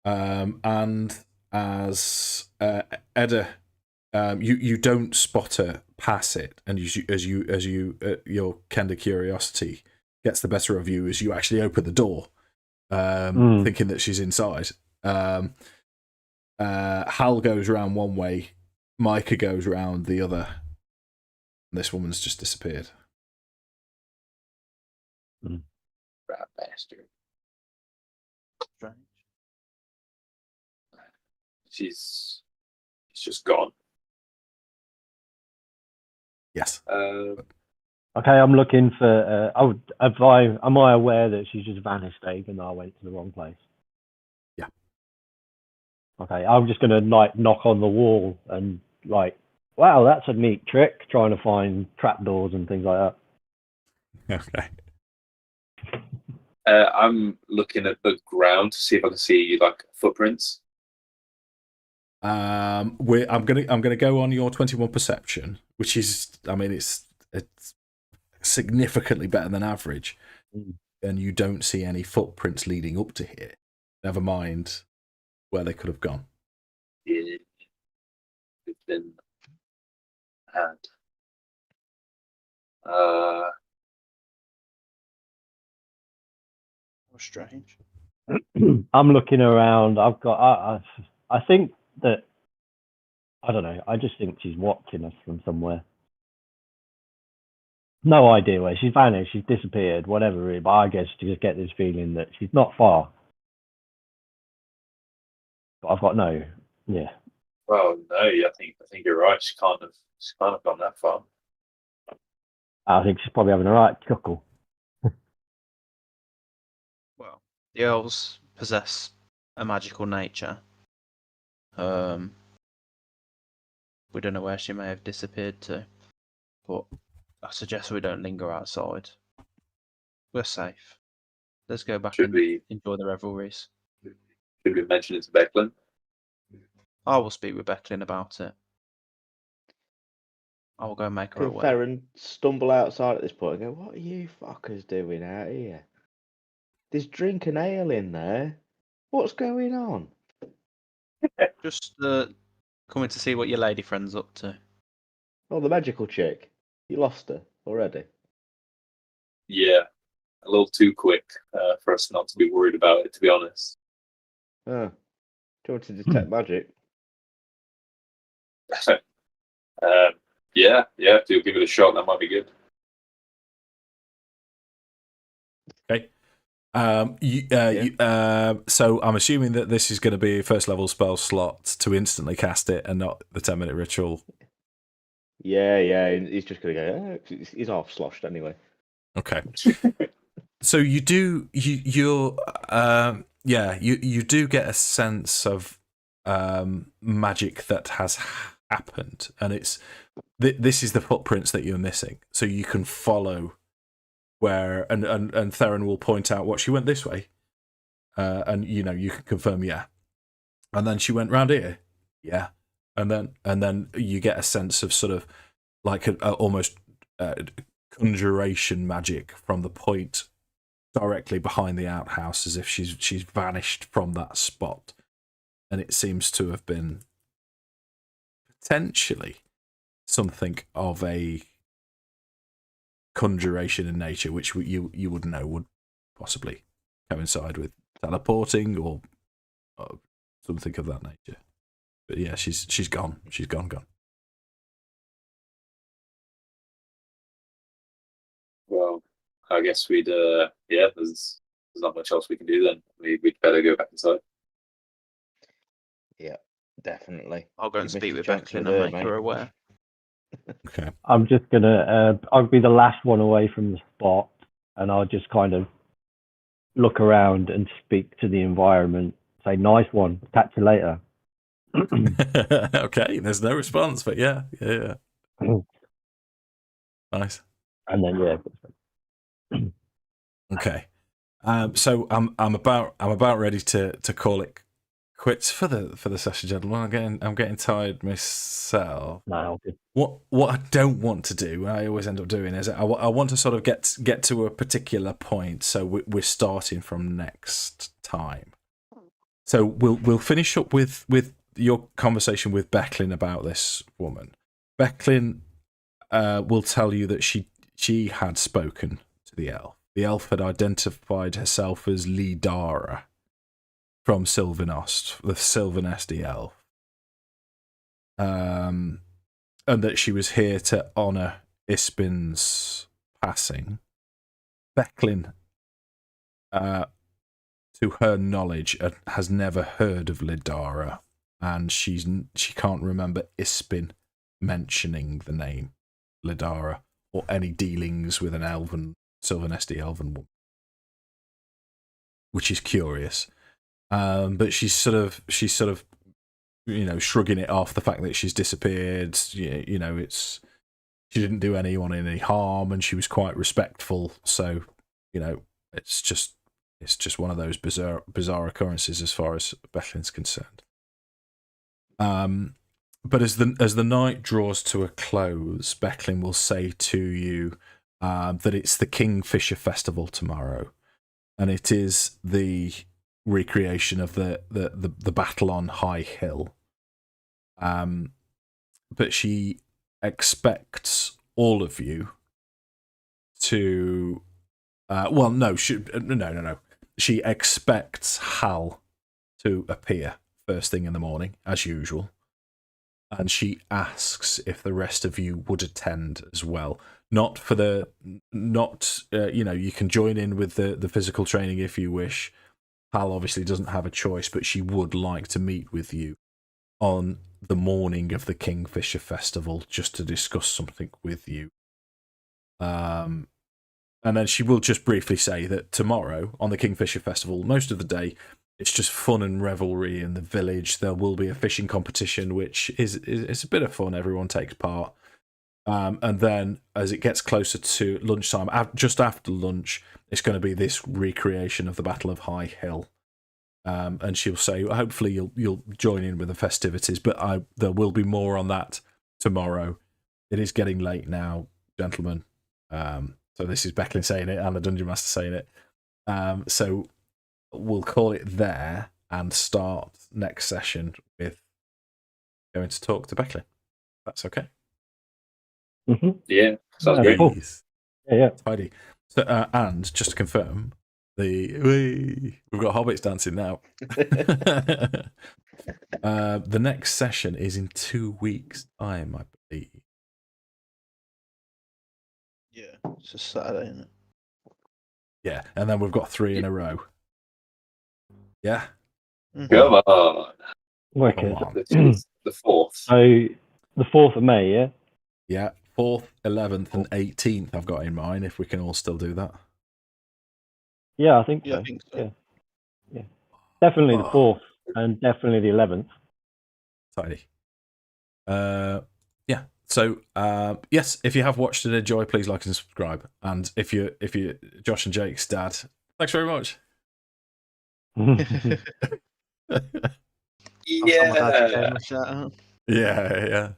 Speaker 1: and as Edda, you don't spot her pass it, and as your Kender curiosity gets the better of you as you actually open the door, thinking that she's inside. Hal goes round one way, Micah goes round the other. This woman's just disappeared.
Speaker 7: Rat bastard.
Speaker 5: Strange.
Speaker 7: She's just gone.
Speaker 1: Yes.
Speaker 4: Okay, I'm looking for. Am I aware that she's just vanished, even though I went to the wrong place?
Speaker 1: Yeah.
Speaker 4: Okay, I'm just gonna knock on the wall and wow, that's a neat trick. Trying to find trapdoors and things like
Speaker 1: that. Okay.
Speaker 7: I'm looking at the ground to see if I can see footprints.
Speaker 1: I'm gonna go on your 21 perception, which is, it's significantly better than average, and you don't see any footprints leading up to here. Never mind where they could have gone.
Speaker 7: Yeah, it's been had.
Speaker 5: Strange.
Speaker 4: I'm looking around. I've got. I think that. I don't know. I just think she's watching us from somewhere. No idea where she's vanished. She's disappeared. Whatever. Really, but I guess you just get this feeling that she's not far. But I've got no. Yeah.
Speaker 7: Well, no. I think you're right. She can't have gone that far.
Speaker 4: I think she's probably having a right chuckle.
Speaker 5: Well, the elves possess a magical nature. We don't know where she may have disappeared to, but I suggest we don't linger outside. We're safe. Let's go back and enjoy the revelries.
Speaker 7: Should we mention it to Becklin?
Speaker 5: I will speak with Becklin about it. I will go and make her
Speaker 2: Could
Speaker 5: aware.
Speaker 2: Theron stumble outside at this point and go, "What are you fuckers doing out here? There's drink and ale in there. What's going on?"
Speaker 5: Just coming to see what your lady friend's up to.
Speaker 2: Oh, the magical chick. You lost her already.
Speaker 7: Yeah, a little too quick for us not to be worried about it, to be honest.
Speaker 2: Oh. Do you want to detect magic?
Speaker 7: Yeah, if you give it a shot, that might be good.
Speaker 1: Okay. So I'm assuming that this is going to be a first level spell slot to instantly cast it and not the 10-minute ritual.
Speaker 2: Yeah. He's just going to go, he's half sloshed anyway.
Speaker 1: Okay. So you do you do get a sense of magic that has happened, and it's this is the footprints that you're missing. So you can follow where and Theron will point out what she went this way, and you can confirm and then she went round here, and then you get a sense of sort of like almost conjuration magic from the point directly behind the outhouse, as if she's vanished from that spot, and it seems to have been potentially something of a conjuration in nature, which you would know would possibly coincide with teleporting or something of that nature. But yeah, she's gone. She's gone.
Speaker 7: Well, I guess we'd there's not much else we can do then. We'd better go back inside.
Speaker 2: Yeah, definitely.
Speaker 5: I'll go and speak with Becklin and make her aware.
Speaker 1: Okay.
Speaker 4: I'm just gonna. I'll be the last one away from the spot, and I'll just kind of look around and speak to the environment. Say, "Nice one. Catch you later."
Speaker 1: Okay. There's no response, but yeah. Nice.
Speaker 4: And then
Speaker 1: Okay. So I'm about ready to call it quits for the session, gentlemen. I'm getting tired myself.
Speaker 4: No.
Speaker 1: What I don't want to do, I always end up doing, is I want to sort of get to a particular point. So we're starting from next time. So we'll finish up with your conversation with Becklin about this woman. Becklin will tell you that she had spoken to the elf. The elf had identified herself as Lidara from Sylvanost, the Sylvanesti elf. And that she was here to honour Ispin's passing. Becklin, to her knowledge, has never heard of Lidara, and she can't remember Ispin mentioning the name Lidara or any dealings with an Sylvanesti elven woman, which is curious. But she's sort of shrugging it off, the fact that she's disappeared. She didn't do anyone any harm, and she was quite respectful. So it's just one of those bizarre occurrences as far as Becklin's concerned. But as the night draws to a close, Becklin will say to you that it's the Kingfisher Festival tomorrow, and it is the recreation of the battle on High Hill. But she expects all of you to. No. She expects Hal to appear first thing in the morning, as usual. And she asks if the rest of you would attend as well. You can join in with the physical training if you wish. Hal obviously doesn't have a choice, but she would like to meet with you on the morning of the Kingfisher Festival just to discuss something with you. And then she will just briefly say that tomorrow on the Kingfisher Festival, most of the day, it's just fun and revelry in the village. There will be a fishing competition, which is a bit of fun. Everyone takes part. And then as it gets closer to lunchtime, just after lunch, it's going to be this recreation of the Battle of High Hill. And she'll say, hopefully you'll join in with the festivities, but there will be more on that tomorrow. It is getting late now, gentlemen. So this is Becklin saying it and the Dungeon Master saying it. So we'll call it there and start next session with going to talk to Becklin. That's okay.
Speaker 4: Mm-hmm.
Speaker 7: Yeah, sounds great.
Speaker 4: Cool. Yeah.
Speaker 1: Tidy. So, and just to confirm, we've got hobbits dancing now. The next session is in 2 weeks' time, I believe.
Speaker 5: Yeah, it's a Saturday, isn't it?
Speaker 1: Yeah, and then we've got 3 in a row. Yeah.
Speaker 7: Come on.
Speaker 4: Wicked.
Speaker 7: The 4th.
Speaker 4: So the 4th of May, yeah?
Speaker 1: Yeah, 4th, 11th, and 18th I've got in mind, if we can all still do that.
Speaker 4: Yeah, I think so.
Speaker 5: Yeah, I think so.
Speaker 4: Yeah. Definitely the 4th and definitely the 11th.
Speaker 1: Tidy. Yeah. So, yes, if you have watched and enjoyed, please like and subscribe. And if you Josh and Jake's dad, thanks very much.
Speaker 7: Yeah.
Speaker 5: Yeah.
Speaker 1: Yeah.